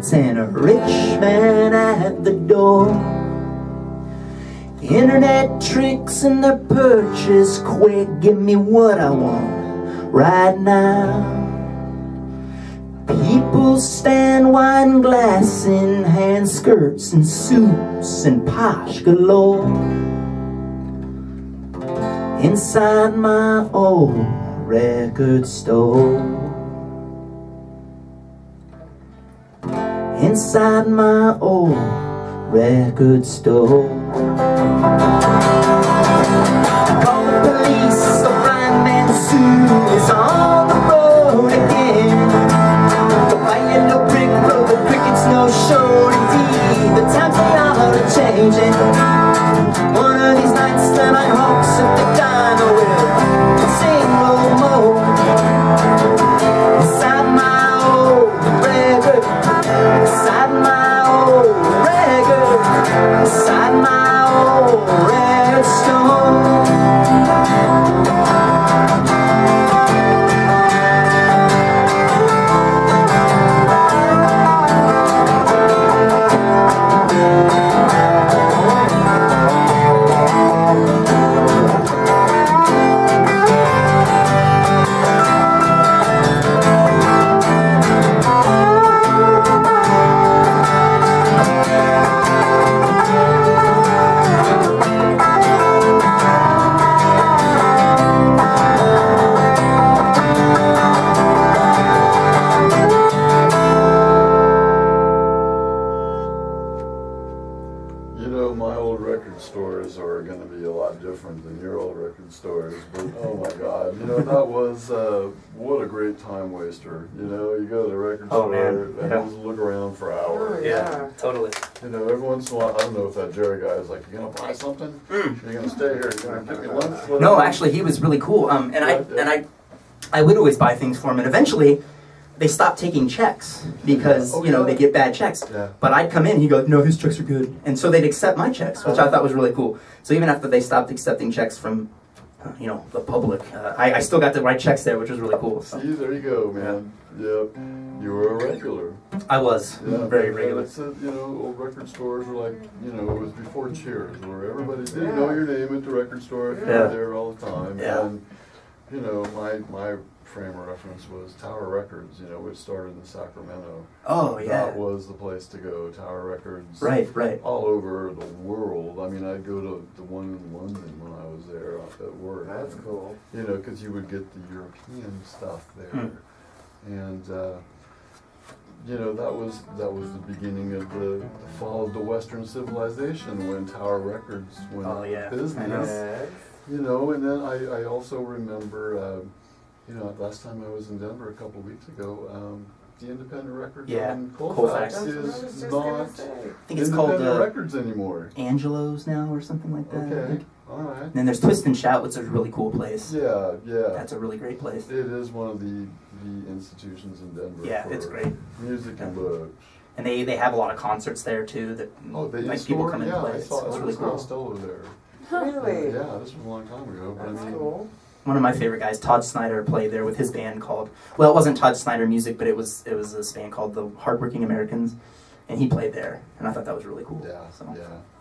[SPEAKER 1] streets and a rich man at the door. Internet tricks and the purchase quick, give me what I want right now. People stand wine glass in hand, skirts and suits and posh galore. Inside my old record store. Inside my old record store. Call the police, the blind man Sue is on the road again. The white yellow brick road, the crickets no show. Indeed, the times they are changing. One of these nights the night hawks at the diner will sing no more. Inside my old record, inside my old record, inside my old record store.
[SPEAKER 2] Stores, but oh my God, you know, that was what a great time waster. You know, you go to the record store and just look around for hours.
[SPEAKER 1] Yeah, totally.
[SPEAKER 2] You know, every once in a while, I don't know if that Jerry guy is like, you gonna buy something? You're gonna stay here? You're gonna give me lunch? Whatever.
[SPEAKER 1] No, actually, he was really cool. I would always buy things for him, and eventually they stopped taking checks because you know they get bad checks.
[SPEAKER 2] Yeah.
[SPEAKER 1] But I'd come in, he'd go, "No, his checks are good," and so they'd accept my checks, which I thought was really cool. So even after they stopped accepting checks from you know, the public, I still got to write checks there, which was really cool. So.
[SPEAKER 2] See, there you go, man. Yep, you were a regular.
[SPEAKER 1] I was very regular.
[SPEAKER 2] It's you know, old record stores were like, you know, it was before Cheers, where everybody didn't know your name at the record store if you were there all the time.
[SPEAKER 1] Yeah.
[SPEAKER 2] And you know, my frame of reference was Tower Records, you know, which started in Sacramento.
[SPEAKER 1] Oh, yeah.
[SPEAKER 2] That was the place to go, Tower Records.
[SPEAKER 1] Right.
[SPEAKER 2] All over the world. I mean, I'd go to the one in London when I was there at work.
[SPEAKER 3] That's cool.
[SPEAKER 2] You know, because you would get the European stuff there. And, you know, that was the beginning of the fall of the Western civilization when Tower Records went business. You know, and then I also remember, you know, last time I was in Denver a couple of weeks ago, the independent records on Colfax is not independent records anymore.
[SPEAKER 1] Angelo's now or something like that.
[SPEAKER 2] Okay, all right.
[SPEAKER 1] And then there's Twist and Shout, which is a really cool place.
[SPEAKER 2] Yeah.
[SPEAKER 1] That's a really great place.
[SPEAKER 2] It is one of the institutions in Denver.
[SPEAKER 1] Yeah, it's great.
[SPEAKER 2] Music and books.
[SPEAKER 1] And they have a lot of concerts there too. That like people come in and play. It's really cool.
[SPEAKER 2] Costello there.
[SPEAKER 3] Really?
[SPEAKER 2] Yeah, this was a long time ago. But
[SPEAKER 3] That's
[SPEAKER 2] I mean,
[SPEAKER 3] cool.
[SPEAKER 1] One of my favorite guys, Todd Snyder, played there with his band called, well, it wasn't Todd Snyder Music, but it was this band called the Hardworking Americans, and he played there, and I thought that was really cool.
[SPEAKER 2] Yeah,
[SPEAKER 1] so.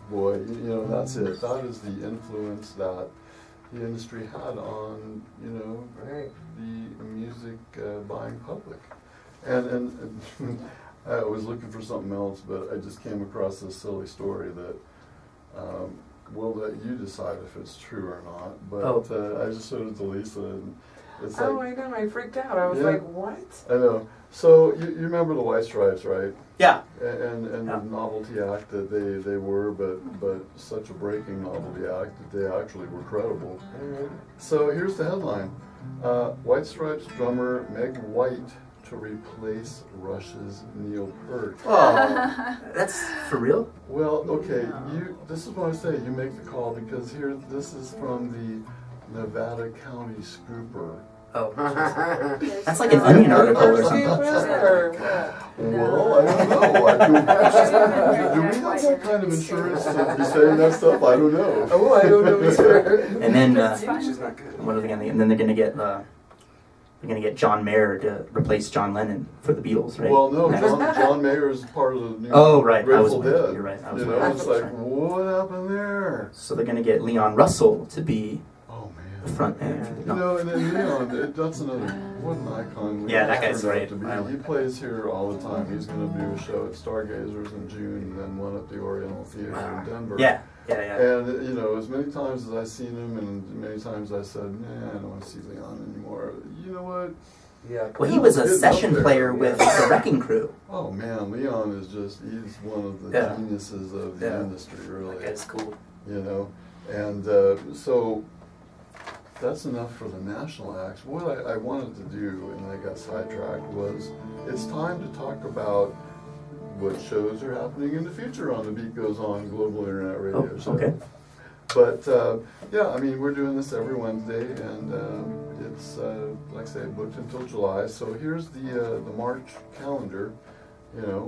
[SPEAKER 2] Boy, you know, that's it. That is the influence that the industry had on, you know, the music buying public. And I was looking for something else, but I just came across this silly story that we'll let you decide if it's true or not. But I just showed it to Lisa, and it's like,
[SPEAKER 3] oh, I know, I freaked out. I was like, what?
[SPEAKER 2] I know. So you remember the White Stripes, right?
[SPEAKER 1] Yeah.
[SPEAKER 2] And the novelty act that they were, but such a breaking novelty act that they actually were credible. So here's the headline: White Stripes drummer Meg White to replace Rush's Neil Peart.
[SPEAKER 1] Oh, that's for real?
[SPEAKER 2] Well, okay. This is what I say. You make the call because this is from the Nevada County Scooper.
[SPEAKER 1] Oh, that's like an Onion article or something.
[SPEAKER 2] Well, I don't know. Do we have some kind of insurance to be saying that stuff? I don't know.
[SPEAKER 3] Oh, I don't know either.
[SPEAKER 1] And then what are they gonna? And then they're gonna get we're gonna get John Mayer to replace John Lennon for the Beatles, right?
[SPEAKER 2] Well, no, John Mayer is part of the new
[SPEAKER 1] Oh, right.
[SPEAKER 2] Grateful Dead.
[SPEAKER 1] You're right. I was
[SPEAKER 2] You
[SPEAKER 1] way
[SPEAKER 2] know,
[SPEAKER 1] off.
[SPEAKER 2] it's like, what happened there?
[SPEAKER 1] So they're gonna get Leon Russell to be
[SPEAKER 2] Oh
[SPEAKER 1] the
[SPEAKER 2] man.
[SPEAKER 1] front man. For the,
[SPEAKER 2] You
[SPEAKER 1] no.
[SPEAKER 2] know, and then Leon, that's another, what an icon.
[SPEAKER 1] Yeah, that
[SPEAKER 2] Leon
[SPEAKER 1] guy's
[SPEAKER 2] turned out
[SPEAKER 1] great.
[SPEAKER 2] to be.
[SPEAKER 1] I like
[SPEAKER 2] He
[SPEAKER 1] that.
[SPEAKER 2] plays here all the time. He's going to do a show at Stargazers in June, and then one at the Oriental Theater in Denver.
[SPEAKER 1] Yeah.
[SPEAKER 2] And, you know, as many times as I've seen him, and many times I said, nah, I don't want to see Leon anymore. You know what?
[SPEAKER 3] Yeah.
[SPEAKER 1] Well, he was a
[SPEAKER 2] Getting up
[SPEAKER 1] session
[SPEAKER 2] there.
[SPEAKER 1] player with the Wrecking Crew.
[SPEAKER 2] Oh man, Leon is he's one of the
[SPEAKER 1] Yeah.
[SPEAKER 2] geniuses of the
[SPEAKER 1] Yeah.
[SPEAKER 2] industry, really.
[SPEAKER 1] That guy's cool.
[SPEAKER 2] You know, and so that's enough for the national acts. What I wanted to do, and I got sidetracked, was it's time to talk about what shows are happening in the future on the Beat Goes On Global Internet Radio
[SPEAKER 1] Oh,
[SPEAKER 2] Show.
[SPEAKER 1] okay.
[SPEAKER 2] But yeah, I mean, we're doing this every Wednesday, and it's like I say, booked until July. So here's the March calendar. You know,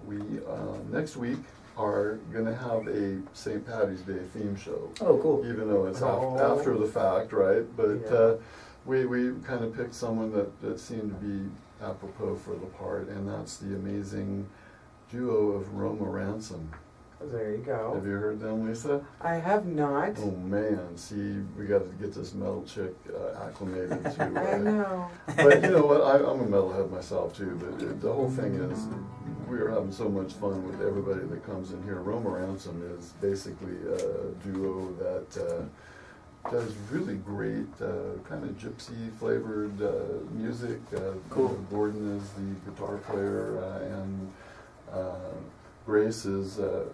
[SPEAKER 2] we next week are going to have a St. Patty's Day theme show.
[SPEAKER 1] Oh, cool.
[SPEAKER 2] Even though it's
[SPEAKER 3] Oh.
[SPEAKER 2] after the fact, right? But
[SPEAKER 3] Yeah.
[SPEAKER 2] we kind of picked someone that seemed to be apropos for the part, and that's the amazing duo of Roma Ransom.
[SPEAKER 3] There you go.
[SPEAKER 2] Have you heard them, Lisa?
[SPEAKER 3] I have not.
[SPEAKER 2] Oh man, see, we got to get this metal chick acclimated to.
[SPEAKER 3] I know.
[SPEAKER 2] But you know what? I'm a metalhead myself too. But the whole thing is, we are having so much fun with everybody that comes in here. Roma Ransom is basically a duo that does really great kind of gypsy flavored music.
[SPEAKER 1] Cool.
[SPEAKER 2] Gordon is the guitar player, and Grace is a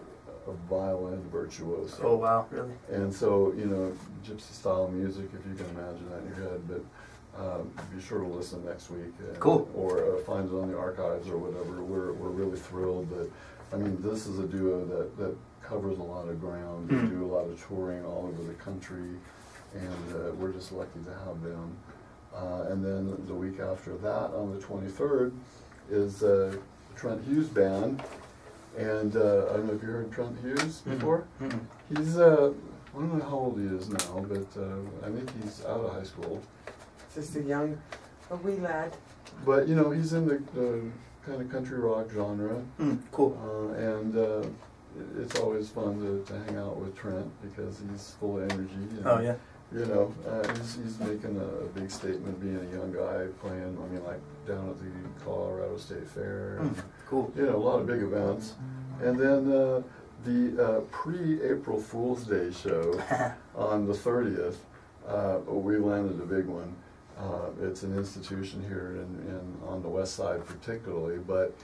[SPEAKER 2] violin virtuoso.
[SPEAKER 1] Oh, wow. Really?
[SPEAKER 2] And so, you know, gypsy style music, if you can imagine that in your head, but be sure to listen next week.
[SPEAKER 1] Cool.
[SPEAKER 2] Or find it on the archives or whatever. We're really thrilled that, I mean, this is a duo that covers a lot of ground. They do a lot of touring all over the country, and we're just lucky to have them. And then the week after that, on the 23rd, is Trent Hughes Band. And I don't know if you heard Trent Hughes before. He's I don't know how old he is now, but I think he's out of high school.
[SPEAKER 3] Just a wee lad.
[SPEAKER 2] But you know, he's in the kind of country rock genre,
[SPEAKER 1] Cool.
[SPEAKER 2] and it's always fun to hang out with Trent because he's full of energy. And,
[SPEAKER 1] Oh, yeah.
[SPEAKER 2] You know, he's making a big statement being a young guy playing, I mean, like down at the Colorado State Fair. And,
[SPEAKER 1] Cool.
[SPEAKER 2] you know, a lot of big events. And then the pre-April Fool's Day show on the 30th, we landed a big one. It's an institution here on the west side particularly, but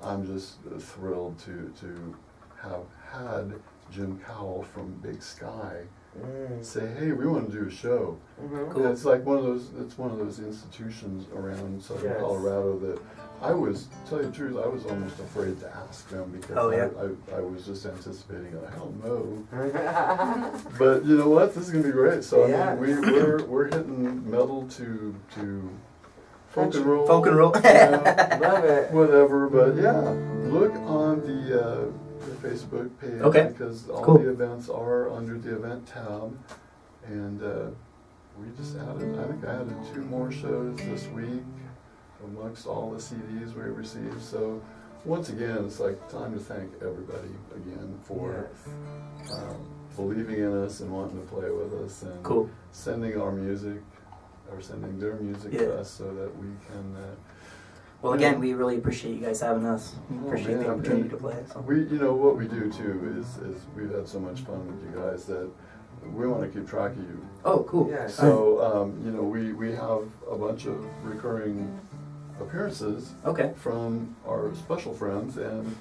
[SPEAKER 2] I'm just thrilled to have had Jim Cowell from Big Sky say, hey, we want to do a show.
[SPEAKER 1] Cool.
[SPEAKER 2] And it's like one of those institutions around southern
[SPEAKER 3] Yes.
[SPEAKER 2] Colorado that I was, tell you the truth, I was almost afraid to ask them because
[SPEAKER 1] Oh, yeah?
[SPEAKER 2] I was just anticipating a hell no. But you know what? This is gonna be great. So
[SPEAKER 3] Yeah.
[SPEAKER 2] I mean, we're hitting metal to folk and roll.
[SPEAKER 1] Folk and roll.
[SPEAKER 2] you know,
[SPEAKER 3] Love it.
[SPEAKER 2] whatever. But yeah, look on the Facebook page
[SPEAKER 1] Okay.
[SPEAKER 2] because all
[SPEAKER 1] Cool.
[SPEAKER 2] the events are under the event tab, and we just added. I think I added 2 more shows this week amongst all the CDs we received. So once again, it's like time to thank everybody again for believing in us and wanting to play with us and
[SPEAKER 1] Cool.
[SPEAKER 2] sending our music or sending their music
[SPEAKER 1] Yeah.
[SPEAKER 2] to us so that we can.
[SPEAKER 1] Well, again, we really appreciate you guys having us. We
[SPEAKER 2] Oh,
[SPEAKER 1] appreciate the
[SPEAKER 2] man.
[SPEAKER 1] opportunity to play. So.
[SPEAKER 2] We, you know, what we do too is we've had so much fun with you guys that we want to keep track of you.
[SPEAKER 1] Oh, cool.
[SPEAKER 3] Yes.
[SPEAKER 2] So, you know, we have a bunch of recurring appearances
[SPEAKER 1] Okay.
[SPEAKER 2] from our special friends, and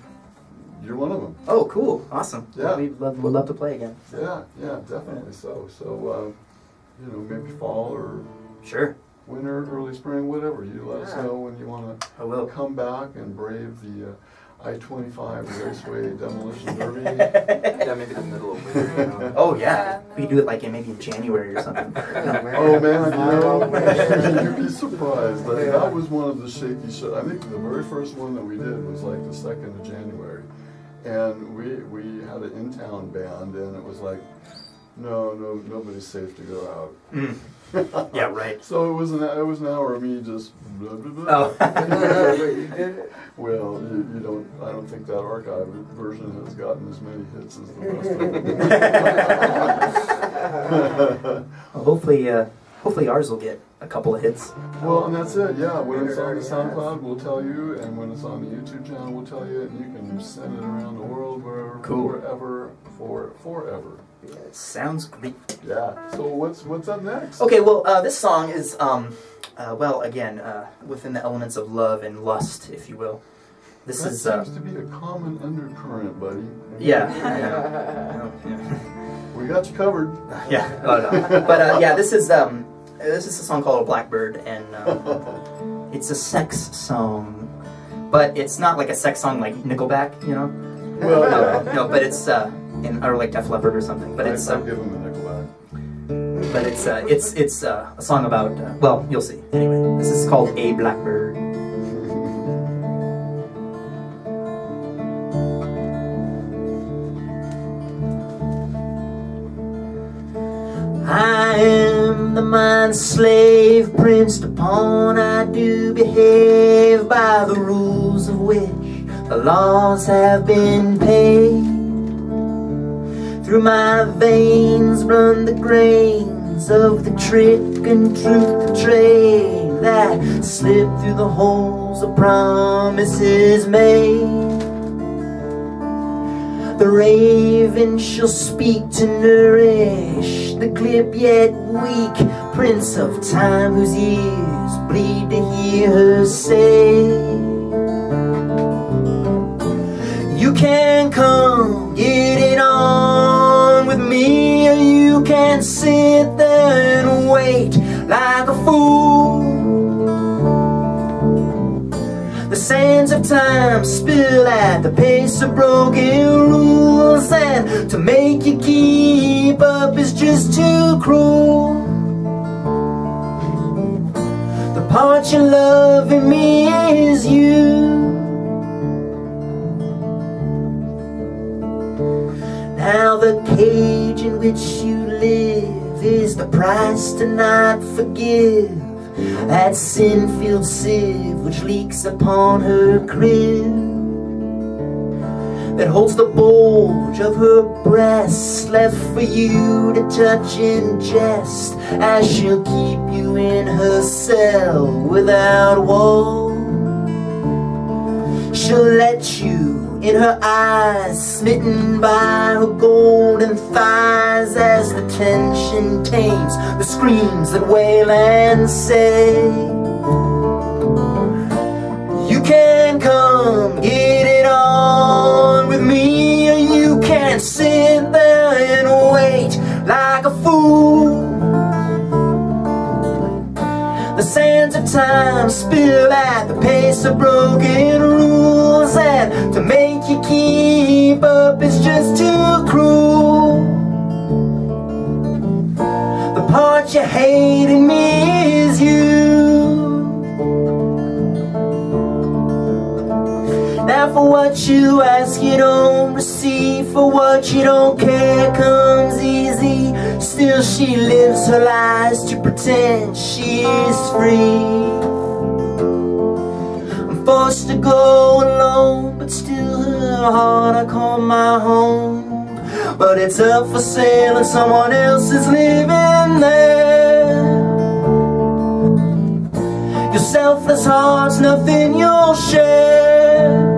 [SPEAKER 2] you're one of them.
[SPEAKER 1] Oh, cool. Awesome.
[SPEAKER 2] Yeah.
[SPEAKER 1] We'd love to play again.
[SPEAKER 2] Yeah, definitely. So, you know, maybe fall or
[SPEAKER 1] Sure.
[SPEAKER 2] winter, early spring, whatever. You let us
[SPEAKER 3] Yeah.
[SPEAKER 2] know when you want
[SPEAKER 1] I
[SPEAKER 2] to
[SPEAKER 1] will.
[SPEAKER 2] come back and brave the I-25 Raceway Demolition Derby.
[SPEAKER 4] Yeah, maybe the middle of winter. You know?
[SPEAKER 1] Oh, yeah. We could do it like maybe in January or something.
[SPEAKER 2] Oh man, you'd be surprised. That was one of the shaky shows. I think the very first one that we did was like the 2nd of January. And we had an in-town band, and it was like, no, nobody's safe to go out.
[SPEAKER 1] Yeah, right.
[SPEAKER 2] So it was an hour of me just blah, blah, blah.
[SPEAKER 1] Oh.
[SPEAKER 3] You did it.
[SPEAKER 2] Well, you don't. I don't think that archive version has gotten as many hits as the rest of them.
[SPEAKER 1] Well, hopefully ours will get a couple of hits.
[SPEAKER 2] Well, and that's it. Yeah, when it's on the SoundCloud, we'll tell you, and when it's on the YouTube channel, we'll tell you, and you can send it around the world, wherever,
[SPEAKER 1] Cool.
[SPEAKER 2] wherever, forever.
[SPEAKER 1] Sounds great.
[SPEAKER 2] Yeah. So what's up next?
[SPEAKER 1] Okay, well, this song is, well, again, within the elements of love and lust, if you will. This
[SPEAKER 2] That
[SPEAKER 1] is,
[SPEAKER 2] seems to be a common undercurrent, buddy.
[SPEAKER 1] yeah.
[SPEAKER 2] We got you covered.
[SPEAKER 1] Yeah. Oh, no. But yeah, this is a song called "Blackbird," and it's a sex song, but it's not like a sex song like Nickelback, you know.
[SPEAKER 2] Well, yeah.
[SPEAKER 1] No, but it's or like Def Leppard or something. But it's
[SPEAKER 2] I'll give him a Nickelback.
[SPEAKER 1] but it's a song about well, you'll see. Anyway, this is called "A Blackbird." I am the mind's slave, princed upon I do behave by the rules of which the laws have been paid. Through my veins run the grains of the trick and truth betrayed that slip through the holes of promises made. The raven shall speak to nourish the glib yet weak prince of time, whose ears bleed to hear her say, you can come get it on with me, or you can sit there and wait like a fool. The sands of time spill at the pace of broken rules, and to make you keep up is just too cruel. The part you love in me is you. Now the cage in which you live is the price to not forgive that sin-filled sieve which leaks upon her crib, that holds the bulge of her breasts left for you to touch in jest, as she'll keep you in her cell without wall. She'll let you in her eyes, smitten by her golden thighs, as the tension tames the screams that wail and say, you can come get it on with me, or you can sit there and wait like a fool. The sands of time spill at the pace of broken rules, and to make you keep up is just too cruel. The part you hate in me is you. Now for what you ask you don't receive, for what you don't care comes easy. Still she lives her lies to pretend she is free. I'm forced to go alone, but still her heart I call my home. But it's up for sale and someone else is living there. Your selfless heart's nothing you'll share.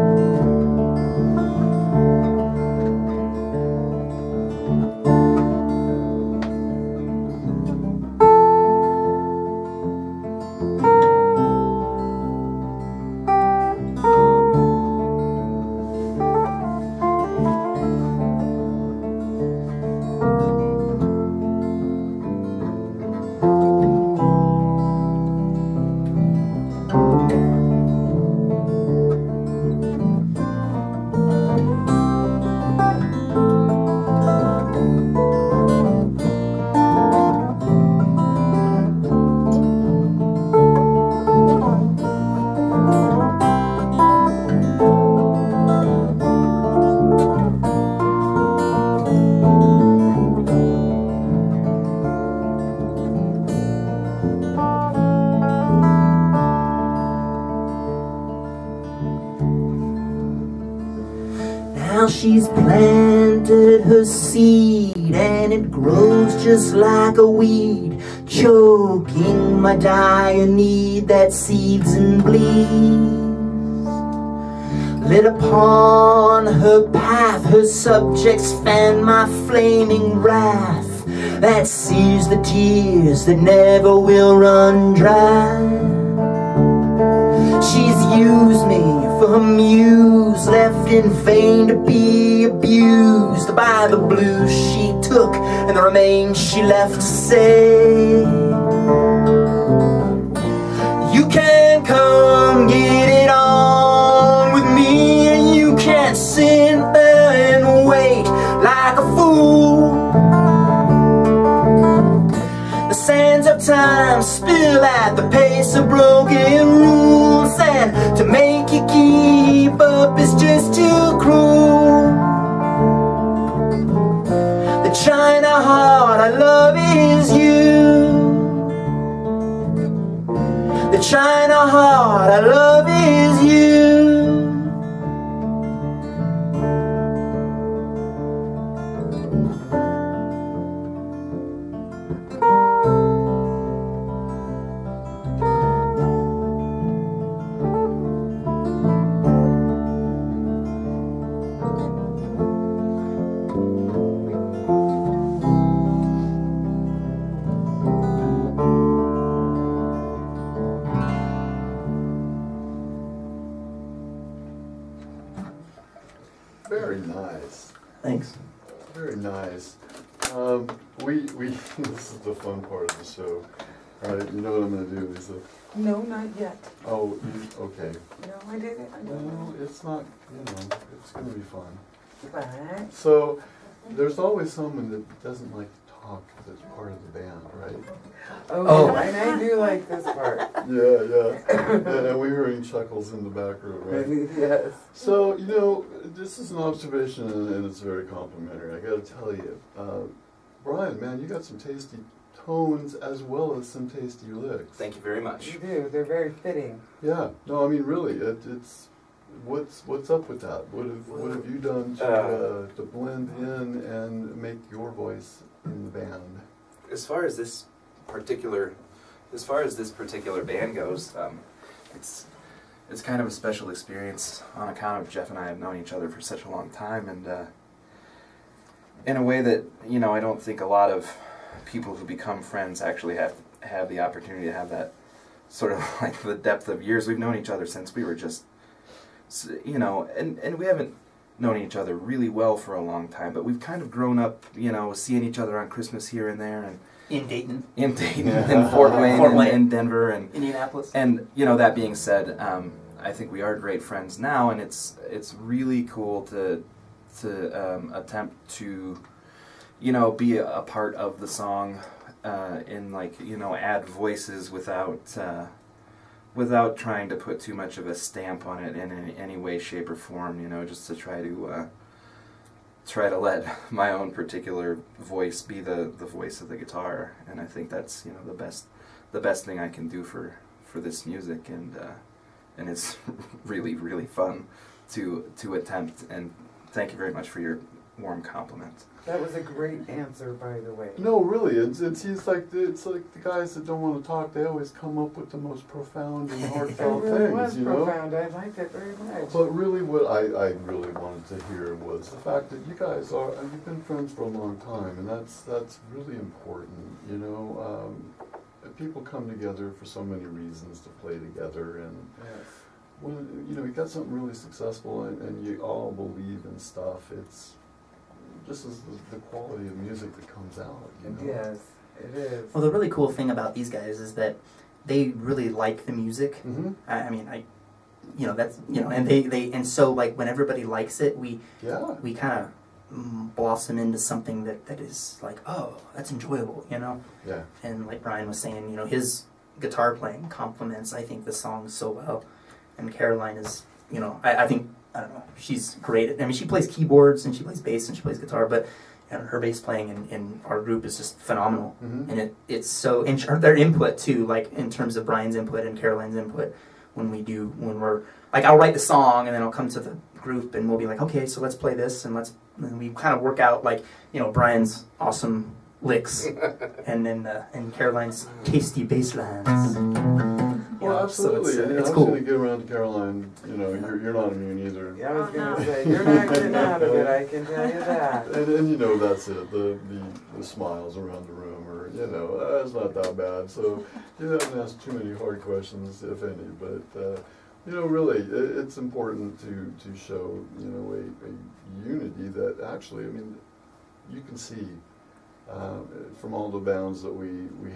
[SPEAKER 1] She's planted her seed and it grows just like a weed, choking my dire need that seeds and bleeds. Lit upon her path, her subjects fan my flaming wrath that sees the tears that never will run dry. She's used me for her muse, left in vain to be abused by the blues she took and the remains she left to say. You can come get it on with me, and you can't sit there and wait like a fool. The sands of time spill at the pace of broken rules, and to make you keep up is just too cruel. The China heart I love is you. The China heart I love is you.
[SPEAKER 2] Very nice.
[SPEAKER 1] Thanks.
[SPEAKER 2] Very nice. This is the fun part of the show. All right, you know what I'm going to do, Lisa?
[SPEAKER 3] No, not yet.
[SPEAKER 2] Oh, okay.
[SPEAKER 3] No, I didn't. I don't
[SPEAKER 2] Well,
[SPEAKER 3] know.
[SPEAKER 2] it's not, it's going to be fun.
[SPEAKER 3] But
[SPEAKER 2] So, there's always someone that doesn't like to talk that's part of the band, right?
[SPEAKER 3] oh, and I do like this part.
[SPEAKER 2] Yeah. And we're hearing chuckles in the back room, right?
[SPEAKER 3] Yes.
[SPEAKER 2] So, this is an observation and it's very complimentary. I got to tell you, Brian, man, you got some tasty tones as well as some tasty licks.
[SPEAKER 4] Thank you very much.
[SPEAKER 3] You do. They're very fitting.
[SPEAKER 2] Yeah. No, I mean, really, it's what's up with that? What have you done to blend in and make your voice in the band?
[SPEAKER 4] As far as this particular band goes, it's kind of a special experience on account of Jeff and I have known each other for such a long time, and in a way that I don't think a lot of people who become friends actually have the opportunity to have that sort of like the depth of years. We've known each other since we were just and we haven't known each other really well for a long time, but we've kind of grown up, seeing each other on Christmas here and there, and
[SPEAKER 1] In Dayton.
[SPEAKER 4] in Fort Wayne, and in Denver, and
[SPEAKER 1] Indianapolis.
[SPEAKER 4] And that being said, I think we are great friends now, and it's really cool to attempt to be a part of the song, and add voices without trying to put too much of a stamp on it in any way, shape, or form. Just to try to let my own particular voice be the voice of the guitar, and I think that's the best thing I can do for this music, and it's really, really fun to attempt. And thank you very much for your warm compliment.
[SPEAKER 3] That was a great answer, by the way.
[SPEAKER 2] No, really, it's like the guys that don't want to talk. They always come up with the most profound and
[SPEAKER 3] It
[SPEAKER 2] heartfelt
[SPEAKER 3] really
[SPEAKER 2] things,
[SPEAKER 3] was profound. I liked it very much.
[SPEAKER 2] But really, what I really wanted to hear was the fact that you guys you've been friends for a long time, and that's really important. People come together for so many reasons to play together, and
[SPEAKER 3] Yes.
[SPEAKER 2] when you got something really successful and you all believe in stuff, it's just as the quality of music that comes out.
[SPEAKER 3] Yes, it is.
[SPEAKER 1] Well, the really cool thing about these guys is that they really like the music.
[SPEAKER 2] Mm-hmm.
[SPEAKER 1] I mean, that's and and so like when everybody likes it, we kind of blossom into something that is like, oh, that's enjoyable,
[SPEAKER 2] Yeah.
[SPEAKER 1] And like Brian was saying, his guitar playing complements, I think, the song so well. And Caroline is, I think, I don't know, she's great. I mean, she plays keyboards and she plays bass and she plays guitar, but her bass playing in our group is just phenomenal.
[SPEAKER 2] Mm-hmm.
[SPEAKER 1] And it's so, and their input too, like in terms of Brian's input and Caroline's input, when we're, like, I'll write the song and then I'll come to group, and we'll be like, okay, so let's play this, and we kind of work out, like, you know, Brian's awesome licks, and then and Caroline's tasty bass lines.
[SPEAKER 2] Well, absolutely.
[SPEAKER 1] So it's
[SPEAKER 2] I'm
[SPEAKER 1] cool.
[SPEAKER 2] going to get around to Caroline. You know, you're not immune either.
[SPEAKER 3] Yeah, I was going to say, you're not getting out of it, I can tell you that.
[SPEAKER 2] And you know, that's it. The smiles around the room, or, you know, it's not that bad. So you haven't asked too many hard questions, if any. But, you know, really, it's important to show, you know, a unity that actually, I mean, you can see from all the bands that we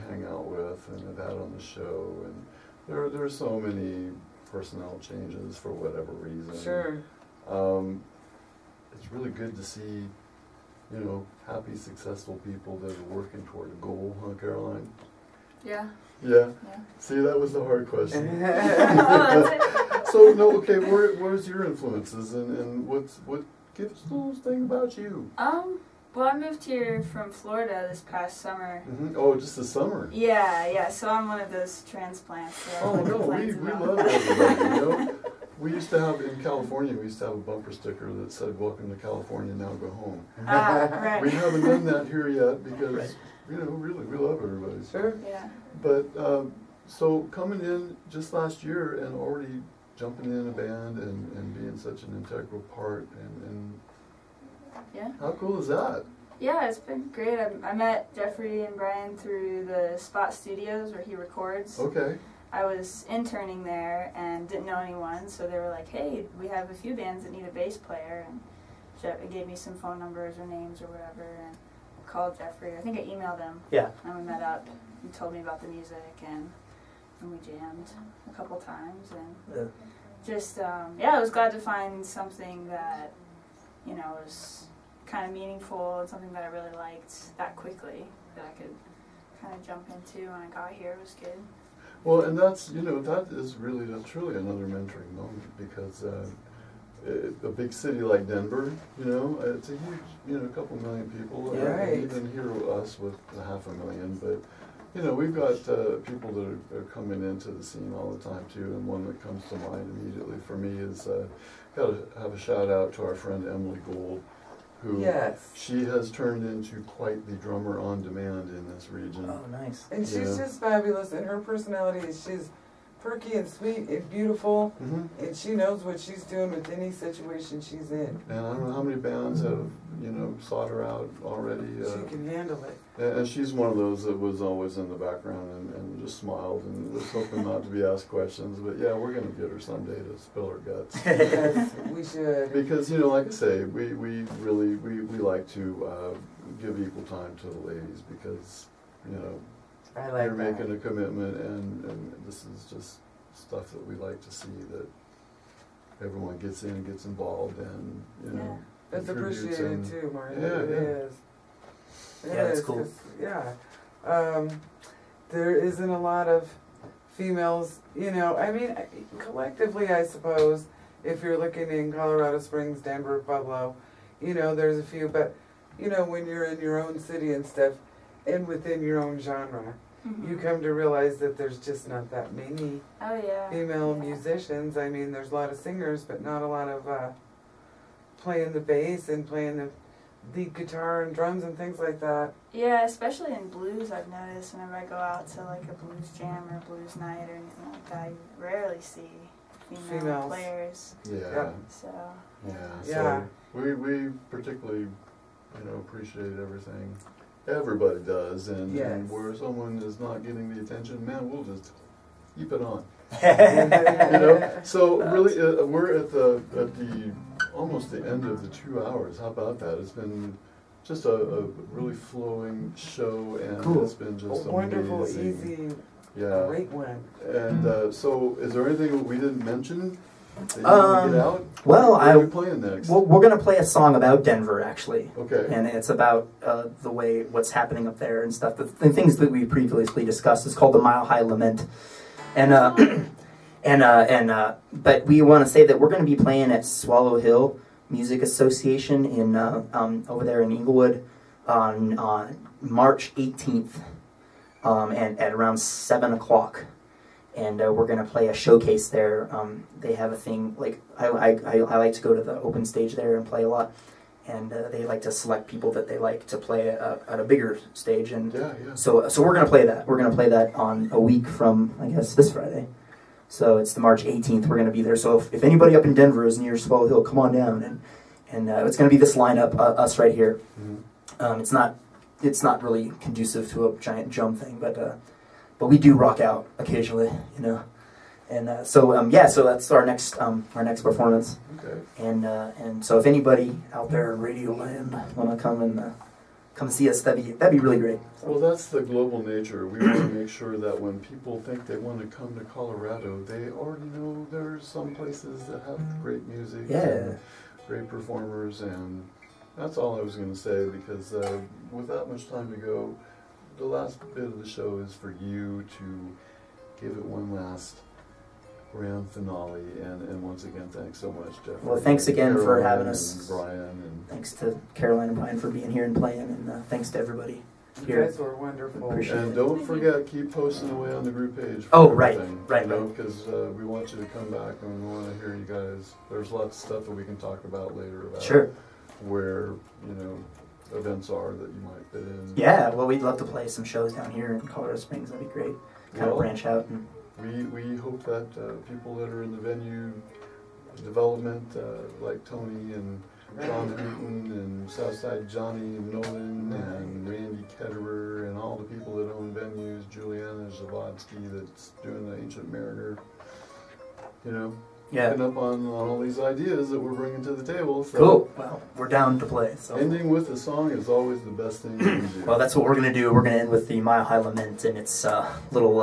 [SPEAKER 2] hang out with and have had on the show, and there are so many personnel changes for whatever reason.
[SPEAKER 3] Sure.
[SPEAKER 2] It's really good to see, you know, happy, successful people that are working toward a goal, huh, Caroline?
[SPEAKER 5] Yeah.
[SPEAKER 2] Yeah.
[SPEAKER 5] Yeah.
[SPEAKER 2] See, that was the hard question.
[SPEAKER 5] Oh, that's it.
[SPEAKER 2] So, no, okay, where's your influences, and what gives those thing about you?
[SPEAKER 5] Well, I moved here from Florida this past summer.
[SPEAKER 2] Mm-hmm. Oh, just the summer.
[SPEAKER 5] Yeah, so I'm one of those transplants. So
[SPEAKER 2] Oh no, we love everybody. You know, we used to have in California. We used to have a bumper sticker that said "Welcome to California, now go home."
[SPEAKER 5] Right.
[SPEAKER 2] We haven't done that here yet because
[SPEAKER 1] Right.
[SPEAKER 2] you know, really, we love everybody.
[SPEAKER 3] Sure.
[SPEAKER 5] Yeah.
[SPEAKER 2] But so coming in just last year and already jumping in a band and being such an integral part and
[SPEAKER 5] Yeah.
[SPEAKER 2] how cool is that?
[SPEAKER 5] Yeah, it's been great. I met Jeffrey and Brian through the Spot Studios where he records.
[SPEAKER 2] Okay.
[SPEAKER 5] I was interning there and didn't know anyone, so they were like, hey, we have a few bands that need a bass player, and Jeff gave me some phone numbers or names or whatever, and I called Jeffrey. I think I emailed him.
[SPEAKER 1] Yeah.
[SPEAKER 5] And we met up. He told me about the music, and we jammed a couple times, and just, yeah, I was glad to find something that, you know, was kind of meaningful and something that I really liked that quickly, that I could kind of jump into when I got here. It was good.
[SPEAKER 2] Well, and that's, you know, that's really another mentoring moment because a big city like Denver, you know, it's a huge, you know, a couple million people.
[SPEAKER 3] Yeah. Right.
[SPEAKER 2] Even here us with 500,000, but you know, we've got people that are coming into the scene all the time too. And one that comes to mind immediately for me is got to have a shout out to our friend Emily Gould, who
[SPEAKER 3] Yes.
[SPEAKER 2] she has turned into quite the drummer on demand in this region.
[SPEAKER 1] Oh, nice.
[SPEAKER 3] And she's
[SPEAKER 2] Yeah.
[SPEAKER 3] just fabulous, and her personality is she's perky and sweet and beautiful, and she knows what she's doing with any situation she's in.
[SPEAKER 2] And I don't know how many bands have, you know, sought her out already.
[SPEAKER 3] She can handle it.
[SPEAKER 2] And she's one of those that was always in the background and just smiled and was hoping not to be asked questions. But yeah, we're going to get her someday to spill her guts.
[SPEAKER 3] Yes, we should.
[SPEAKER 2] Because, you know, like I say, we really like to give equal time to the ladies because, you know,
[SPEAKER 3] I like
[SPEAKER 2] you're
[SPEAKER 3] that.
[SPEAKER 2] making a commitment and this is just stuff that we like to see, that everyone gets in, gets involved, and, you know,
[SPEAKER 3] It's
[SPEAKER 2] contributes
[SPEAKER 3] appreciated
[SPEAKER 2] and-
[SPEAKER 3] too, Martin.
[SPEAKER 2] Yeah,
[SPEAKER 3] It
[SPEAKER 2] yeah.
[SPEAKER 3] is. It
[SPEAKER 1] Yeah, that's
[SPEAKER 3] is,
[SPEAKER 1] cool.
[SPEAKER 3] 'cause, yeah. There isn't a lot of females, you know, I mean, collectively, I suppose, if you're looking in Colorado Springs, Denver, Pueblo, you know, there's a few, but, you know, when you're in your own city and stuff, and within your own genre, you come to realize that there's just not that many
[SPEAKER 5] Oh, yeah.
[SPEAKER 3] female
[SPEAKER 5] Yeah.
[SPEAKER 3] musicians. I mean, there's a lot of singers, but not a lot of playing the bass and playing the lead guitar and drums and things like that.
[SPEAKER 5] Yeah, especially in blues, I've noticed whenever I go out to like a blues jam or a blues night or anything like that, you rarely see female
[SPEAKER 3] Females.
[SPEAKER 5] players.
[SPEAKER 2] Yeah.
[SPEAKER 3] Yeah.
[SPEAKER 5] So,
[SPEAKER 2] Yeah.
[SPEAKER 3] Yeah.
[SPEAKER 2] So we particularly, you know, appreciate everything. Everybody does, and
[SPEAKER 3] Yes.
[SPEAKER 2] where someone is not getting the attention, man, we'll just keep it on. You
[SPEAKER 3] You
[SPEAKER 2] know. So really, we're at the almost the end of the 2 hours. How about that? It's been just a really flowing show, and
[SPEAKER 1] Cool.
[SPEAKER 2] it's been just
[SPEAKER 3] A wonderful,
[SPEAKER 2] amazing.
[SPEAKER 3] easy,
[SPEAKER 2] Yeah.
[SPEAKER 3] great one.
[SPEAKER 2] And so, is there anything that we didn't mention that you want to get out?
[SPEAKER 1] Well,
[SPEAKER 2] what are we playing next?
[SPEAKER 1] we're going to play a song about Denver, actually.
[SPEAKER 2] Okay.
[SPEAKER 1] And it's about the way, what's happening up there and stuff. The things that we previously discussed. It's called the Mile High Lament. And, but we want to say that we're going to be playing at Swallow Hill Music Association in, over there in Inglewood on March 18th, and at around 7 o'clock. and we're gonna play a showcase there. They have a thing like I like to go to the open stage there and play a lot, and they like to select people that they like to play at a bigger stage, and so we're gonna play that. We're gonna play that on a week from, I guess, this Friday. So it's the March 18th. We're gonna be there. So if anybody up in Denver is near Swallow Hill, come on down, and it's gonna be this lineup, us right here. It's not really conducive to a giant drum thing, but we do rock out occasionally, you know. And so that's our next performance.
[SPEAKER 2] Okay.
[SPEAKER 1] And so if anybody out there in Radio Land want to come see us, that'd be really great.
[SPEAKER 2] Well, that's the global nature. We want to make sure that when people think they want to come to Colorado, they already know there's some places that have great music, and great performers, and that's all I was going to say, because without much time to go, the last bit of the show is for you to give it one last grand finale, and once again, thanks so much, Jeff.
[SPEAKER 1] Well, thanks again
[SPEAKER 2] Caroline
[SPEAKER 1] for having us.
[SPEAKER 2] And Brian. And
[SPEAKER 1] thanks to Caroline and Brian for being here and playing, and thanks to everybody here.
[SPEAKER 3] You guys were wonderful.
[SPEAKER 2] And don't forget, keep posting away on the group page.
[SPEAKER 1] Oh, right,
[SPEAKER 2] you know, because we want you to come back, and we want to hear you guys. There's lots of stuff that we can talk about later about where, you know, events are that you might fit in.
[SPEAKER 1] Yeah, well, we'd love to play some shows down here in Colorado Springs. That'd be great. Kind of branch out. And
[SPEAKER 2] we hope that people that are in the venue development, like Tony and John Hooten and Southside Johnny Nolan and Randy Ketterer and all the people that own venues, Juliana Zavodsky that's doing the Ancient Mariner, you know, picking up on all these ideas that we're bringing to the table. So
[SPEAKER 1] cool. Well, we're down to play. So.
[SPEAKER 2] Ending with a song is always the best thing you can do.
[SPEAKER 1] Well, that's what we're going to do. We're going to end with the Mile High Lament, and it's a little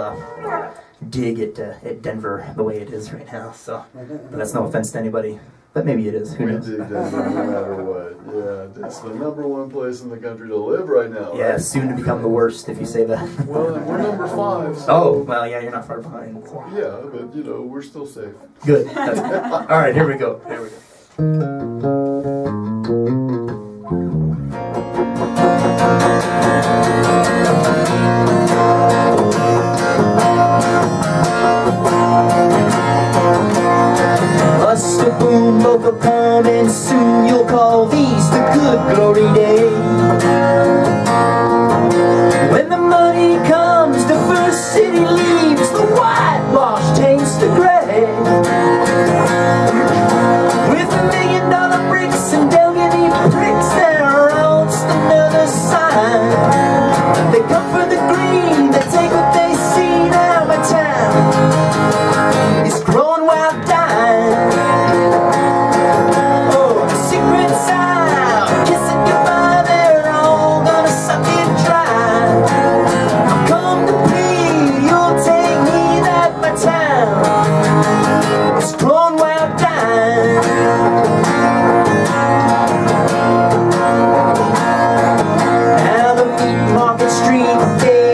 [SPEAKER 1] dig at Denver the way it is right now. So, but that's no offense to anybody. But maybe it is. Who knows?
[SPEAKER 2] We dig Denver no matter what. Yeah, it's the #1 place in the country to live right now.
[SPEAKER 1] Yeah,
[SPEAKER 2] right?
[SPEAKER 1] soon to become the worst if you say that.
[SPEAKER 2] Well, we're #5. So
[SPEAKER 1] oh, well, yeah, you're not far behind. So.
[SPEAKER 2] Yeah, but you know, we're still safe.
[SPEAKER 1] Good. All right, here we go. Here we go. Bust a boom, both will come, and soon you'll call these the good glory days. When the money comes, the first city leaves, the whitewash taints the gray. With $1 million bricks and Delgany pricks, they're on another side. They come for the green, they take what they see. Now my town is growing wild dying. Oh, the secret's out, kissing goodbye, they're all gonna suck it dry. I've come to plead, you'll take me that my town is growing wild dying. Now the meat market street, they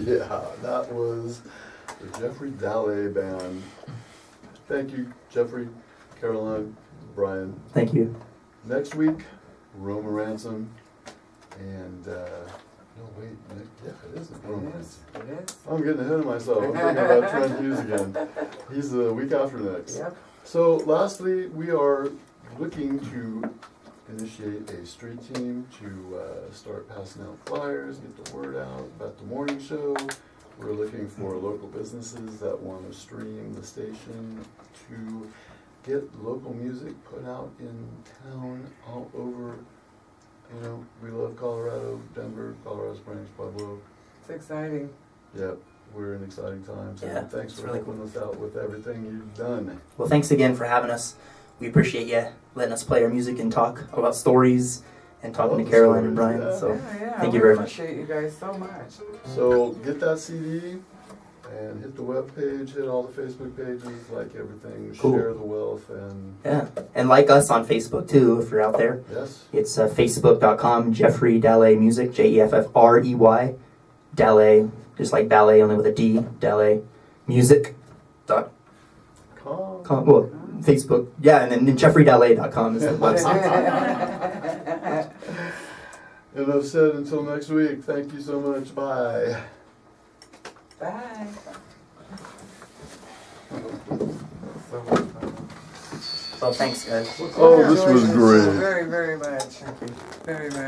[SPEAKER 2] Yeah, that was the Jeffrey Dallet Band. Thank you, Jeffrey, Caroline, Brian.
[SPEAKER 1] Thank you.
[SPEAKER 2] Next week, Roma Ransom, and no wait, yeah, it is Roma Ransom.
[SPEAKER 3] It is.
[SPEAKER 2] I'm getting ahead of myself. I'm thinking about Trent Hughes again. He's the week after next.
[SPEAKER 3] Yep.
[SPEAKER 2] So lastly, we are looking to initiate a street team to start passing out flyers, get the word out about the morning show. We're looking for local businesses that want to stream the station to get local music put out in town all over. You know, we love Colorado, Denver, Colorado Springs, Pueblo.
[SPEAKER 3] It's exciting.
[SPEAKER 2] Yep, we're in exciting times.
[SPEAKER 1] Yeah,
[SPEAKER 2] And thanks
[SPEAKER 1] it's
[SPEAKER 2] for
[SPEAKER 1] really
[SPEAKER 2] helping us out with everything you've done.
[SPEAKER 1] Well, thanks again for having us. We appreciate you letting us play our music and talk about stories and talking to
[SPEAKER 2] the
[SPEAKER 1] Caroline and
[SPEAKER 2] stories,
[SPEAKER 1] Brian.
[SPEAKER 2] yeah.
[SPEAKER 1] So
[SPEAKER 3] Yeah,
[SPEAKER 1] thank you very
[SPEAKER 3] we
[SPEAKER 1] much.
[SPEAKER 3] appreciate you guys so much.
[SPEAKER 2] So get that CD and hit the webpage, hit all the Facebook pages, like everything,
[SPEAKER 1] Cool.
[SPEAKER 2] share the wealth, and
[SPEAKER 1] Yeah, and like us on Facebook too if you're out there.
[SPEAKER 2] yes,
[SPEAKER 1] It's facebook.com Jeffrey Dallet Music, Jeffrey, Dallet, just like ballet only with a D, Dallet Music. Well, Facebook, yeah, and then jeffreydallet.com is the website.
[SPEAKER 2] Enough said. Until next week. Thank you so much. Bye.
[SPEAKER 3] Bye. So much fun.
[SPEAKER 1] Well, thanks, guys.
[SPEAKER 2] Oh, this was
[SPEAKER 3] Enjoyed the show
[SPEAKER 2] great.
[SPEAKER 3] very, very much. Very much.